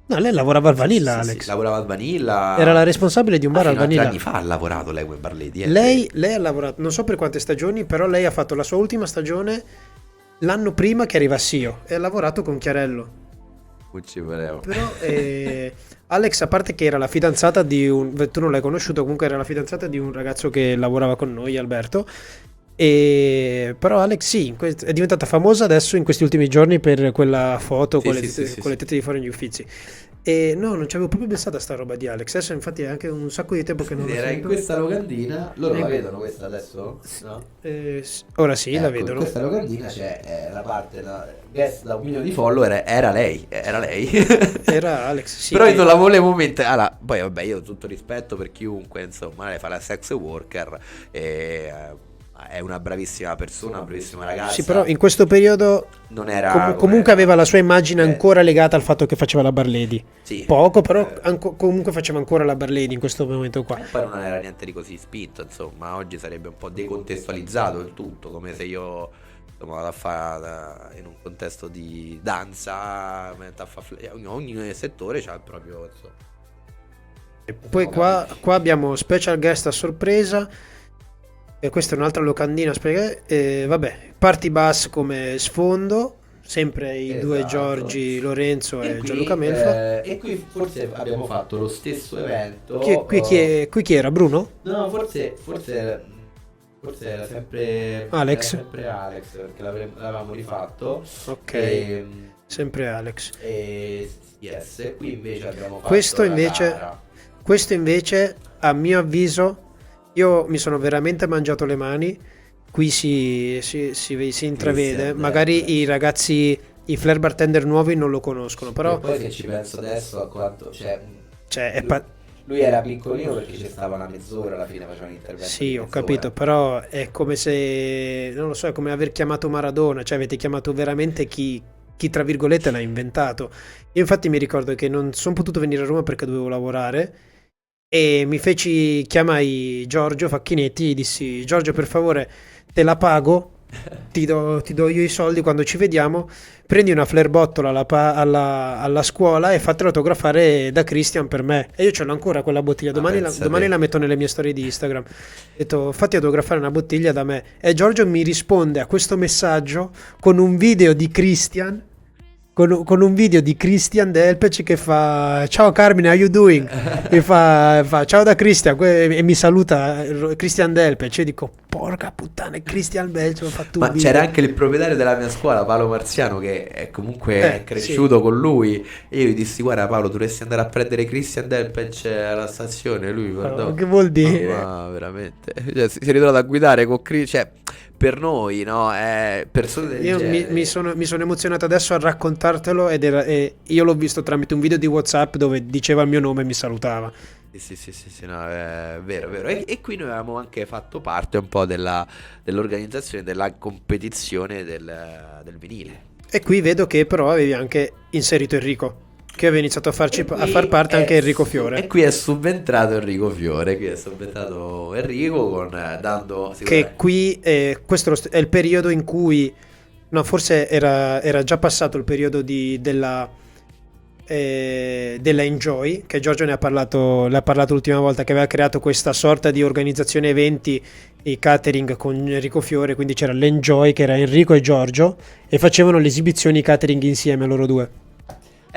No, lei lavorava al Vanilla, Sì, Alex. sì, lavorava al Vanilla. Era la responsabile di un bar al fino a 3 Vanilla. anni fa ha lavorato lei come bar lady. Lei ha lavorato, non so per quante stagioni, però lei ha fatto la sua ultima stagione l'anno prima che arrivassi io e ha lavorato con Chiarello. Non ci volevo. Però Alex, a parte che era la fidanzata di tu non l'hai conosciuto, comunque era la fidanzata di un ragazzo che lavorava con noi, Alberto. Però Alex sì, è diventata famosa adesso in questi ultimi giorni per quella foto con le tette di fuori negli Uffizi. E no, non ci avevo proprio pensato a sta roba di Alex. Adesso infatti è anche un sacco di tempo che non lo Era in sento. questa locandina. Loro la vedono questa adesso? No? Ora sì, la Ecco, vedono. In questa locandina c'è la parte guest da 1 milione di follower. Era lei. Era Alex, sì. Però io non la volevo mettere. Allora, poi vabbè, io ho tutto rispetto per chiunque, insomma, lei fa la sex worker e è una bravissima persona, una bravissima ragazza. Sì, però in questo periodo non era comunque aveva la sua immagine ancora legata al fatto che faceva la bar lady. Sì. Poco, però comunque faceva ancora la bar lady in questo momento qua. E poi non era niente di così spinto, insomma, oggi sarebbe un po' decontestualizzato il tutto, come se io insomma, vado a fare in un contesto di danza, ogni settore c'ha il proprio, insomma. E poi qua abbiamo special guest a sorpresa. E questa è un'altra locandina. Vabbè, Party Bus come sfondo. Sempre i due Esatto. Giorgi, Lorenzo e qui, Gianluca Melfa. e qui forse abbiamo fatto lo stesso evento. Qui chi era? Bruno? No, forse era sempre Alex? perché l'avevamo rifatto. Ok, sempre Alex. Yes, qui invece abbiamo fatto Questo la invece, gara. questo invece, a mio avviso, io mi sono veramente mangiato le mani. Qui si intravede. Christian Magari Delpech. i ragazzi, i flare bartender nuovi non lo conoscono, E però poi che ci penso adesso a quanto, cioè, cioè, lui era piccolino perché ci stava una mezz'ora, alla fine faceva un intervento di sì, ho mezz'ora. capito, però è come se, non lo so, è come aver chiamato Maradona, cioè avete chiamato veramente chi tra virgolette l'ha inventato. Io infatti mi ricordo che non sono potuto venire a Roma perché dovevo lavorare e chiamai Giorgio Facchinetti e dissi: Giorgio, per favore, te la pago, ti do io i soldi quando ci vediamo, prendi una flare bottle alla scuola e fatela autografare da Christian per me. E io ce l'ho ancora quella bottiglia, domani pensa te. la metto nelle mie storie di Instagram. Ho detto: fatti autografare una bottiglia da me. E Giorgio mi risponde a questo messaggio con un video di Christian. Con un video di Christian Delpech che fa: ciao Carmine, how you doing? E fa ciao da Christian e mi saluta Christian Delpech. Io dico: porca puttana, è Christian Delpech, ho fatto un Ma video. c'era anche il proprietario della mia scuola, Paolo Marziano, che è comunque è cresciuto sì. con lui. E io gli dissi: guarda Paolo, dovresti andare a prendere Christian Delpech alla stazione. E lui guardò. Che vuol dire? Ma veramente, cioè, si è ritrovato a guidare con cioè, per noi, no? Persone del Io genere. mi sono emozionato adesso a raccontartelo e io l'ho visto tramite un video di WhatsApp dove diceva il mio nome e mi salutava. Sì, no, è vero, è vero. E qui noi avevamo anche fatto parte un po' dell'organizzazione della competizione del vinile. E qui vedo che però avevi anche inserito Enrico, che aveva iniziato a far parte anche Enrico Fiore. E qui è subentrato Enrico Fiore, qui è subentrato Enrico dando... Che qui questo è il periodo in cui, no, forse era già passato il periodo della Enjoy, che Giorgio ne ha parlato l'ultima volta, che aveva creato questa sorta di organizzazione eventi e catering con Enrico Fiore, quindi c'era l'Enjoy che era Enrico e Giorgio e facevano le esibizioni catering insieme loro due.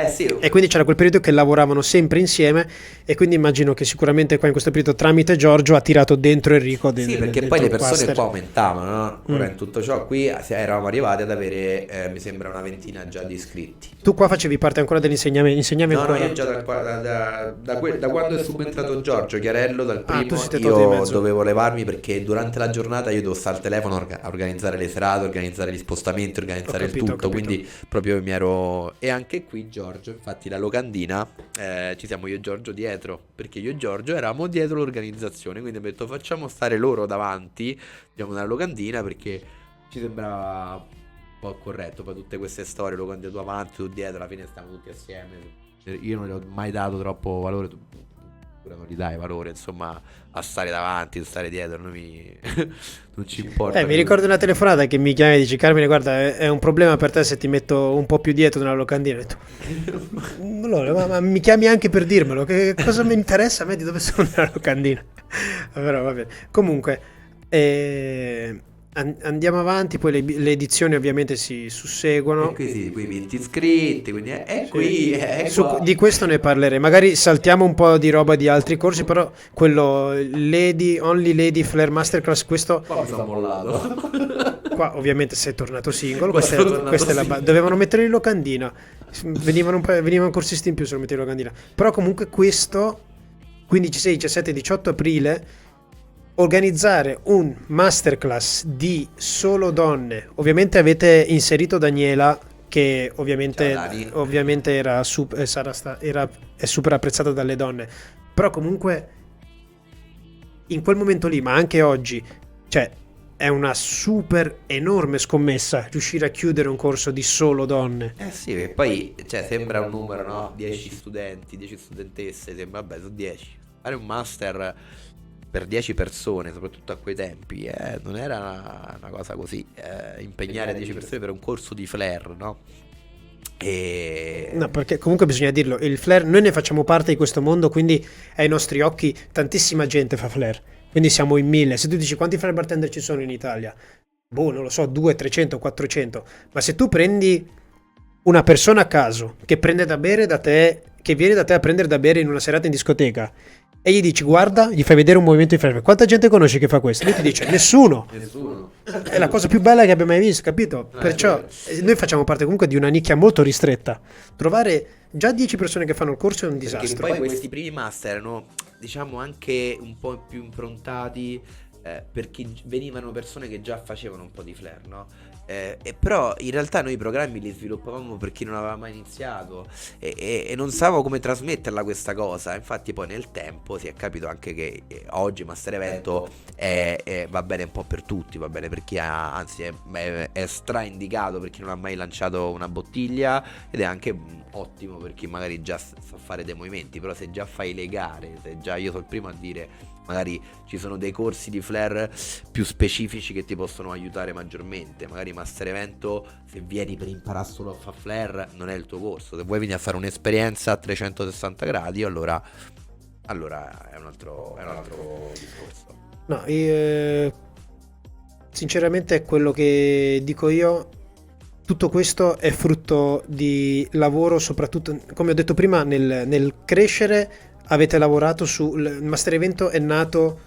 Sì. E quindi c'era quel periodo che lavoravano sempre insieme e quindi immagino che sicuramente qua in questo periodo tramite Giorgio ha tirato dentro Enrico Sì, perché poi le persone Cluster. qua aumentavano, no? Ora in tutto ciò qui eravamo arrivati ad avere, mi sembra, una ventina già di iscritti. Tu qua facevi parte ancora dell'insegnamento? Insegnavi No, ancora? io già da quando è subentrato Giorgio Chiarello, dal Ah, tu primo, siete tolti di io mezzo. dovevo levarmi perché durante la giornata io devo stare al telefono a organizzare le serate, organizzare gli spostamenti, organizzare Ho capito, il tutto, ho capito. quindi proprio mi ero... E anche qui Giorgio, infatti la locandina, ci siamo io e Giorgio dietro, perché io e Giorgio eravamo dietro l'organizzazione, quindi ho detto facciamo stare loro davanti, diciamo, nella locandina, perché ci sembrava un po' corretto. Poi tutte queste storie, locandina tu avanti, tu dietro, alla fine stavamo tutti assieme. Io non gli ho mai dato troppo valore, tu pure non gli dai valore, insomma, a stare davanti, a stare dietro, non ci importa. Mi ricordo una telefonata che mi chiami e dici: Carmine, guarda, è un problema per te se ti metto un po' più dietro nella locandina. Ho detto: allora, ma mi chiami anche per dirmelo, che cosa mi interessa a me di dove sono nella locandina? Però va bene. Comunque andiamo avanti, poi le edizioni ovviamente si susseguono. E qui sì, qui 20 iscritti, quindi è Sì. qui, è qua. Di questo ne parlerei. Magari saltiamo un po' di roba di altri corsi, però quello Only Lady Flare Masterclass, questo Qua mi sono mollato. qua ovviamente sei tornato single. Qua Questa, sono tornato questa è la single. dovevano mettere in locandina. Venivano corsisti in più se lo metti in locandina. Però comunque questo 15, 16, 17, 18 aprile organizzare un masterclass di solo donne. Ovviamente avete inserito Daniela, che ovviamente, Ciao, Dani. ovviamente è super apprezzata dalle donne, però comunque in quel momento lì, ma anche oggi, cioè è una super enorme scommessa riuscire a chiudere un corso di solo donne. Sì, e poi cioè, sembra un numero, no? 10 studenti, 10 studentesse, sembra, vabbè, sono 10. Fare un master per 10 persone, soprattutto a quei tempi, non era una cosa così, impegnare 10 persone per un corso di flare, no? No, perché comunque bisogna dirlo, il flare, noi ne facciamo parte di questo mondo, quindi ai nostri occhi tantissima gente fa flare, quindi siamo in 1000. Se tu dici quanti flare bartender ci sono in Italia, boh, non lo so, 200, 300, 400, ma se tu prendi una persona a caso che prende da bere da te, che viene da te a prendere da bere in una serata in discoteca, e gli dici guarda, gli fai vedere un movimento di flare, quanta gente conosci che fa questo? Lui ti dice nessuno. È la cosa più bella che abbia mai visto, capito? Perciò noi facciamo parte comunque di una nicchia molto ristretta. Trovare già 10 persone che fanno il corso è un Perché disastro. poi questi primi master erano, diciamo, anche un po' più improntati, perché venivano persone che già facevano un po' di flare, no? E però in realtà noi i programmi li sviluppavamo per chi non aveva mai iniziato e non sapevamo come trasmetterla questa cosa. Infatti poi nel tempo si è capito anche che oggi Master Evento va bene un po' per tutti, va bene per chi ha, anzi è straindicato per chi non ha mai lanciato una bottiglia, ed è anche ottimo per chi magari già sa fare dei movimenti. Però se già fai le gare, se già, io sono il primo a dire, magari ci sono dei corsi di flare più specifici che ti possono aiutare maggiormente. Magari Master Evento, se vieni per imparare solo a fare flare, non è il tuo corso. Se vuoi venire a fare un'esperienza a 360 gradi, allora è un altro discorso. No, sinceramente è quello che dico io. Tutto questo è frutto di lavoro, soprattutto, come ho detto prima, nel crescere. Avete lavorato il Master Evento è nato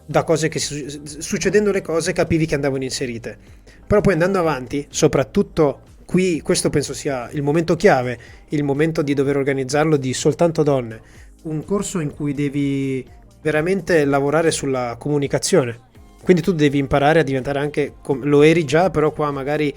da cose che succedendo le cose capivi che andavano inserite, però poi andando avanti, soprattutto qui, questo penso sia il momento chiave, il momento di dover organizzarlo di soltanto donne, un corso in cui devi veramente lavorare sulla comunicazione, quindi tu devi imparare a diventare anche, lo eri già, però qua magari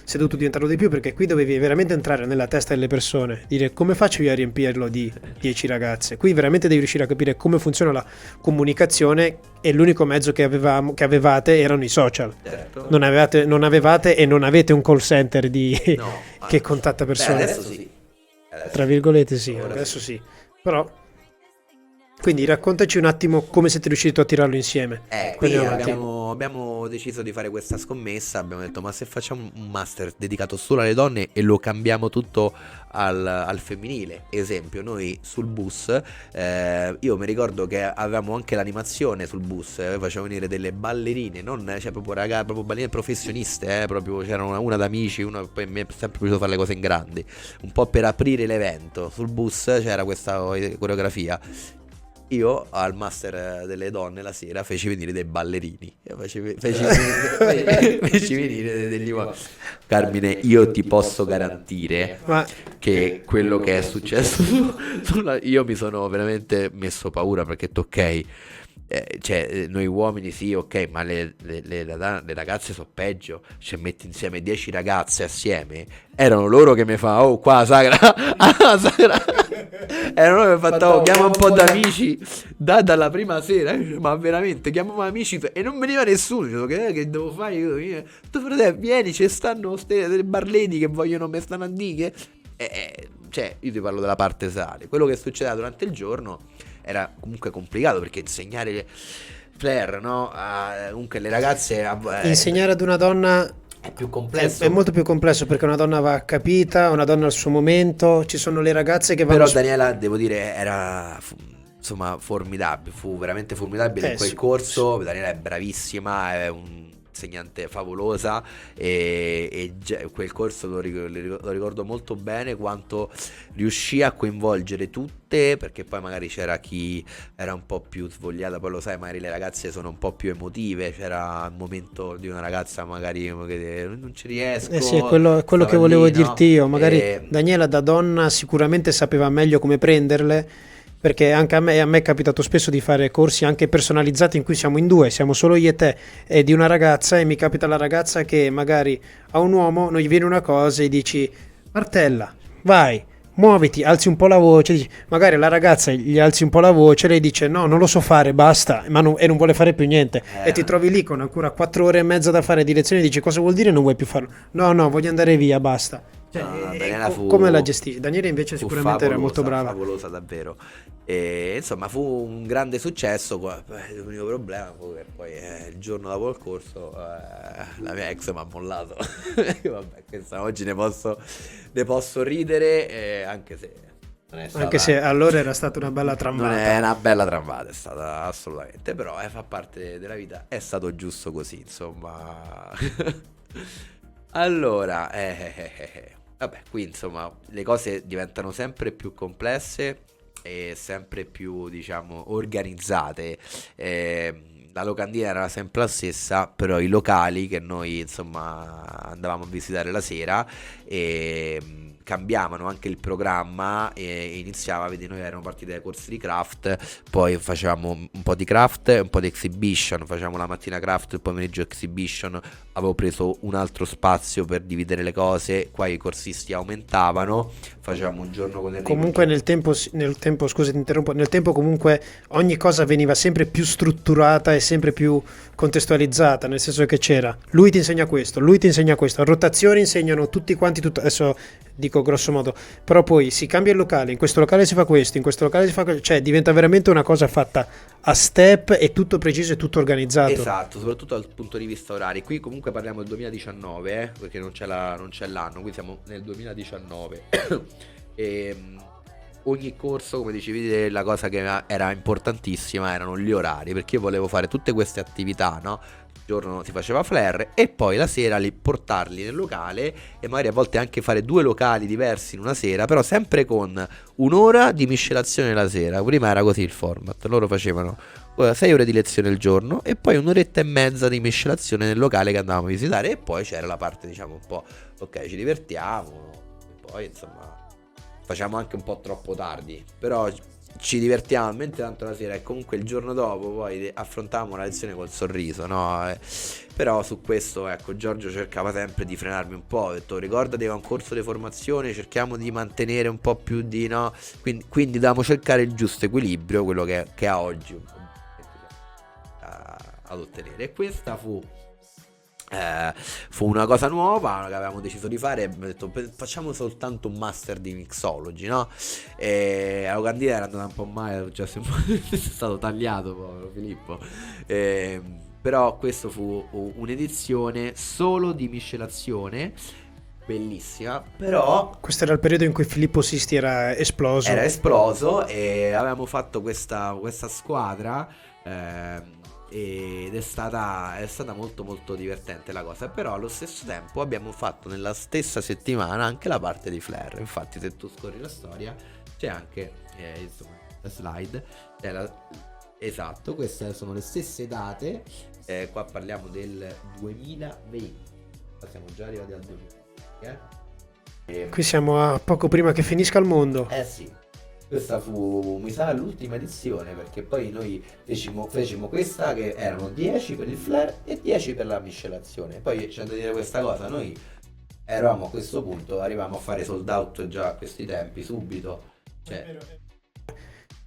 sei dovuto diventarlo di più, perché qui dovevi veramente entrare nella testa delle persone, dire come faccio io a riempirlo di 10 ragazze. Qui veramente devi riuscire a capire come funziona la comunicazione, e l'unico mezzo che avevate erano i social. Certo. Non avevate e non avete un call center No, che contatta persone. adesso sì. Tra virgolette sì, Ora adesso sì. Però quindi raccontaci un attimo come siete riusciti a tirarlo insieme. Qui Andiamo avanti. abbiamo deciso di fare questa scommessa. Abbiamo detto, ma se facciamo un master dedicato solo alle donne e lo cambiamo tutto al femminile? Esempio, noi sul bus, io mi ricordo che avevamo anche l'animazione sul bus, facevamo venire delle ballerine, non, cioè proprio proprio ballerine professioniste, proprio c'erano una da amici, una, poi mi è sempre piaciuto fare le cose in grandi, un po' per aprire l'evento. Sul bus c'era questa coreografia. Io al master delle donne la sera feci venire dei ballerini, feci venire degli uomini. Carmine, io ti posso garantire che quello che è successo io mi sono veramente messo paura, perché ok, cioè noi uomini sì, ok, ma le ragazze sono peggio. Cioè metti insieme 10 ragazze assieme, erano loro che mi fa, oh qua Sagra, Sagra. Erano loro che mi fatto, chiama un po' d'amici dalla prima sera, ma veramente chiamavo amici e non veniva nessuno. Che devo fare io? Tu fratello, vieni, ci stanno delle barleni che vogliono me stanno a dire. Cioè io ti parlo della parte sale. Quello che succedeva durante il giorno era comunque complicato, perché insegnare flare, no? Comunque le ragazze Insegnare ad una donna è più complesso. È molto più complesso, perché una donna va capita, una donna al suo momento. Ci sono le ragazze che vanno. Però Daniela, devo dire, era insomma formidabile, fu veramente formidabile in quel sì, corso. Daniela è bravissima, è un insegnante favolosa, e quel corso lo ricordo molto bene, quanto riuscì a coinvolgere tutte, perché poi magari c'era chi era un po' più svogliata, poi lo sai, magari le ragazze sono un po' più emotive, c'era il momento di una ragazza magari che non ci riesco. Sì, è quello che volevo dirti io, magari Daniela da donna sicuramente sapeva meglio come prenderle, perché anche a me è capitato spesso di fare corsi anche personalizzati in cui siamo in due, siamo solo io e te, e di una ragazza, e mi capita la ragazza che magari a un uomo non gli viene una cosa e dici martella, vai, muoviti, alzi un po' la voce, dici, magari la ragazza gli alzi un po' la voce, lei dice no, non lo so fare, basta, e non vuole fare più niente, e ti trovi lì con ancora 4 ore e mezza da fare di lezione e dici cosa vuol dire non vuoi più farlo? No, voglio andare via, basta. No, Daniela Come la fu, gestisci? Daniele invece fu sicuramente era molto favolosa, brava. favolosa davvero. E insomma, fu un grande successo. L'unico problema fu che poi il giorno dopo il corso la mia ex mi ha mollato. Vabbè, questa oggi ne posso ridere, anche se non è Anche se stata. allora era stata una bella Non è tramvata. una bella tramvata, è stata assolutamente, però fa parte della vita, è stato giusto così, insomma. Allora, vabbè, qui insomma le cose diventano sempre più complesse e sempre più, diciamo, organizzate. La locandina era sempre la stessa, però i locali che noi insomma andavamo a visitare la sera cambiavano anche il programma e iniziava, vedi, noi erano partiti dai corsi di craft, poi facevamo un po' di craft e un po' di exhibition, facevamo la mattina craft, il pomeriggio exhibition, avevo preso un altro spazio per dividere le cose, qua i corsisti aumentavano, facevamo un giorno con Enrico. Comunque nel tempo, scusa ti interrompo, nel tempo comunque ogni cosa veniva sempre più strutturata e sempre più contestualizzata, nel senso che c'era, lui ti insegna questo, lui ti insegna questo, a rotazione insegnano tutti quanti tutto, adesso dico grosso modo, però poi si cambia il locale, in questo locale si fa questo, in questo locale si fa questo, cioè diventa veramente una cosa fatta a step e tutto preciso e tutto organizzato. Esatto, soprattutto dal punto di vista orari. Qui comunque parliamo del 2019, perché non c'è l'anno, qui siamo nel 2019. E ogni corso, come dicevi, la cosa che era importantissima erano gli orari, perché io volevo fare tutte queste attività, no? Il giorno si faceva flare e poi la sera portarli nel locale e magari a volte anche fare due locali diversi in una sera, però sempre con un'ora di miscelazione la sera. Prima era così il format, loro facevano 6 ore di lezione al giorno e poi un'oretta e mezza di miscelazione nel locale che andavamo a visitare e poi c'era la parte, diciamo, un po' ok, ci divertiamo e poi insomma facciamo anche un po' troppo tardi, però ci divertiamo talmente tanto la sera e comunque il giorno dopo poi affrontavamo la lezione col sorriso, no? Però su questo, ecco, Giorgio cercava sempre di frenarmi un po', ho detto ricordati che è un corso di formazione, cerchiamo di mantenere un po' più di, no? Quindi dovevamo cercare il giusto equilibrio, quello che ha oggi ad ottenere. E questa fu una cosa nuova che avevamo deciso di fare. Abbiamo detto facciamo soltanto un master di mixology, no? E la locandina era andata un po' male, cioè è stato tagliato, povero Filippo. Però questo fu un'edizione solo di miscelazione, bellissima, però Questo era il periodo in cui Filippo Sisti era esploso. era esploso e avevamo fatto questa squadra, ed è stata molto molto divertente la cosa, però allo stesso tempo abbiamo fatto nella stessa settimana anche la parte di Flair. Infatti se tu scorri la storia c'è anche insomma, la slide, esatto, queste sono le stesse date, qua parliamo del 2020, siamo già arrivati al 2020, Qui siamo a poco prima che finisca il mondo. sì. Questa fu, mi sa, l'ultima edizione, perché poi noi fecimo questa che erano 10 per il flare e 10 per la miscelazione. Poi c'è da dire questa cosa, noi eravamo a questo punto, arrivavamo a fare sold out già a questi tempi, subito. Cioè,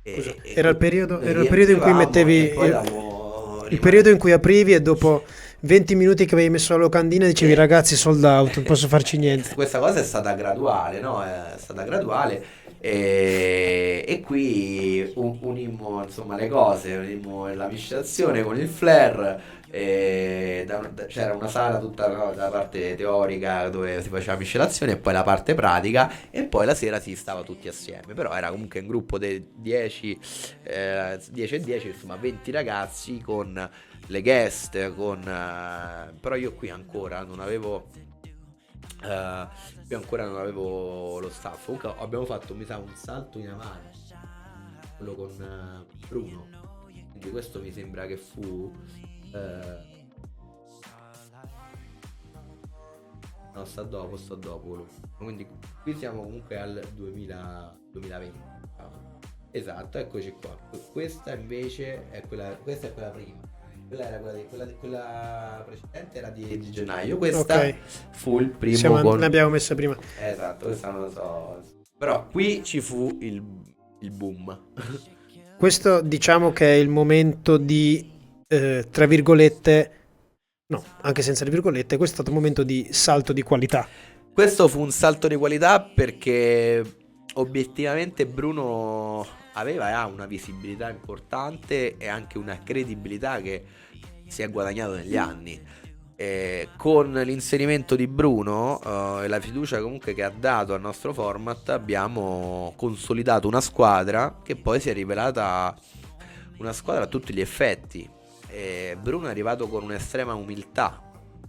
Scusa, era il periodo in cui riempivamo mettevi e poi davo il periodo in cui aprivi e dopo 20 minuti che avevi messo la locandina dicevi ragazzi sold out, non posso farci niente. Questa cosa è stata graduale, no? È stata graduale. E qui unimmo insomma le cose, unimmo la miscelazione con il flare. C'era una sala tutta, no, la parte teorica dove si faceva miscelazione e poi la parte pratica e poi la sera si stava tutti assieme, però era comunque un gruppo di 10 e 10, insomma 20 ragazzi con le guest, però io qui ancora non avevo lo staff. Comunque abbiamo fatto, mi sa, un salto in avanti, quello con Bruno, quindi questo mi sembra che fu no, sta dopo quello. Quindi qui siamo comunque al 2020, esatto, eccoci qua. Questa invece è questa è quella prima. Quella era quella precedente era di gennaio. Questa Ok. fu il primo L'abbiamo messa prima. esatto, questa non lo so. Però qui ci fu il boom. Questo diciamo che è il momento di tra virgolette, no, anche senza le virgolette, questo è stato un momento di salto di qualità. Questo fu un salto di qualità perché obiettivamente Bruno aveva e ha una visibilità importante e anche una credibilità che si è guadagnato negli anni. Con l'inserimento di Bruno e la fiducia comunque che ha dato al nostro format, abbiamo consolidato una squadra che poi si è rivelata una squadra a tutti gli effetti. Bruno è arrivato con un'estrema umiltà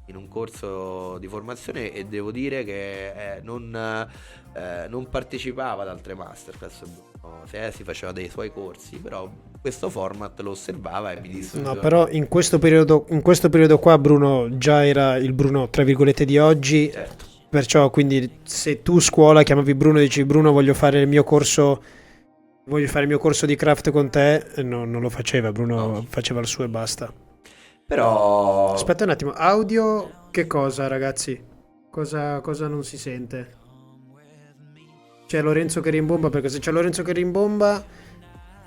in un corso di formazione e devo dire che non partecipava ad altre masterclass. Bruno, si faceva dei suoi corsi, però questo format lo osservava e mi disse: No, però in questo periodo qua Bruno già era il Bruno tra virgolette di oggi, certo. perciò quindi se tu scuola chiamavi Bruno e dici Bruno voglio fare il mio corso di craft con te, no, non lo faceva, Bruno No. faceva il suo e basta. Però Aspetta un attimo, audio che cosa ragazzi? Cosa non si sente? C'è Lorenzo che rimbomba, perché se c'è Lorenzo che rimbomba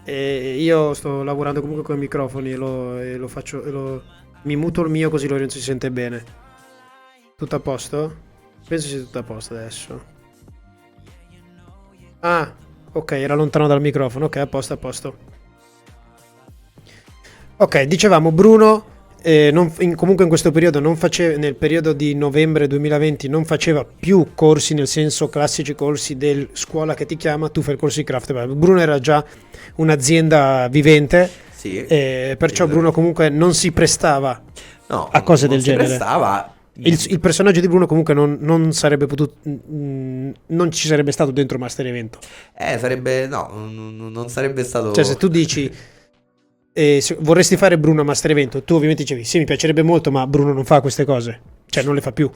io sto lavorando comunque con i microfoni e lo faccio mi muto il mio così Lorenzo si sente bene. Tutto a posto? Penso sia tutto a posto adesso. Ah, ok, era lontano dal microfono. Ok, a posto, a posto. Ok, dicevamo Bruno, comunque in questo periodo non faceva, nel periodo di novembre 2020 non faceva più corsi nel senso classici corsi del scuola che ti chiama, tu fai il corso di craft. Bruno era già un'azienda vivente, sì, perciò Bruno comunque non si prestava no, a cose non del si genere. prestava. Il personaggio di Bruno comunque non sarebbe potuto, non ci sarebbe stato dentro Master Evento. Sarebbe, no, non sarebbe stato. Cioè se tu dici vorresti fare Bruno a Master Evento, tu ovviamente dicevi sì mi piacerebbe molto ma Bruno non fa queste cose, cioè non le fa più.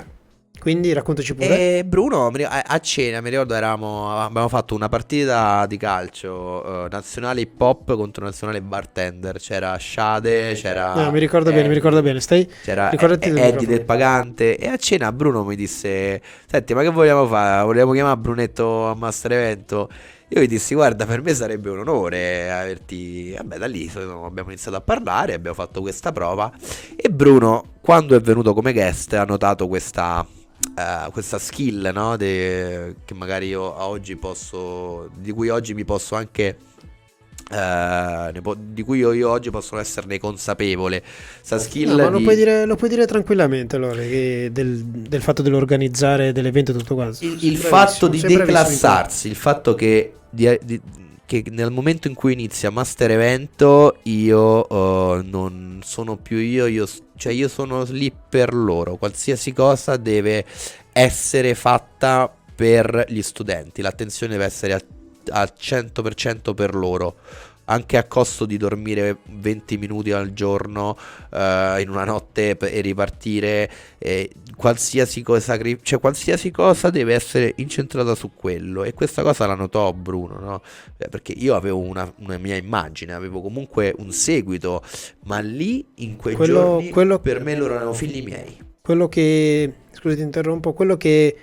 Quindi raccontaci pure. E Bruno, a cena, mi ricordo, abbiamo fatto una partita di calcio nazionale hip hop contro nazionale bartender. C'era Shade, c'era No, mi ricordo bene. c'era Ricordati del Eddie microfono. del Pagante. E a cena Bruno mi disse: Senti, ma che vogliamo fare? Vogliamo chiamare Brunetto a Master Evento? Io gli dissi: Guarda, per me sarebbe un onore averti. Vabbè, da lì abbiamo iniziato a parlare, abbiamo fatto questa prova. E Bruno, quando è venuto come guest, ha notato questa skill, no? Che magari io oggi di cui oggi mi posso anche di cui io oggi posso esserne consapevole. Questa skill No, ma lo puoi dire tranquillamente allora, del fatto dell'organizzare dell'evento e tutto quanto. il fatto di declassarsi, il fatto che che nel momento in cui inizia Master Evento io non sono più cioè io sono lì per loro, qualsiasi cosa deve essere fatta per gli studenti, l'attenzione deve essere al 100% per loro, anche a costo di dormire 20 minuti al giorno in una notte e ripartire, qualsiasi cosa, cioè qualsiasi cosa deve essere incentrata su quello. E questa cosa la notò Bruno, no? Perché io avevo una mia immagine, avevo comunque un seguito, ma lì in quei giorni per me loro erano figli miei. Quello che, scusa ti interrompo, quello che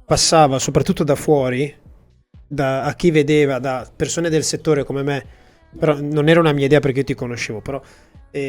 passava soprattutto da fuori, a chi vedeva, da persone del settore come me, però non era una mia idea perché io ti conoscevo, però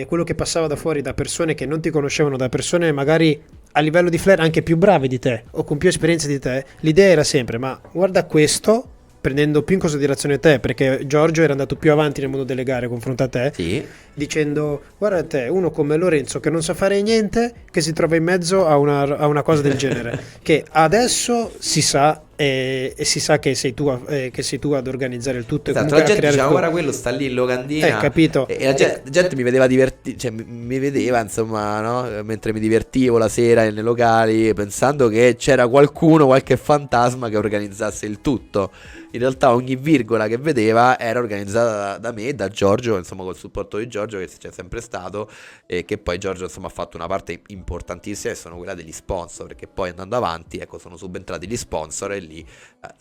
quello che passava da fuori da persone che non ti conoscevano, da persone magari a livello di flair anche più brave di te o con più esperienza di te, l'idea era sempre: ma guarda questo, prendendo più in considerazione te, perché Giorgio era andato più avanti nel mondo delle gare confronto a te, Sì. dicendo: guarda te, uno come Lorenzo che non sa fare niente, che si trova in mezzo a una cosa del genere, che adesso si sa e si sa che sei tu ad organizzare il tutto. Esatto, e la comunque a gente creare diceva: il guarda, quello sta lì in locandina. capito? E la gente mi vedeva divertire, cioè mi vedeva, insomma, no? Mentre mi divertivo la sera nei locali, pensando che c'era qualche fantasma che organizzasse il tutto. In realtà ogni virgola che vedeva era organizzata da me, da Giorgio, insomma, col supporto di Giorgio che c'è sempre stato, e che poi Giorgio, insomma, ha fatto una parte importantissima, e sono quella degli sponsor, perché poi andando avanti, ecco, sono subentrati gli sponsor e lì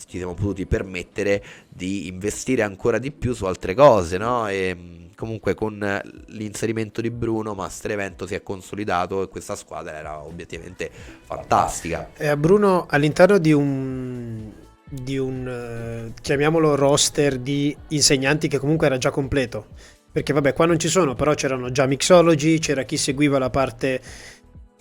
ci siamo potuti permettere di investire ancora di più su altre cose, no? E comunque con l'inserimento di Bruno, Master Evento si è consolidato e questa squadra era obiettivamente fantastica. E a Bruno, all'interno di un chiamiamolo roster di insegnanti che comunque era già completo, perché vabbè qua non ci sono, però c'erano già mixology, c'era chi seguiva la parte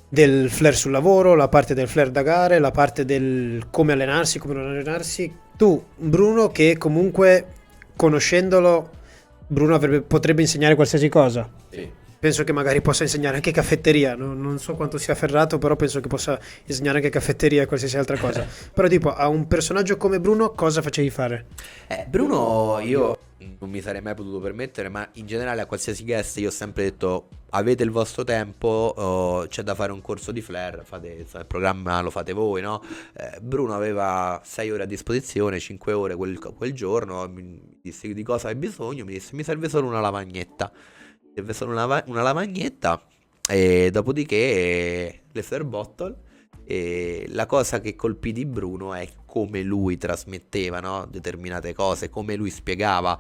del flair sul lavoro, la parte del flair da gare, la parte del come allenarsi, come non allenarsi. Tu, Bruno, che comunque conoscendolo, Bruno potrebbe insegnare qualsiasi cosa. Sì. Penso che magari possa insegnare anche caffetteria, non so quanto sia ferrato, però penso che possa insegnare anche caffetteria e qualsiasi altra cosa. Però tipo, a un personaggio come Bruno cosa facevi fare? Bruno, io non mi sarei mai potuto permettere, ma in generale a qualsiasi guest io ho sempre detto: avete il vostro tempo, c'è da fare un corso di flair, il programma lo fate voi, no? Bruno aveva 6 ore a disposizione, 5 ore quel giorno, mi disse di cosa hai bisogno, mi disse mi serve solo una lavagnetta. Serve solo una lavagnetta, e dopodiché le Fair Bottle. E la cosa che colpì di Bruno è come lui trasmetteva, no? Determinate cose, come lui spiegava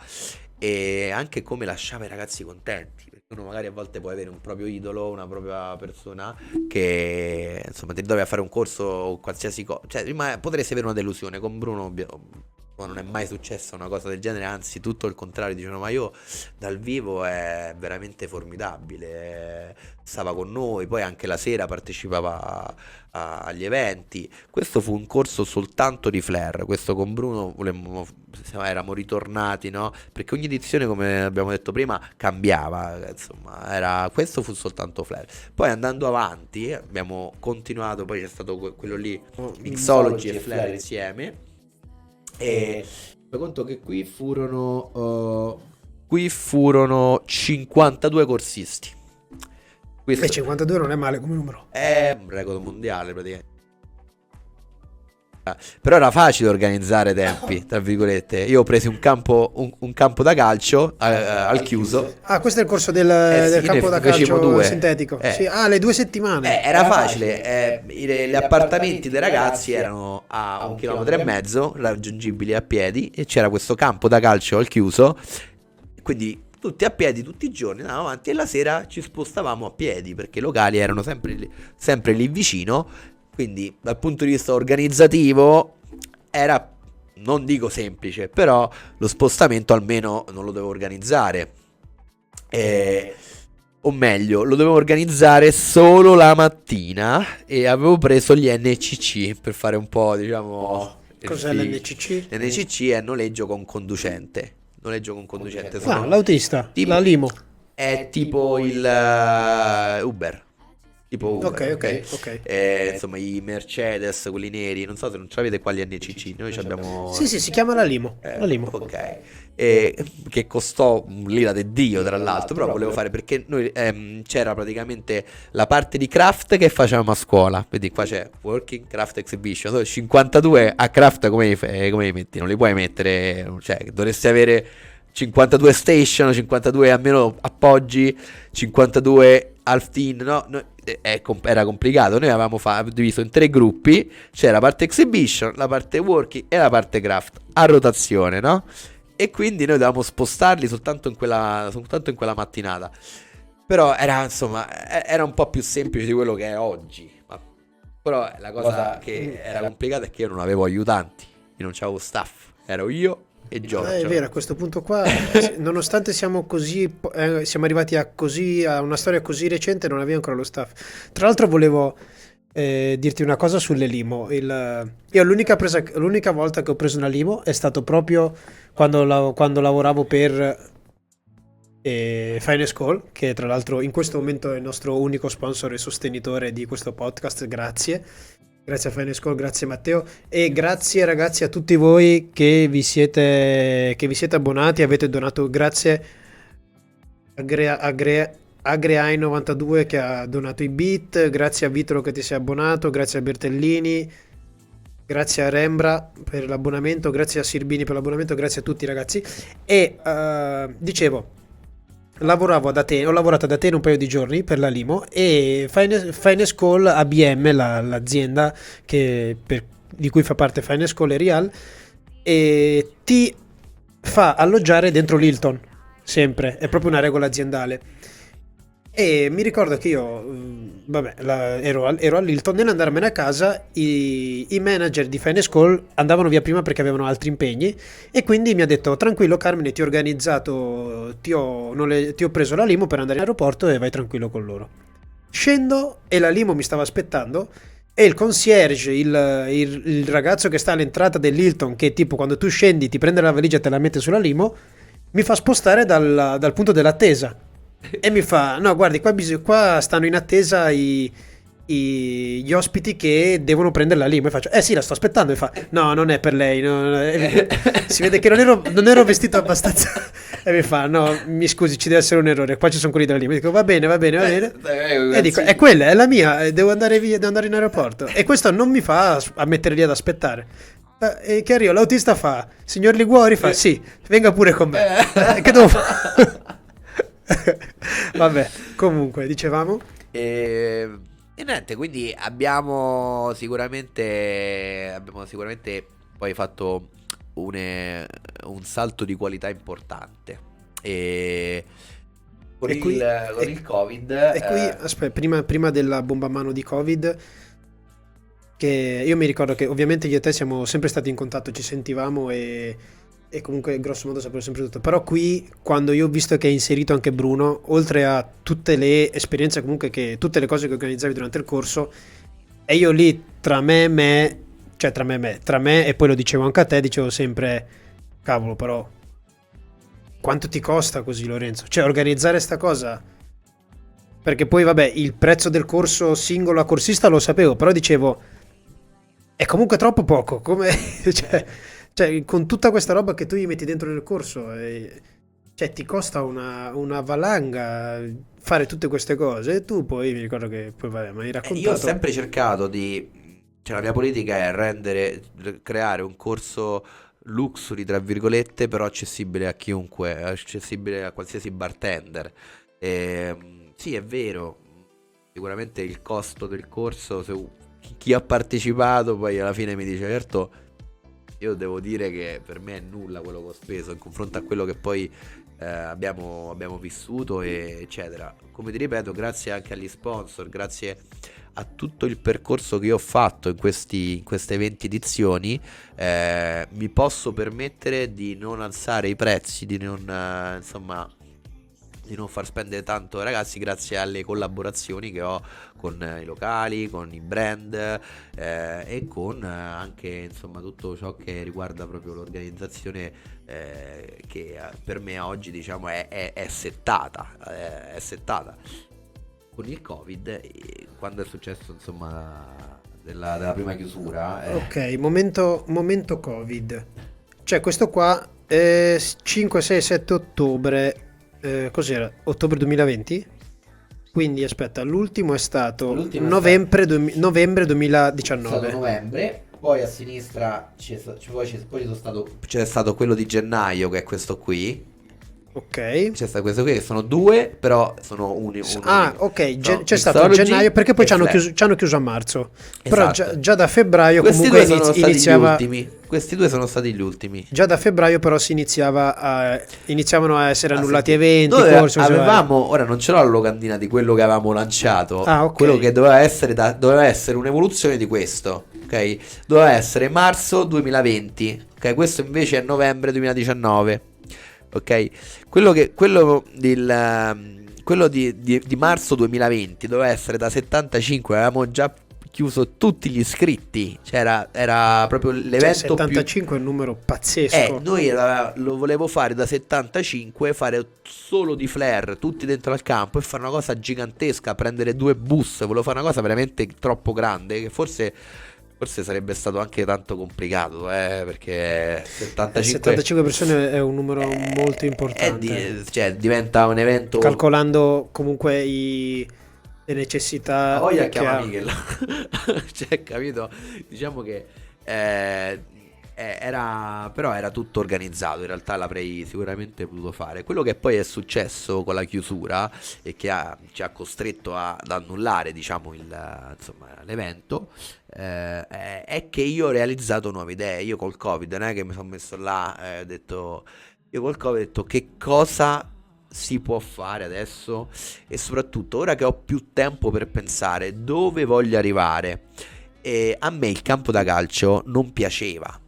e anche come lasciava i ragazzi contenti. Perché uno magari a volte può avere un proprio idolo, una propria persona che insomma ti trovi a fare un corso o qualsiasi cosa, cioè potresti avere una delusione. Con Bruno non è mai successa una cosa del genere, anzi tutto il contrario, dicevano ma io dal vivo è veramente formidabile, stava con noi, poi anche la sera partecipava agli eventi. Questo fu un corso soltanto di flair, questo con Bruno eravamo ritornati, no? Perché ogni edizione, come abbiamo detto prima, cambiava, insomma, questo fu soltanto flair. Poi andando avanti abbiamo continuato, poi c'è stato quello lì, Mixology e flair insieme. E mi conto che qui furono 52 corsisti. E 52 non è male come numero. È un record mondiale praticamente. Però era facile organizzare tempi, tra virgolette. Io ho preso un campo da calcio al chiuso. Ah, questo è il corso del sì, campo da calcio sintetico. Sì, le 2 settimane. Era facile. Gli appartamenti dei ragazzi erano a 1,5 km, raggiungibili a piedi, e c'era questo campo da calcio al chiuso. Quindi tutti a piedi tutti i giorni andavamo avanti, e la sera ci spostavamo a piedi perché i locali erano sempre lì vicino. Quindi dal punto di vista organizzativo era, non dico semplice, però lo spostamento almeno non lo dovevo organizzare. O meglio, lo dovevo organizzare solo la mattina, e avevo preso gli NCC per fare un po', diciamo... Cos'è l'NCC? L'NCC è noleggio con conducente. L'autista, la limo. È tipo il Uber. Tipo Uber, ok. Insomma, i Mercedes, quelli neri, non so se non ce l'avete qua gli NCC. Noi abbiamo... Sì, si chiama la limo. La limo. Ok. Che costò l'ira di Dio, tra l'altro. Però volevo fare, perché noi c'era praticamente la parte di craft che facevamo a scuola. Vedi, qua c'è Working Craft Exhibition. 52 a craft come li metti? Non li puoi mettere, cioè dovresti avere 52 station, 52 almeno appoggi, 52 half team, no? Era complicato. Noi avevamo diviso in 3 gruppi. C'era la parte exhibition, la parte working e la parte craft a rotazione, no? E quindi noi dovevamo spostarli soltanto in quella mattinata. Però era un po' più semplice di quello che è oggi. Però la cosa che era complicata è che io non avevo aiutanti, io non c'avevo staff, ero io e Giorgio. È vero, a questo punto qua, nonostante siamo arrivati a una storia così recente, non avevo ancora lo staff. Tra l'altro volevo dirti una cosa sulle limo. Io l'unica volta che ho preso una limo è stato proprio quando lavoravo per Finest Call, che tra l'altro in questo momento è il nostro unico sponsor e sostenitore di questo podcast. Grazie a Finest Call, grazie Matteo, e grazie ragazzi a tutti voi che vi siete abbonati, avete donato. Grazie a Agreai92 che ha donato i bit, grazie a Vitro che ti sei abbonato, grazie a Bertellini, grazie a Rembra per l'abbonamento, grazie a Sirbini per l'abbonamento, grazie a tutti ragazzi. E dicevo, ho lavorato ad Atene un paio di giorni per la limo, e Finest Call ABM, l'azienda di cui fa parte Finest Call e Real, e ti fa alloggiare dentro l'Hilton, sempre, è proprio una regola aziendale. E mi ricordo che io ero all'Hilton, nell'andarmene a casa i manager di Finest Call andavano via prima perché avevano altri impegni, e quindi mi ha detto: tranquillo Carmine, ti ho organizzato, ti ho preso la limo per andare in aeroporto e vai tranquillo con loro. Scendo e la limo mi stava aspettando e il concierge, il ragazzo che sta all'entrata dell'Hilton, che tipo quando tu scendi ti prende la valigia e te la mette sulla limo, mi fa spostare dal punto dell'attesa e mi fa: no, guardi, qua stanno in attesa gli ospiti che devono prendere la limo. E faccio: sì, la sto aspettando. E fa: no, non è per lei, si vede che non ero vestito abbastanza. E mi fa: no, mi scusi, ci deve essere un errore, qua ci sono quelli della limo. Dico: va bene, va bene, va bene. E dico: è quella, è la mia, devo andare via, devo andare in aeroporto. E questo non mi fa a mettere lì ad aspettare. E che arrivo, l'autista fa: signor Liguori? Fa: sì, venga pure con me. Che devo fare? Vabbè, comunque, dicevamo. E niente, quindi abbiamo sicuramente poi fatto un salto di qualità importante. E con il Covid. E qui, aspetta, prima della bomba a mano di Covid, che io mi ricordo che ovviamente io e te siamo sempre stati in contatto, ci sentivamo e comunque grosso modo sapevo sempre tutto. Però qui, quando io ho visto che hai inserito anche Bruno, oltre a tutte le esperienze, comunque tutte le cose che organizzavi durante il corso, e io lì tra me e poi lo dicevo anche a te, dicevo sempre: cavolo, però quanto ti costa così, Lorenzo? Cioè, organizzare sta cosa. Perché poi, vabbè, il prezzo del corso singolo a corsista lo sapevo, però dicevo, è comunque troppo poco. Come cioè, con tutta questa roba che tu gli metti dentro nel corso, cioè, ti costa una valanga fare tutte queste cose. E tu poi mi ricordo che poi, vabbè, mi hai raccontato. Io ho sempre cercato cioè la mia politica è creare un corso luxury, tra virgolette, però accessibile a chiunque, accessibile a qualsiasi bartender. Sì, è vero, sicuramente il costo del corso, chi ha partecipato poi alla fine mi dice: certo, io devo dire che per me è nulla quello che ho speso in confronto a quello che poi abbiamo vissuto, eccetera. Come ti ripeto, grazie anche agli sponsor, grazie a tutto il percorso che io ho fatto in queste 20 edizioni, mi posso permettere di non alzare i prezzi, di non far spendere tanto ai ragazzi, grazie alle collaborazioni che ho con i locali, con i brand, e con anche tutto ciò che riguarda proprio l'organizzazione, che per me oggi diciamo è settata. Con il Covid, quando è successo della prima chiusura, Ok, momento Covid. Cioè, questo qua è 5, 6, 7 ottobre. Cos'era? Ottobre 2020? Quindi aspetta, l'ultimo è stato novembre 2019. È stato novembre, poi a sinistra c'è stato quello di gennaio, che è questo qui. Ok. C'è stato questo qui, che sono due, però sono uno. Ok, c'è stato gennaio, perché poi ci hanno chiuso a marzo. Però Esatto. già da febbraio Questi comunque due sono stati iniziava. gli ultimi. Questi due sono stati gli ultimi. Già da febbraio però iniziavano a essere annullati Sì. eventi, Noi corsi, avevamo, ora non ce l'ho la locandina di quello che avevamo lanciato, ok. quello che doveva essere un'evoluzione di questo, ok? Doveva essere marzo 2020, ok? Questo invece è novembre 2019, ok? Quello di marzo 2020 doveva essere da 75, avevamo già chiuso tutti gli iscritti, cioè era proprio l'evento 75 è un numero pazzesco. Noi lo volevo fare da 75, fare solo di flare, tutti dentro al campo, e fare una cosa gigantesca, prendere 2 bus, volevo fare una cosa veramente troppo grande, che forse sarebbe stato anche tanto complicato, perché 75 persone è un numero molto importante. cioè diventa un evento, calcolando comunque le necessità. Voglia chiama Michel. Cioè, capito? Diciamo che però era tutto organizzato. In realtà l'avrei sicuramente potuto fare. Quello che poi è successo con la chiusura e che ci ha costretto ad annullare, diciamo, l'evento, è che io ho realizzato nuove idee. Io col Covid non è che mi sono messo là e ho detto, io col Covid ho detto: che cosa si può fare adesso, e soprattutto ora che ho più tempo per pensare dove voglio arrivare. E a me il campo da calcio non piaceva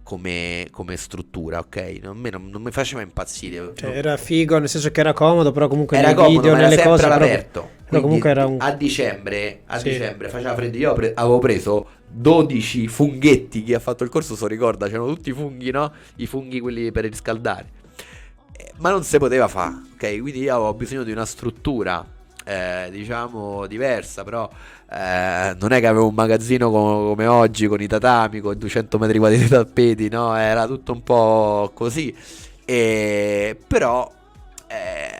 come struttura, ok? Non mi faceva impazzire. Cioè, era figo nel senso che era comodo, però comunque era nei comodo, video, ma era nelle sempre cose all'aperto. Però comunque Quindi era un... a dicembre, Sì. faceva freddo. Io avevo preso 12 funghetti. Chi ha fatto il corso se lo ricorda, c'erano tutti i funghi, no? I funghi quelli per riscaldare. Ma non si poteva fare, ok? Quindi io avevo bisogno di una struttura, diciamo, diversa, però non è che avevo un magazzino come oggi con i tatami, con 200 metri quadri di tappeti, no? Era tutto un po' così. Però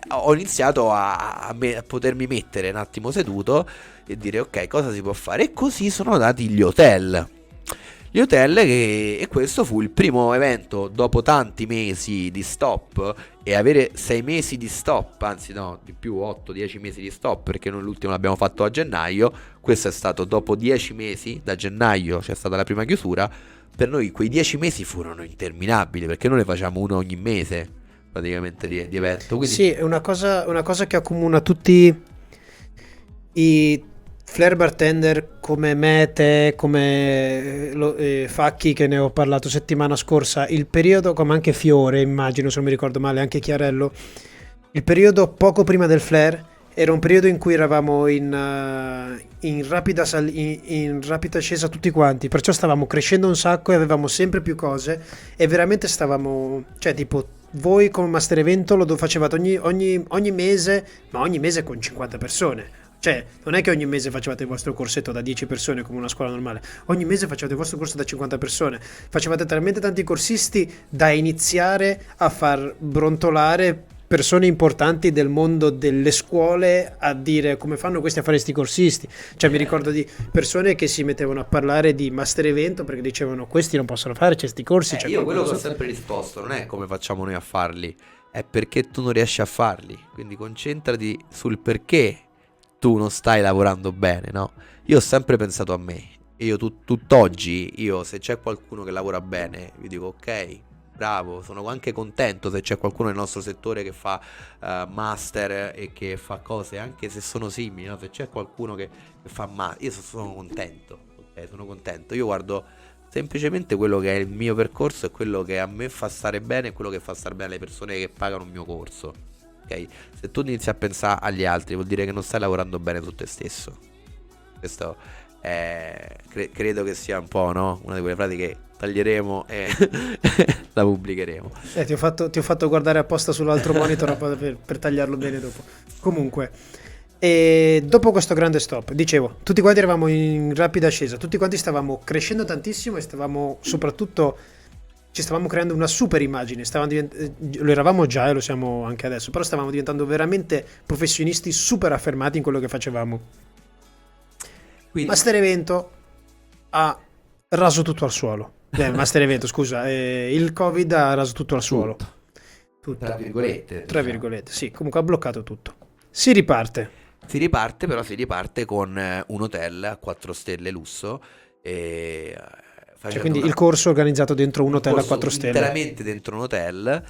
ho iniziato a potermi mettere un attimo seduto e dire ok, cosa si può fare? E così sono nati gli hotel. Gli hotel e questo fu il primo evento dopo tanti mesi di stop e avere 6 mesi di stop, anzi no, di più 8-10 mesi di stop perché noi l'ultimo l'abbiamo fatto a gennaio, questo è stato dopo 10 mesi, da gennaio c'è stata la prima chiusura, per noi quei 10 mesi furono interminabili perché noi ne facciamo uno ogni mese praticamente di evento, quindi Sì, è una cosa che accomuna tutti i flare bartender come me, te, come Facchi che ne ho parlato settimana scorsa, il periodo, come anche Fiore, immagino se non mi ricordo male, anche Chiarello, il periodo poco prima del flare era un periodo in cui eravamo in rapida, in rapida ascesa tutti quanti, perciò stavamo crescendo un sacco e avevamo sempre più cose e veramente stavamo, cioè tipo voi come Master Evento lo facevate ogni mese, ma ogni mese con 50 persone. Cioè, non è che ogni mese facevate il vostro corsetto da 10 persone come una scuola normale, ogni mese facevate il vostro corso da 50 persone. Facevate talmente tanti corsisti da iniziare a far brontolare persone importanti del mondo delle scuole a dire come fanno questi a fare sti corsisti. Cioè, mi ricordo di persone che si mettevano a parlare di Master Evento perché dicevano questi non possono fare, c'è sti corsi. C'è io quello che ho qualcosa. sempre risposto non è come facciamo noi a farli, è perché tu non riesci a farli. Quindi concentrati sul perché tu non stai lavorando bene, no? Io ho sempre pensato a me. E io tutt'oggi, io se c'è qualcuno che lavora bene, vi dico ok, bravo, sono anche contento se c'è qualcuno nel nostro settore che fa master e che fa cose anche se sono simili, no? Se c'è qualcuno che fa master, io sono contento, ok? Sono contento. Io guardo semplicemente quello che è il mio percorso e quello che a me fa stare bene e quello che fa stare bene alle persone che pagano il mio corso. Ok? Se tu inizi a pensare agli altri, vuol dire che non stai lavorando bene su te stesso. Questo credo che sia un po', no? Una di quelle frasi che taglieremo e la pubblicheremo. Ti ho fatto guardare apposta sull'altro monitor per tagliarlo bene dopo. Comunque, e dopo questo grande stop, dicevo, tutti quanti eravamo in rapida ascesa, tutti quanti stavamo crescendo tantissimo e stavamo soprattutto ci stavamo creando una super immagine, lo eravamo già e lo siamo anche adesso, però stavamo diventando veramente professionisti super affermati in quello che facevamo. Quindi, Master Evento ha raso tutto al suolo. Master Evento, scusa, il Covid ha raso tutto al suolo. tutto, Tutto. tra virgolette, Tra diciamo. virgolette, sì, comunque ha bloccato tutto. Si riparte. Si riparte, però si riparte con un hotel a 4 stelle lusso e Cioè, facendo quindi il corso organizzato dentro un un hotel a corso 4 stelle. interamente dentro un hotel.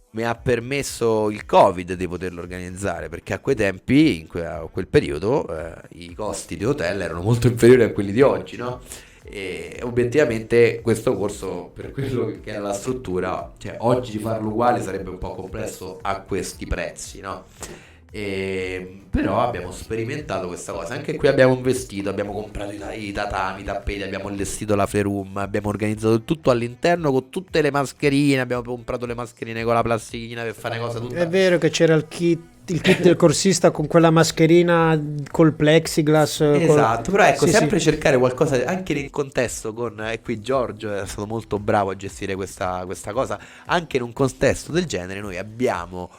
Mi ha permesso il Covid di poterlo organizzare perché a quei tempi, a quel periodo, i costi di hotel erano molto inferiori a quelli di oggi, no? E obiettivamente questo corso, per quello che era la struttura, cioè oggi farlo uguale sarebbe un po' complesso a questi prezzi, no? Però abbiamo sperimentato questa cosa. Anche qui abbiamo investito, abbiamo comprato i tatami, i tappeti, abbiamo allestito la free room, abbiamo organizzato tutto all'interno con tutte le mascherine, abbiamo comprato le mascherine con la plasticina per fare una cosa tutta. È vero che c'era il kit del corsista con quella mascherina col plexiglass. Esatto, però ecco, Sì, sempre sì. cercare qualcosa anche nel contesto con, e qui Giorgio è stato molto bravo a gestire questa cosa, anche in un contesto del genere noi abbiamo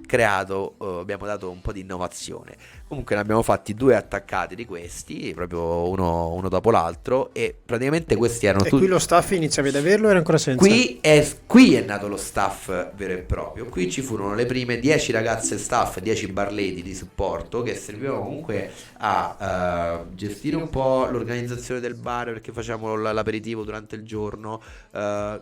creato, abbiamo dato un po' di innovazione. Comunque ne abbiamo fatti 2 attaccati di questi, proprio uno dopo l'altro e praticamente questi erano E tutti. qui lo staff iniziavi ad averlo o era ancora senza? Qui è nato lo staff vero e proprio. Qui ci furono le prime 10 ragazze staff, 10 barleti di supporto che servivano comunque a gestire un po' l'organizzazione del bar perché facciamo l'aperitivo durante il giorno,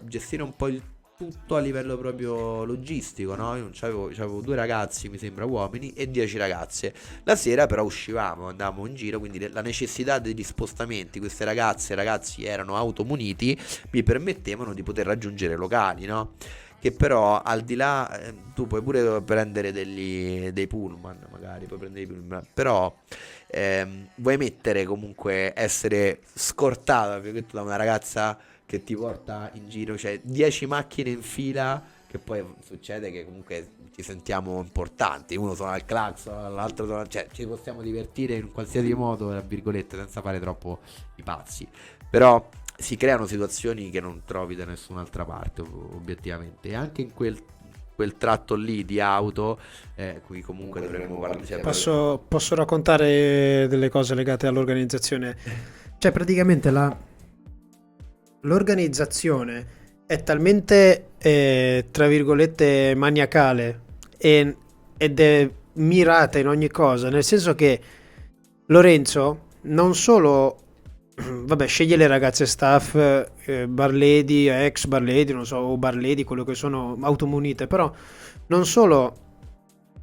gestire un po' il tutto a livello proprio logistico, no? Io non c'avevo 2 ragazzi, mi sembra, uomini e 10 ragazze. La sera però uscivamo, andavamo in giro, quindi la necessità degli spostamenti, queste ragazze e ragazzi erano automuniti, mi permettevano di poter raggiungere locali, no? che però al di là, tu puoi pure prendere dei pullman, magari puoi prendere dei pullman, però vuoi mettere comunque, essere scortata più che tu da una ragazza che ti porta in giro, cioè 10 macchine in fila, che poi succede che comunque ci sentiamo importanti, uno suona il clacson, l'altro suona, cioè ci possiamo divertire in qualsiasi modo, tra virgolette, senza fare troppo i pazzi, però si creano situazioni che non trovi da nessun'altra parte, obiettivamente, e anche in quel tratto lì di auto, qui comunque dovremmo parlare, cioè, Posso raccontare delle cose legate all'organizzazione? Cioè, praticamente l'organizzazione è talmente, tra virgolette, maniacale ed è mirata in ogni cosa, nel senso che Lorenzo non solo, vabbè, sceglie le ragazze staff, bar lady, ex bar lady, non so, o bar lady, quello che sono automunite, però non solo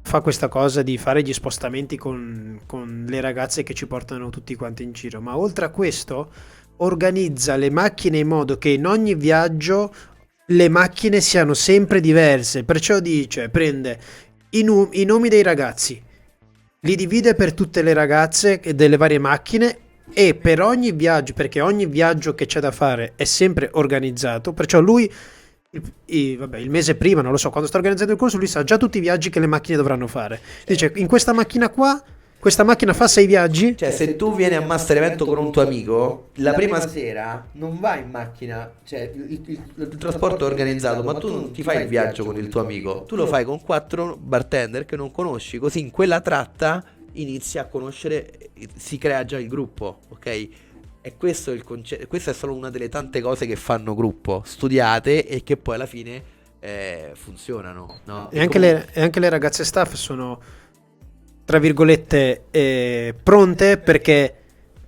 fa questa cosa di fare gli spostamenti con le ragazze che ci portano tutti quanti in giro, ma oltre a questo organizza le macchine in modo che in ogni viaggio le macchine siano sempre diverse, perciò dice, prende i nomi dei ragazzi, li divide per tutte le ragazze delle varie macchine e per ogni viaggio, perché ogni viaggio che c'è da fare è sempre organizzato, perciò lui vabbè, il mese prima, non lo so, quando sta organizzando il corso, lui sa già tutti i viaggi che le macchine dovranno fare. Dice, in questa macchina qua, questa macchina fa 6 viaggi. cioè, se tu vieni a Master Evento con un tuo amico, la prima sera non vai in macchina, cioè il trasporto è organizzato, ma tu non ti fai il viaggio con il tuo amico, tu lo fai con 4 bartender che non conosci, così in quella tratta inizi a conoscere, si crea già il gruppo, ok? E questo è il concetto, questa è solo una delle tante cose che fanno gruppo, studiate e che poi alla fine funzionano, no? E anche le ragazze staff sono, tra virgolette, pronte, perché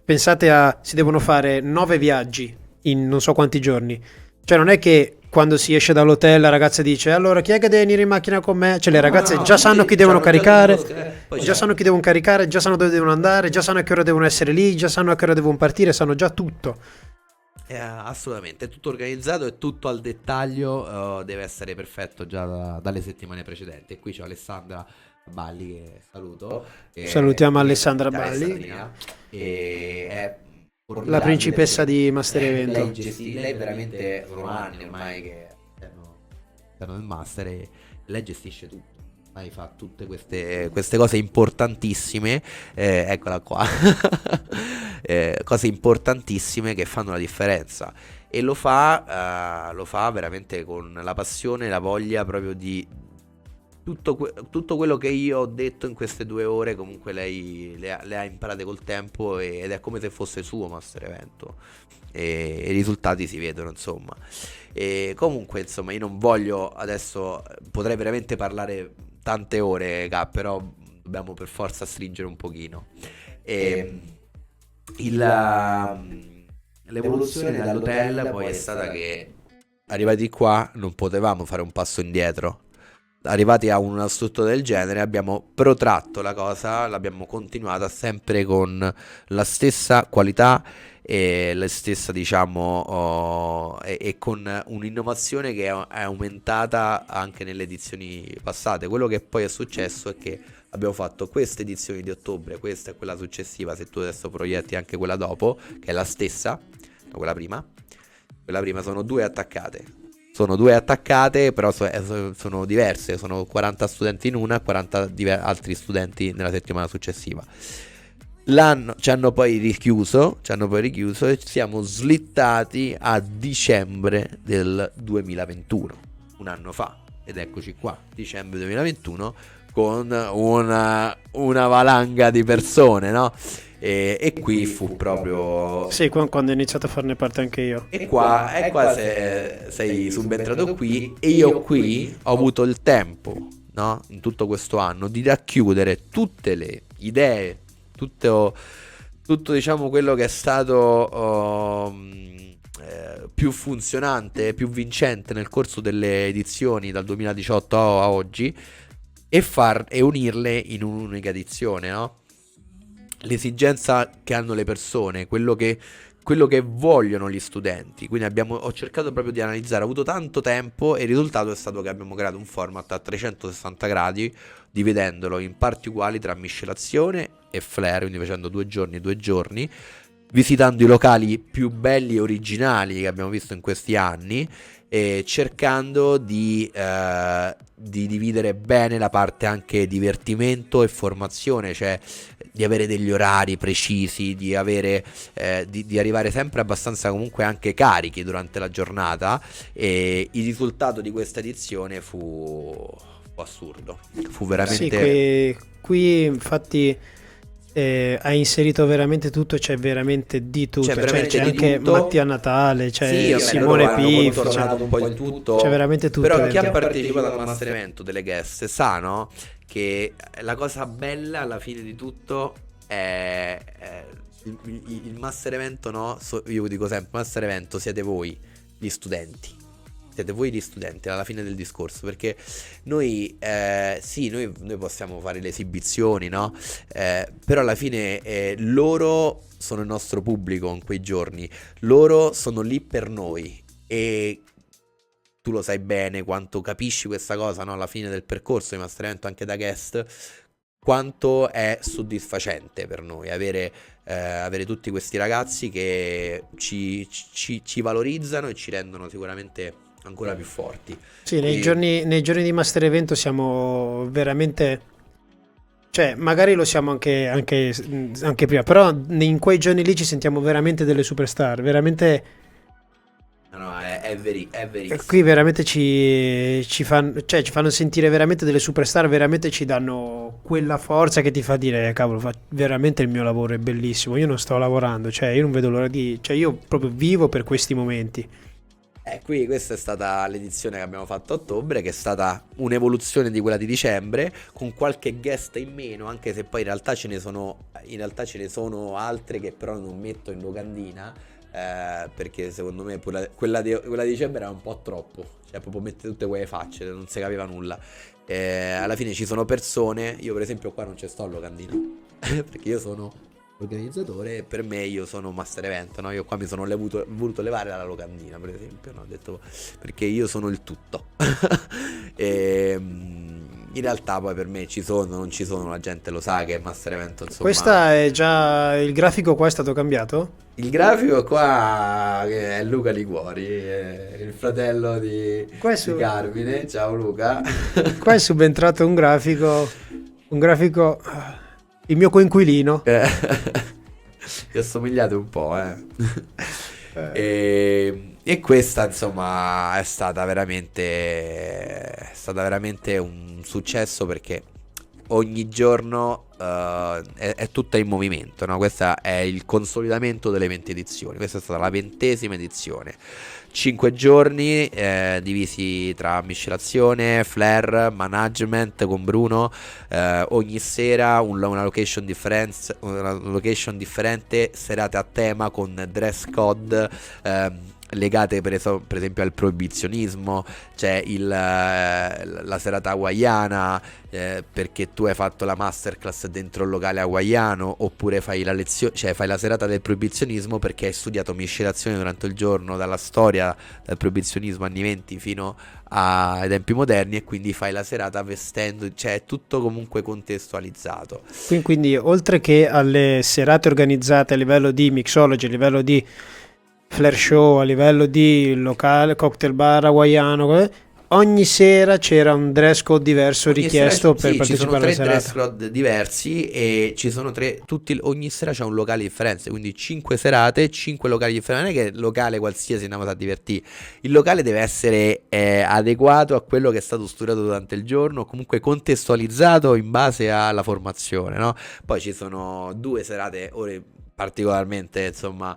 pensate si devono fare 9 viaggi in non so quanti giorni. Cioè non è che quando si esce dall'hotel la ragazza dice allora chi è che deve venire in macchina con me? Cioè le ragazze già sanno chi devono caricare, già sanno chi devono caricare, già sanno dove devono andare, già sanno a che ora devono essere lì, già sanno a che ora devono partire, sanno già tutto. Assolutamente, è tutto organizzato, è tutto al dettaglio, deve essere perfetto già dalle settimane precedenti. E qui c'è Alessandra Balli, che saluto. Salutiamo Alessandra Balli, Alessandrina, e è la principessa di Master Evento. lei veramente sono anni ormai che all'interno del Master, e lei gestisce tutto. Lei fa tutte queste cose importantissime, eccola qua, cose importantissime che fanno la differenza, e lo fa veramente con la passione e la voglia proprio di tutto quello che io ho detto in queste 2 ore. Comunque lei le ha imparate col tempo, ed è come se fosse suo Master Evento, e i risultati si vedono, insomma. E comunque, insomma, io non voglio adesso, potrei veramente parlare tante ore, però dobbiamo per forza stringere un pochino. L'evoluzione dall'hotel poi è stata che, arrivati qua, non potevamo fare un passo indietro. Arrivati a una struttura del genere, abbiamo protratto la cosa, l'abbiamo continuata sempre con la stessa qualità e la stessa, diciamo, e con un'innovazione che è aumentata anche nelle edizioni passate. Quello che poi è successo è che abbiamo fatto queste edizioni di ottobre, questa e quella successiva, se tu adesso proietti anche quella dopo, che è la stessa, no, quella prima sono 2 attaccate. Sono 2 attaccate, però sono diverse, sono 40 studenti in una e 40 altri studenti nella settimana successiva. Ci hanno poi richiuso e ci siamo slittati a dicembre del 2021, un anno fa, ed eccoci qua, dicembre 2021, con una valanga di persone, no? E qui fu proprio... Sì, quando ho iniziato a farne parte anche io. E qua sei subentrato qui, e io qui ho avuto il tempo, no? In tutto questo anno, di racchiudere tutte le idee, tutto diciamo quello che è stato più funzionante, più vincente nel corso delle edizioni dal 2018 a oggi, e unirle in un'unica edizione, no? L'esigenza che hanno le persone, quello che quello che vogliono gli studenti. Quindi ho cercato proprio di analizzare, ho avuto tanto tempo e il risultato è stato che abbiamo creato un format a 360 gradi, dividendolo in parti uguali tra miscelazione e flare, quindi facendo 2 giorni e 2 giorni, visitando i locali più belli e originali che abbiamo visto in questi anni e cercando di dividere bene la parte anche divertimento e formazione, cioè di avere degli orari precisi, di avere di arrivare sempre abbastanza comunque anche carichi durante la giornata, e il risultato di questa edizione fu assurdo, fu veramente... Sì, qui infatti hai inserito veramente tutto, c'è veramente di tutto, C'è veramente c'è di anche tutto. Mattia Natale, c'è Sì, vabbè, Simone loro hanno Piff, contornato un po' il tutto. c'è veramente tutto Però chi dentro. ha partecipato al master evento delle guest sa, no? Che la cosa bella alla fine di tutto è il master evento, no? Io dico sempre, master evento siete voi, gli studenti. Siete voi gli studenti alla fine del discorso, perché noi sì, noi possiamo fare le esibizioni, no? Però alla fine loro sono il nostro pubblico in quei giorni, loro sono lì per noi, e tu lo sai bene quanto capisci questa cosa, no? Alla fine del percorso di master evento, anche da guest, quanto è soddisfacente per noi avere tutti questi ragazzi che ci valorizzano e ci rendono sicuramente ancora più forti. Sì, nei giorni di master evento siamo veramente, cioè magari lo siamo anche prima, però in quei giorni lì ci sentiamo veramente delle superstar, veramente. No, è verissimo. Qui veramente ci fanno sentire veramente delle superstar, veramente ci danno quella forza che ti fa dire cavolo, veramente il mio lavoro è bellissimo, io non sto lavorando, cioè io non vedo l'ora cioè io proprio vivo per questi momenti. Qui questa è stata l'edizione che abbiamo fatto a ottobre, che è stata un'evoluzione di quella di dicembre, con qualche guest in meno, anche se poi in realtà ce ne sono altre che però non metto in locandina, perché secondo me quella di dicembre era un po' troppo, cioè proprio mette tutte quelle facce, non si capiva nulla. Alla fine ci sono persone, io per esempio qua non ci sto in locandina perché io sono organizzatore e per me io sono master event, no? Io qua mi sono voluto levare dalla locandina, per esempio, no? Ho detto perché io sono il tutto. In realtà poi per me ci sono, non ci sono, la gente lo sa che è master event, insomma. Questa è già, il grafico qua è stato cambiato? Il grafico qua è Luca Liguori, il fratello di Carmine. Ciao Luca. Qua è subentrato un grafico, il mio coinquilino. Ti assomigliate un po', E questa insomma è stata veramente un successo, perché ogni giorno è tutta in movimento, no? Questo è il consolidamento delle 20 edizioni. Questa è stata la 20ª edizione. 5 giorni divisi tra miscelazione, flare, management con Bruno, ogni sera una location differente, serate a tema con dress code legate per esempio al proibizionismo. C'è la serata hawaiana, perché tu hai fatto la masterclass dentro il locale hawaiano, oppure fai la lezione, cioè fai la serata del proibizionismo perché hai studiato miscelazione durante il giorno, dalla storia del proibizionismo anni 20 fino ai tempi moderni, e quindi fai la serata vestendo, cioè è tutto comunque contestualizzato. Quindi oltre che alle serate organizzate a livello di mixology, a livello di flare show, a livello di locale, cocktail bar hawaiano, ogni sera c'era un dress code diverso richiesto per partecipare alla serata. Ci sono 3 dress code diversi e ci sono ogni sera c'è un locale differente, quindi 5 serate, 5 locali differenti. Non è che il locale qualsiasi andiamo a divertire, il locale deve essere adeguato a quello che è stato studiato durante il giorno, comunque contestualizzato in base alla formazione, no? Poi ci sono 2 serate ore particolarmente, insomma,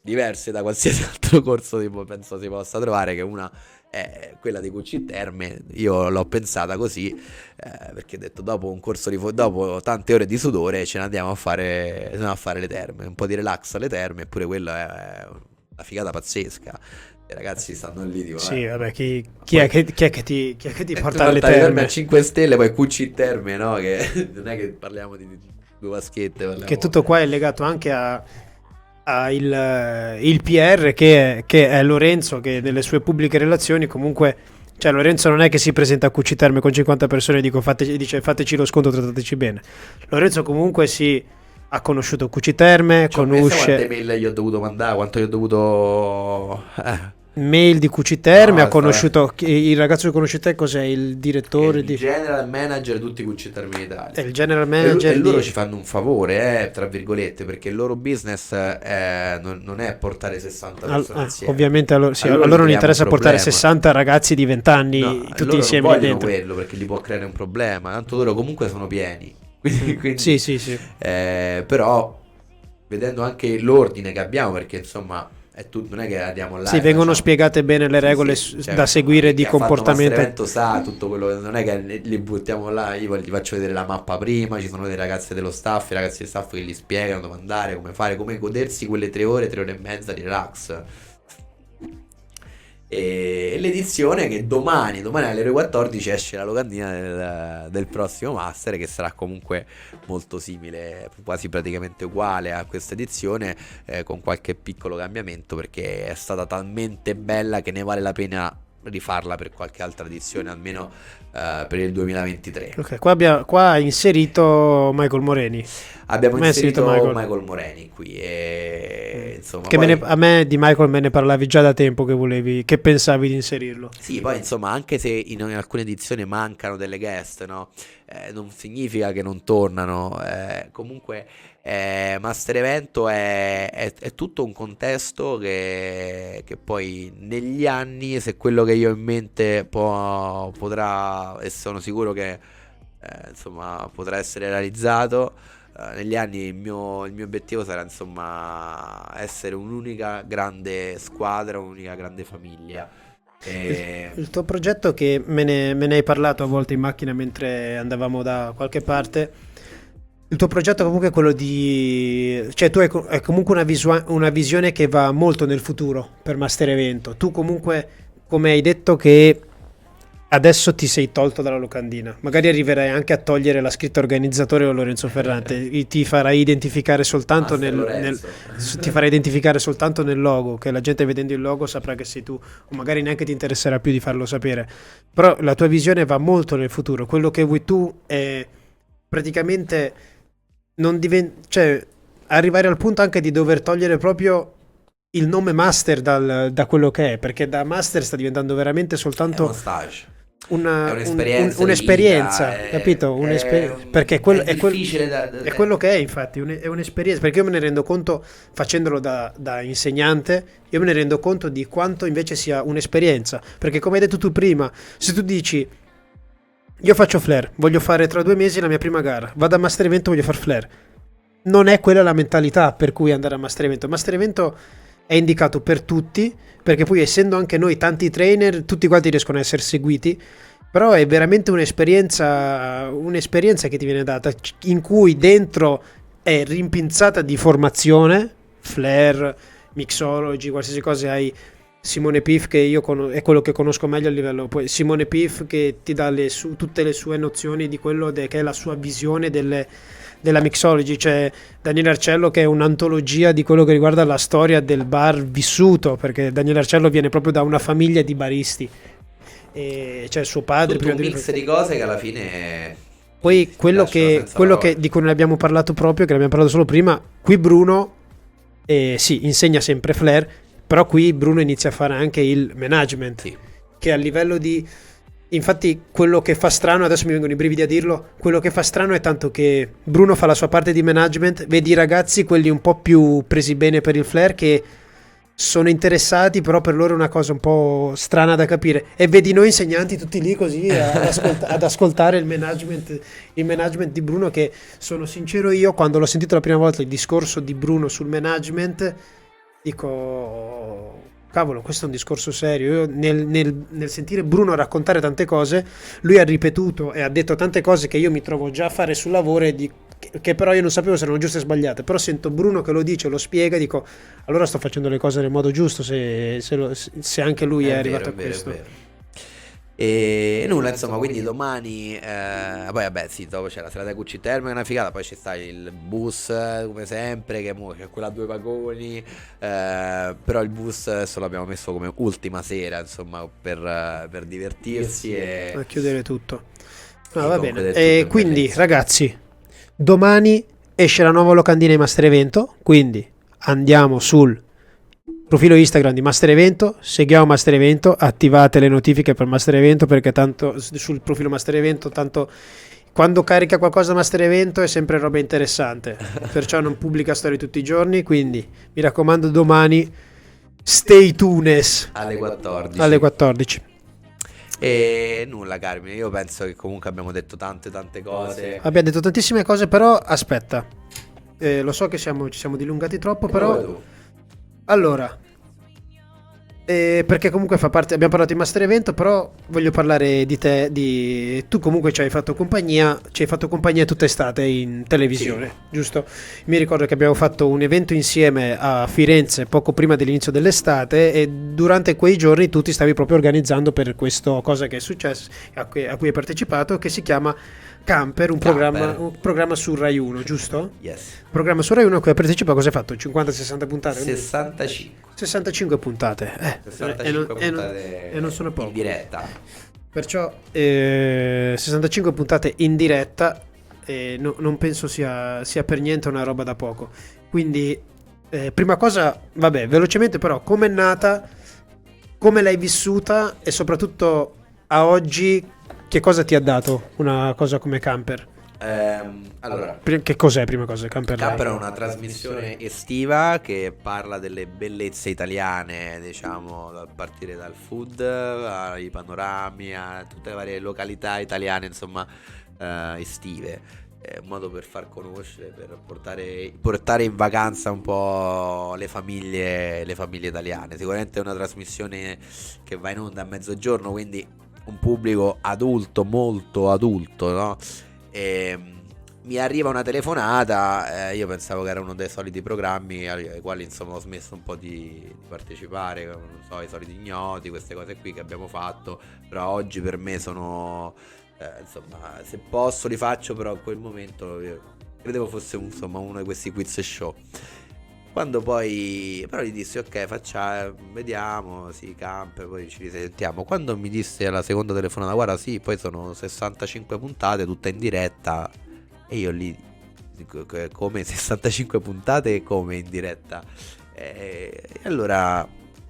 diverse da qualsiasi altro corso tipo penso si possa trovare, che una è quella di Cucci Terme. Io l'ho pensata così, perché ho detto dopo un corso dopo tante ore di sudore ce ne andiamo a fare le terme, un po' di relax alle terme, eppure quella è una figata pazzesca. I ragazzi stanno lì tipo, sì, vabbè, chi è che ti porta alle terme a 5 stelle, poi Cucci Terme, no? Che non è che parliamo di 2 vaschette, che tutto qua è legato anche ha il PR che è Lorenzo, che nelle sue pubbliche relazioni comunque, cioè Lorenzo non è che si presenta a Cucci Terme con 50 persone e dice fateci lo sconto, trattateci bene. Lorenzo comunque ha conosciuto Cucci Terme, Cioè, pensa quante conosce mail gli ho dovuto mandare, quanto gli ho dovuto... mail di Cucci Terme, No, ha conosciuto il ragazzo che conosci te, cos'è il direttore il di... general manager di tutti i Cucci Terme in Italia. È il general E manager loro di... ci fanno un favore, tra virgolette, perché il loro business non è portare 60 persone insieme. Ovviamente sì, A a loro loro non creiamo interessa un portare problema. 60 ragazzi di 20 anni No, tutti loro insieme non lì vogliono dentro. quello perché gli può creare un problema. Tanto loro comunque sono pieni. Quindi, Sì, sì, sì. però, vedendo anche l'ordine che abbiamo, perché insomma è tutto, non è che andiamo là Sì, e vengono facciamo... spiegate bene le Sì, regole sì, cioè, da seguire di chi ha fatto comportamento. Master Evento sa tutto quello, non è che li buttiamo là, io gli faccio vedere la mappa prima, ci sono dei ragazzi dello staff, i ragazzi del staff che gli spiegano dove andare, come fare, come godersi quelle 3 ore e mezza di relax. E l'edizione che domani alle ore 14 esce la locandina del prossimo Master, che sarà comunque molto simile, quasi praticamente uguale a questa edizione, con qualche piccolo cambiamento, perché è stata talmente bella che ne vale la pena rifarla per qualche altra edizione, almeno per il 2023. Ok, qua ha inserito Michael Moreni. Abbiamo Me ha inserito Michael. Michael Moreni qui e insomma Che poi... a me di Michael me ne parlavi già da tempo che pensavi di inserirlo. Sì, poi insomma, anche se in alcune edizioni mancano delle guest, no? Non significa che non tornano. Comunque, Master Evento è tutto un contesto che poi negli anni, se quello che io ho in mente potrà, e sono sicuro che insomma potrà essere realizzato. Negli anni il mio obiettivo sarà insomma essere un'unica grande squadra, un'unica grande famiglia. Il tuo progetto, che me ne hai parlato a volte in macchina mentre andavamo da qualche parte, il tuo progetto comunque è quello di... cioè tu hai comunque una visione che va molto nel futuro per Master Evento. Tu comunque, come hai detto, che adesso ti sei tolto dalla locandina, magari arriverai anche a togliere la scritta organizzatore o Lorenzo Ferrante, ti farai identificare soltanto ti farai identificare soltanto nel logo, che la gente vedendo il logo saprà che sei tu, o magari neanche ti interesserà più di farlo sapere. Però la tua visione va molto nel futuro. Quello che vuoi tu è praticamente cioè arrivare al punto anche di dover togliere proprio il nome Master da quello che è, perché da Master sta diventando veramente soltanto è uno stage. È un'esperienza, un'esperienza, capito? Perché è difficile è quello che è, infatti, è un'esperienza. Perché io me ne rendo conto, facendolo da insegnante, io me ne rendo conto di quanto invece sia un'esperienza. Perché, come hai detto tu prima, se tu dici io faccio flare, voglio fare tra 2 mesi la mia prima gara, vado a Master Evento, voglio far flare, non è quella la mentalità per cui andare a Master Evento. Master Evento è indicato per tutti, perché poi, essendo anche noi tanti trainer, tutti quanti riescono a essere seguiti, però è veramente un'esperienza che ti viene data, in cui dentro è rimpinzata di formazione, flare, mixology, qualsiasi cosa. Hai Simone Piff, che io è quello che conosco meglio a livello, poi Simone Piff che ti dà tutte le sue nozioni di quello che è la sua visione della mixology. C'è Daniele Arcello, che è un'antologia di quello che riguarda la storia del bar vissuto, perché Daniele Arcello viene proprio da una famiglia di baristi, e c'è suo padre, tutto un mix di cose che alla fine poi quello che di cui ne abbiamo parlato proprio, che ne abbiamo parlato solo prima, qui Bruno sì, insegna sempre flare, però qui Bruno inizia a fare anche il management, sì, che a livello di... Infatti quello che fa strano, adesso mi vengono i brividi a dirlo, quello che fa strano è tanto che Bruno fa la sua parte di management, vedi i ragazzi, quelli un po' più presi bene per il flare, che sono interessati, però per loro è una cosa un po' strana da capire, e vedi noi insegnanti tutti lì così ad ascoltare il management di Bruno, che, sono sincero, io quando l'ho sentito la prima volta il discorso di Bruno sul management, dico, cavolo, questo è un discorso serio. Io nel sentire Bruno raccontare tante cose, lui ha ripetuto e ha detto tante cose che io mi trovo già a fare sul lavoro, e che però io non sapevo se erano giuste o sbagliate, però sento Bruno che lo dice, lo spiega, e dico, allora sto facendo le cose nel modo giusto, se anche lui è arrivato a questo. È vero. E nulla, insomma, quindi domani, poi vabbè, sì, dopo c'è la serata Gucci Terme, che è una figata, poi ci sta il bus, come sempre, che c'è quella a 2 vagoni, però il bus adesso l'abbiamo messo come ultima sera, insomma, per divertirsi A chiudere tutto. No, e va comunque bene. del tutto E in quindi, bellezza. ragazzi, domani esce la nuova locandina di Master Evento, quindi andiamo sul profilo Instagram di Master Evento, seguiamo Master Evento, attivate le notifiche per Master Evento perché tanto sul profilo Master Evento, tanto quando carica qualcosa Master Evento è sempre roba interessante, perciò non pubblica storie tutti i giorni, quindi mi raccomando domani stay tuned Alle 14. alle 14. E nulla, Carmine, io penso che comunque abbiamo detto tante cose. Abbiamo detto tantissime cose, però aspetta, lo so che ci siamo dilungati troppo, però Come tu. allora, perché comunque fa parte, abbiamo parlato di Master Evento, però voglio parlare di te, tu comunque ci hai fatto compagnia tutta estate in televisione, Sì. giusto? Mi ricordo che abbiamo fatto un evento insieme a Firenze poco prima dell'inizio dell'estate e durante quei giorni tu ti stavi proprio organizzando per questa cosa che è successo, a cui hai partecipato, che si chiama Camper, un programma su Rai 1, giusto? Yes. Programma su Rai 1 a cui hai partecipato, cosa hai fatto? 50-60 puntate? 65. 65 puntate, 65 puntate e non sono poco. in diretta. Perciò 65 puntate in diretta non penso sia per niente una roba da poco. Quindi, prima cosa, vabbè, velocemente però, com'è nata, come l'hai vissuta e soprattutto a oggi che cosa ti ha dato una cosa come Camper? Allora, Che cos'è prima cosa Camper Live? Camper è una trasmissione estiva che parla delle bellezze italiane, diciamo, a partire dal food, ai panorami, a tutte le varie località italiane, insomma, estive. È un modo per far conoscere, per portare in vacanza un po' le famiglie italiane. Sicuramente è una trasmissione che va in onda a mezzogiorno, quindi un pubblico adulto, molto adulto, no? E mi arriva una telefonata, io pensavo che era uno dei soliti programmi ai quali insomma ho smesso un po' di partecipare, non so, i soliti ignoti, queste cose qui che abbiamo fatto, però oggi per me sono, insomma, se posso li faccio, però in quel momento io credevo fosse insomma uno di questi quiz show. Quando poi però gli dissi ok, facciamo, vediamo, sì, Camper, poi ci risentiamo. Quando mi disse alla seconda telefonata, guarda sì, poi sono 65 puntate tutte in diretta, e io lì dico, come 65 puntate come in diretta? E allora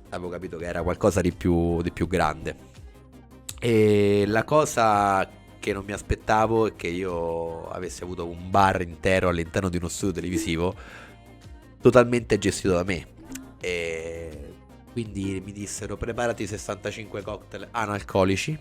avevo capito che era qualcosa di più grande. E la cosa che non mi aspettavo è che io avessi avuto un bar intero all'interno di uno studio televisivo totalmente gestito da me. E quindi mi dissero preparati 65 cocktail analcolici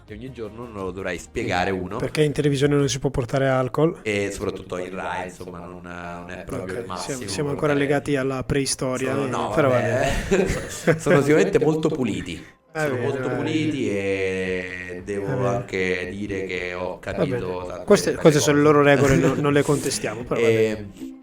e ogni giorno non lo dovrai spiegare uno, Perché in televisione non si può portare alcol. e soprattutto in Rai insomma non è proprio il Ok, massimo. siamo ancora legati alla preistoria, No, però vabbè. Sono sicuramente molto puliti. Sono bene, molto va bene. puliti e devo bene. anche dire che ho Va capito bene. tante Queste sono le cose. loro regole, non le contestiamo, però va bene. E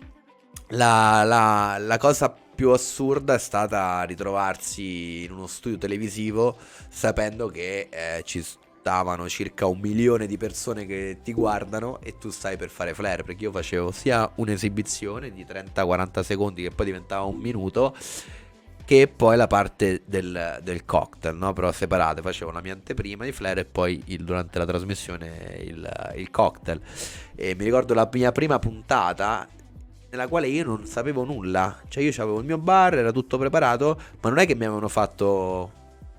la cosa più assurda è stata ritrovarsi in uno studio televisivo sapendo che ci stavano circa 1 milione di persone che ti guardano e tu stai per fare flare, perché io facevo sia un'esibizione di 30-40 secondi che poi diventava 1 minuto, che poi la parte del cocktail, no? Però separate, facevo la mia anteprima di flare e poi durante la trasmissione il cocktail. E mi ricordo la mia prima puntata nella quale io non sapevo nulla, cioè io avevo il mio bar, era tutto preparato, ma non è che mi avevano fatto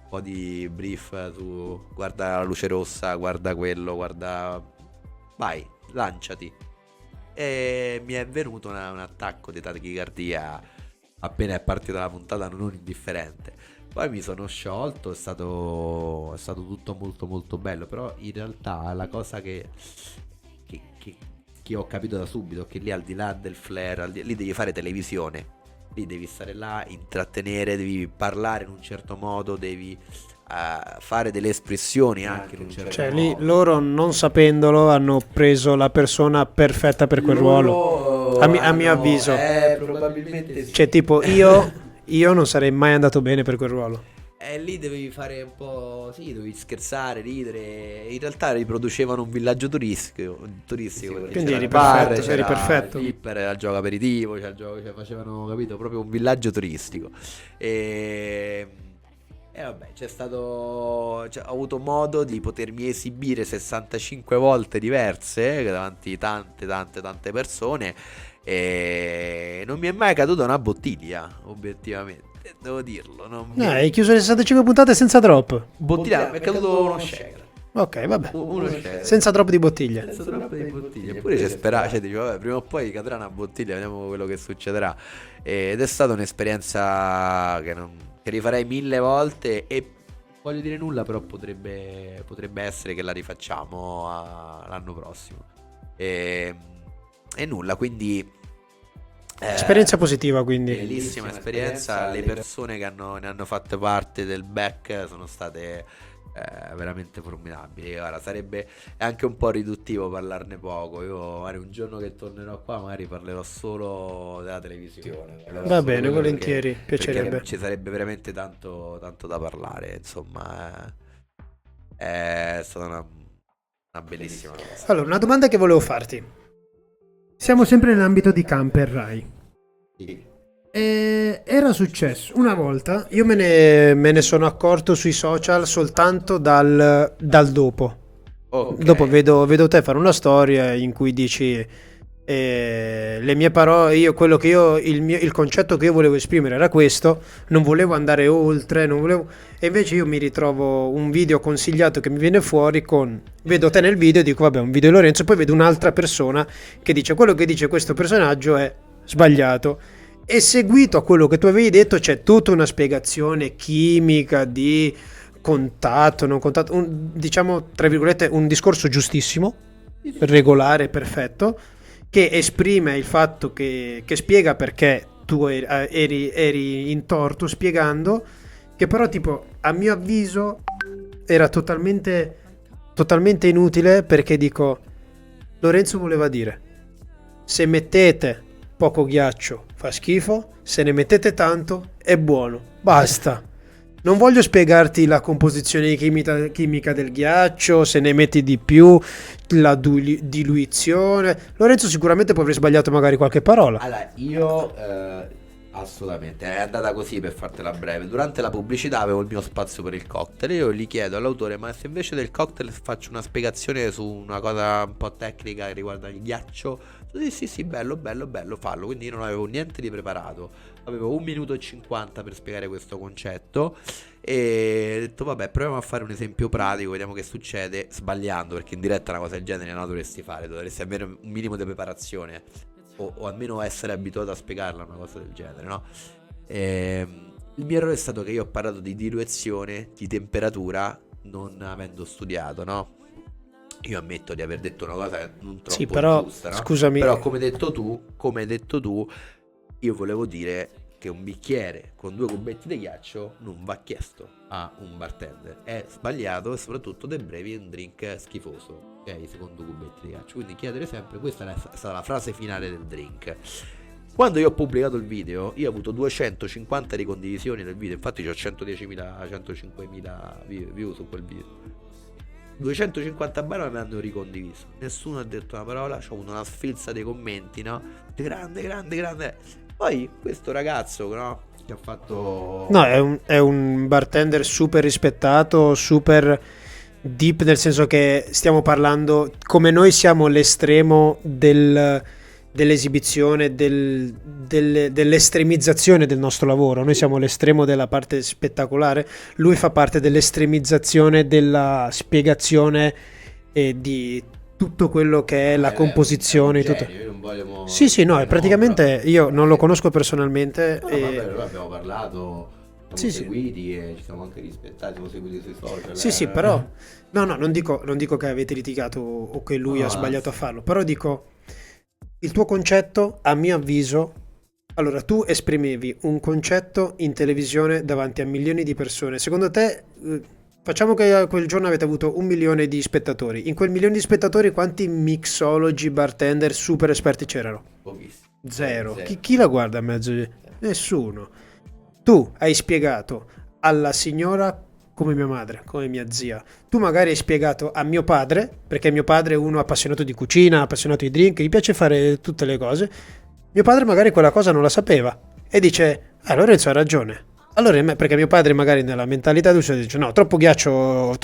un po' di brief su guarda la luce rossa, guarda quello, guarda, vai, lanciati. E mi è venuto un attacco di tachicardia appena è partita la puntata, non indifferente. Poi mi sono sciolto, è stato tutto molto molto bello, però in realtà la cosa che ho capito da subito è che lì al di là del flare, lì devi fare televisione, lì devi stare là, intrattenere, devi parlare in un certo modo, devi fare delle espressioni anche in un certo Cioè modo. lì loro non sapendolo hanno preso la persona perfetta per quel ruolo, a mio avviso. Probabilmente sì. Cioè tipo io non sarei mai andato bene per quel ruolo. E lì dovevi fare un po', sì, dovevi scherzare, ridere. In realtà riproducevano un villaggio turistico perché Quindi c'era eri il bar, perfetto, eri c'era il perfetto. flipper, era il gioco aperitivo, c'era il gioco, cioè facevano, capito, proprio un villaggio turistico. E, e vabbè, cioè, ho avuto modo di potermi esibire 65 volte diverse davanti a tante persone e non mi è mai caduta una bottiglia, obiettivamente. Devo dirlo, non mi Hai chiuso le 65 puntate senza drop. Bottiglia, mi è caduto uno shaker. Ok, vabbè. Uno shaker. Senza drop di bottiglie. Senza troppo di bottiglie. Eppure c'è speranza, cioè dicevo, vabbè, prima o poi cadrà una bottiglia, vediamo quello che succederà. Ed è stata un'esperienza che rifarei 1000 volte e voglio dire nulla, però potrebbe essere che la rifacciamo l'anno prossimo. E, e nulla, quindi Esperienza positiva, quindi. bellissima esperienza. Le persone che ne hanno fatto parte del back sono state veramente formidabili. Ora sarebbe anche un po' riduttivo parlarne poco. Io magari un giorno che tornerò qua magari parlerò solo della televisione. Parlerò Va solo bene, quello volentieri, perché piacerebbe. ci sarebbe veramente tanto da parlare. Insomma, è stata una bellissima cosa. Allora, una domanda che volevo farti. Siamo sempre nell'ambito di Camper Rai. Sì. Era successo una volta, io me ne sono accorto sui social soltanto dal dopo. Ok. Dopo vedo te fare una storia in cui dici le mie parole, il concetto che io volevo esprimere era questo, non volevo andare oltre, e invece io mi ritrovo un video consigliato che mi viene fuori vedo te nel video e dico vabbè, un video di Lorenzo, poi vedo un'altra persona che dice quello che dice questo personaggio è sbagliato. E seguito a quello che tu avevi detto c'è tutta una spiegazione chimica di contatto, non contatto, diciamo tra virgolette un discorso giustissimo, regolare, perfetto, che esprime il fatto che spiega perché tu eri in torto spiegando, che però tipo a mio avviso era totalmente inutile, perché dico Lorenzo voleva dire se mettete poco ghiaccio fa schifo, se ne mettete tanto è buono, basta. Non voglio spiegarti la composizione chimica del ghiaccio, se ne metti di più, la diluizione. Lorenzo sicuramente può aver sbagliato magari qualche parola. Allora, io assolutamente, è andata così per fartela breve. Durante la pubblicità avevo il mio spazio per il cocktail. Io gli chiedo all'autore: ma se invece del cocktail faccio una spiegazione su una cosa un po' tecnica che riguarda il ghiaccio? Sì, bello, fallo. Quindi io non avevo niente di preparato. Avevo 1 minuto e 50 per spiegare questo concetto. E ho detto, vabbè, proviamo a fare un esempio pratico, vediamo che succede, sbagliando, perché in diretta una cosa del genere non la dovresti fare, dovresti avere un minimo di preparazione. O almeno essere abituato a spiegarla una cosa del genere, no? Il mio errore è stato che io ho parlato di diluizione, di temperatura, non avendo studiato, no? Io ammetto di aver detto una cosa non troppo Sì, però giusta, no? scusami. Però come hai detto tu, io volevo dire che un bicchiere con 2 cubetti di ghiaccio non va chiesto a un bartender. È sbagliato e soprattutto te brevi un drink schifoso, ok? Secondo cubetti di ghiaccio. Quindi chiedere sempre, questa è stata la frase finale del drink. Quando io ho pubblicato il video, io ho avuto 250 ricondivisioni del video. Infatti ho 110.000, 105.000 view su quel video. 250 barone mi hanno ricondiviso. Nessuno ha detto una parola. C'ho avuto una sfilza dei commenti, no? Grande. Poi questo ragazzo, no? Che ha fatto... No, è un bartender super rispettato, super deep, nel senso che stiamo parlando, come noi siamo l'estremo dell'esibizione, dell'estremizzazione del nostro lavoro. Noi siamo l'estremo della parte spettacolare, lui fa parte dell'estremizzazione della spiegazione e di tutto quello che è la composizione. Tutto. Io non voglio Sì, no, praticamente io non lo conosco personalmente. No, vabbè, noi abbiamo parlato, siamo Sì. seguiti e ci siamo anche rispettati, siamo seguiti sui social. Sì, però no, non dico che avete litigato o che lui ha sbagliato a farlo, però dico il tuo concetto, a mio avviso, allora tu esprimevi un concetto in televisione davanti a milioni di persone. Secondo te, facciamo che quel giorno avete avuto 1 milione di spettatori. In quel 1 milione di spettatori quanti mixologi, bartender, super esperti c'erano? Pochissimo. Zero. Chi la guarda a mezzo? Nessuno. Tu hai spiegato alla signora come mia madre, come mia zia. Tu magari hai spiegato a mio padre, perché mio padre è uno appassionato di cucina, appassionato di drink, gli piace fare tutte le cose. Mio padre magari quella cosa non la sapeva e dice, Lorenzo ha ragione. Allora, perché mio padre magari nella mentalità di uso dice, no, troppo ghiaccio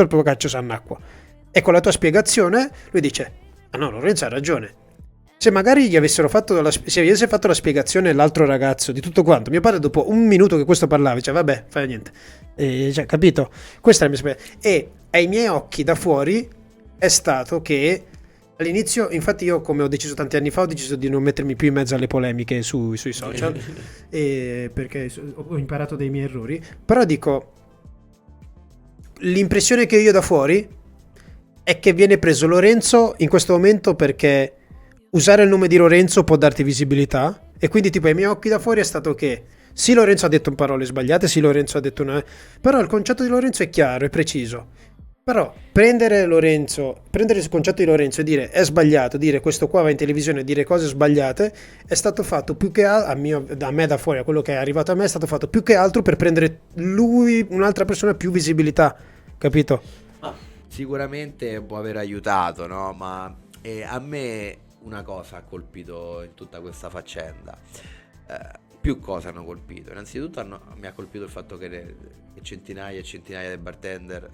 s'annacqua. E con la tua spiegazione lui dice, ah no, Lorenzo ha ragione. Se magari se gli avesse fatto la spiegazione l'altro ragazzo di tutto quanto, mio padre dopo un minuto che questo parlava, diceva vabbè, fai niente. Cioè, capito? Questa è la mia spiegazione. E ai miei occhi da fuori è stato che all'inizio, infatti io come ho deciso tanti anni fa, ho deciso di non mettermi più in mezzo alle polemiche sui social, perché ho imparato dai miei errori, però dico, l'impressione che ho io da fuori è che viene preso Lorenzo in questo momento perché usare il nome di Lorenzo può darti visibilità e quindi tipo ai miei occhi da fuori è stato che sì Lorenzo ha detto parole sbagliate, sì Lorenzo ha detto una... però il concetto di Lorenzo è chiaro, è preciso. Però prendere il concetto di Lorenzo e dire è sbagliato, dire questo qua va in televisione e dire cose sbagliate, è stato fatto più che da me da fuori, a quello che è arrivato a me, è stato fatto più che altro per prendere lui, un'altra persona, più visibilità, capito? Ma sicuramente può aver aiutato, no? Ma a me una cosa ha colpito in tutta questa faccenda. Più cose hanno colpito. Innanzitutto mi ha colpito il fatto che centinaia e centinaia di bartender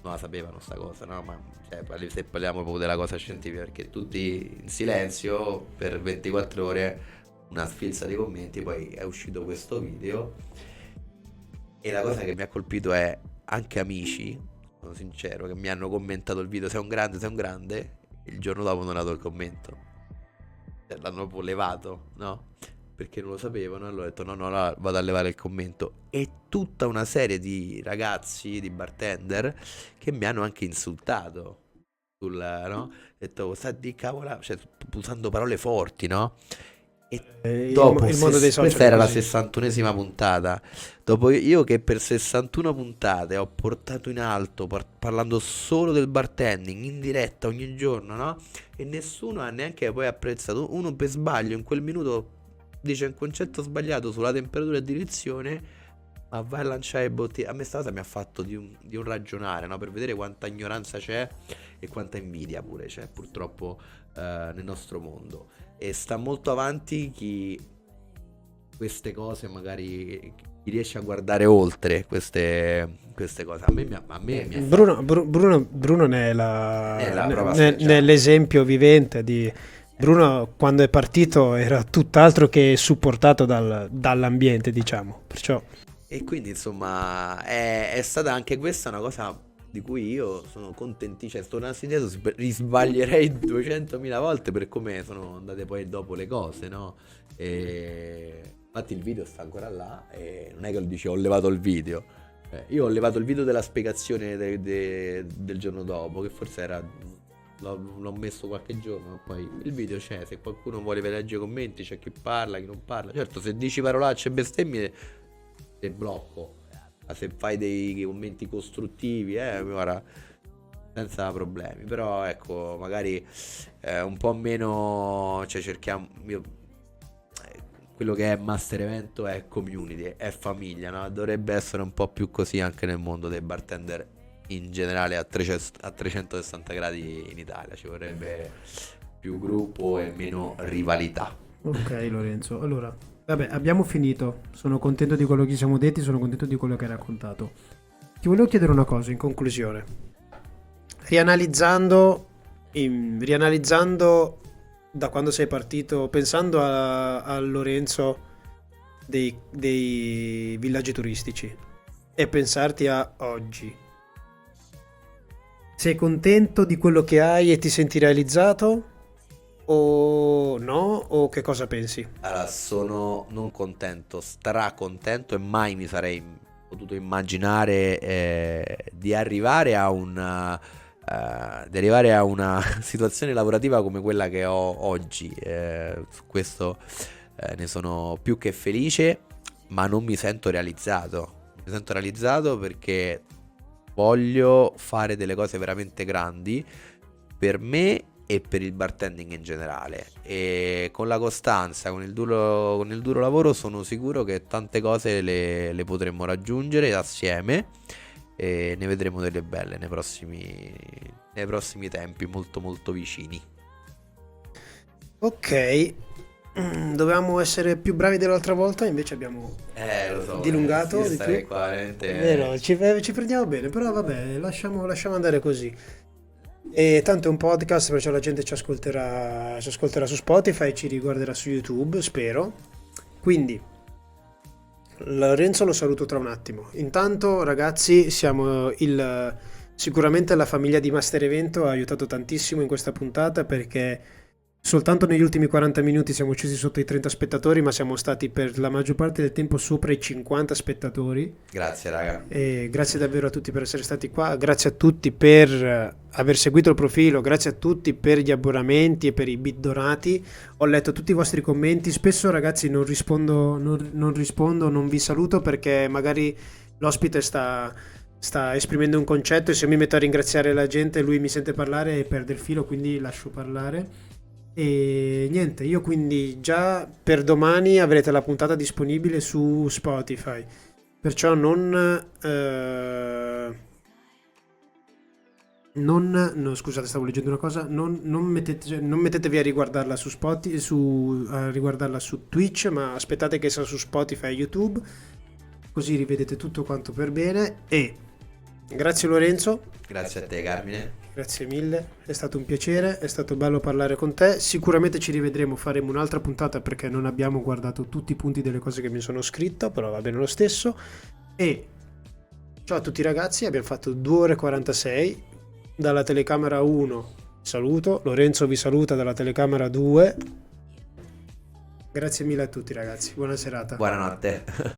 non la sapevano sta cosa, no? Ma cioè, se parliamo proprio della cosa scientifica, perché tutti in silenzio per 24 ore, una sfilza di commenti, poi è uscito questo video. E la cosa che mi ha colpito è anche amici, sono sincero, che mi hanno commentato il video, sei un grande, sei un grande, il giorno dopo non ho dato il commento. Cioè, l'hanno proprio levato, no? Perché non lo sapevano, e allora ho detto no, vado a levare il commento. E tutta una serie di ragazzi, di bartender, che mi hanno anche insultato no? Ho detto, sta di cavola, cioè usando parole forti, no? E dopo, Il mondo dei social questa è era la così. 61esima puntata. Dopo io che per 61 puntate ho portato in alto, parlando solo del bartending in diretta ogni giorno, no? E nessuno ha neanche poi apprezzato. Uno per sbaglio in quel minuto dice un concetto sbagliato sulla temperatura e direzione, ma vai a lanciare bottiglie. A me sta cosa mi ha fatto di un ragionare, no? Per vedere quanta ignoranza c'è e quanta invidia pure c'è purtroppo nel nostro mondo. E sta molto avanti chi queste cose magari chi riesce a guardare oltre queste cose. A me mi è fatto. Bruno ne è, È la prova schiacciata. l'esempio vivente di... Bruno quando è partito era tutt'altro che supportato dall'ambiente, diciamo. Perciò E quindi insomma è stata anche questa una cosa di cui io sono contentissimo, cioè sto tornassi indietro risbaglierei 200.000 volte per come sono andate poi dopo le cose, no? E infatti il video sta ancora là e non è che lo dice ho levato il video. Io ho levato il video della spiegazione del giorno dopo, che forse era l'ho messo qualche giorno, ma poi il video c'è, se qualcuno vuole leggere i commenti, c'è chi parla, chi non parla. Certo, se dici parolacce e bestemmie te blocco. Ma se fai dei commenti costruttivi, guarda, senza problemi. Però ecco, magari un po' meno, cioè cerchiamo quello che è Master Evento è community, è famiglia, no? Dovrebbe essere un po' più così anche nel mondo dei bartender in generale a 360 gradi in Italia. Ci vorrebbe più gruppo e meno rivalità. ok Lorenzo, allora, vabbè, abbiamo finito. Sono contento di quello che ci siamo detti, sono contento di quello che hai raccontato. Ti volevo chiedere una cosa in conclusione. Rianalizzando da quando sei partito, pensando a Lorenzo dei villaggi turistici e pensarti a oggi, sei contento di quello che hai e ti senti realizzato? O no? O che cosa pensi? Allora, sono non contento, stracontento e mai mi sarei potuto immaginare di arrivare a una situazione lavorativa come quella che ho oggi. Su questo ne sono più che felice, ma non mi sento realizzato. Mi sento realizzato perché voglio fare delle cose veramente grandi per me e per il bartending in generale. E con la costanza, con il duro lavoro, sono sicuro che tante cose le potremmo raggiungere assieme e ne vedremo delle belle nei prossimi tempi molto molto vicini. Ok, dovevamo essere più bravi dell'altra volta, invece abbiamo Lo so, dilungato sì, di stare più. qua È veramente. vero, ci prendiamo bene, però vabbè, lasciamo andare così. E tanto è un podcast, perciò la gente ci ascolterà su Spotify e ci riguarderà su YouTube, spero. Quindi, Lorenzo lo saluto tra un attimo. Intanto, ragazzi, sicuramente la famiglia di Master Evento ha aiutato tantissimo in questa puntata perché soltanto negli ultimi 40 minuti siamo scesi sotto i 30 spettatori, ma siamo stati per la maggior parte del tempo sopra i 50 spettatori. Grazie, raga. E grazie davvero a tutti per essere stati qua, grazie a tutti per aver seguito il profilo, grazie a tutti per gli abbonamenti e per i bit donati. Ho letto tutti i vostri commenti, spesso ragazzi non rispondo, non vi saluto perché magari l'ospite sta esprimendo un concetto e se mi metto a ringraziare la gente lui mi sente parlare e perde il filo, quindi lascio parlare. E niente, io quindi già per domani avrete la puntata disponibile su Spotify. Perciò no, scusate, stavo leggendo una cosa. Non mettetevi a riguardarla a riguardarla su Twitch, ma aspettate che sia su Spotify e YouTube, così rivedete tutto quanto per bene. E grazie Lorenzo, Grazie a te, Carmine. grazie mille, è stato un piacere, è stato bello parlare con te. Sicuramente ci rivedremo, faremo un'altra puntata perché non abbiamo guardato tutti i punti delle cose che mi sono scritto, però va bene lo stesso. E ciao a tutti ragazzi, abbiamo fatto 2 ore e 46 dalla telecamera 1. Saluto, Lorenzo vi saluta dalla telecamera 2. Grazie mille a tutti ragazzi, buona serata. Buonanotte.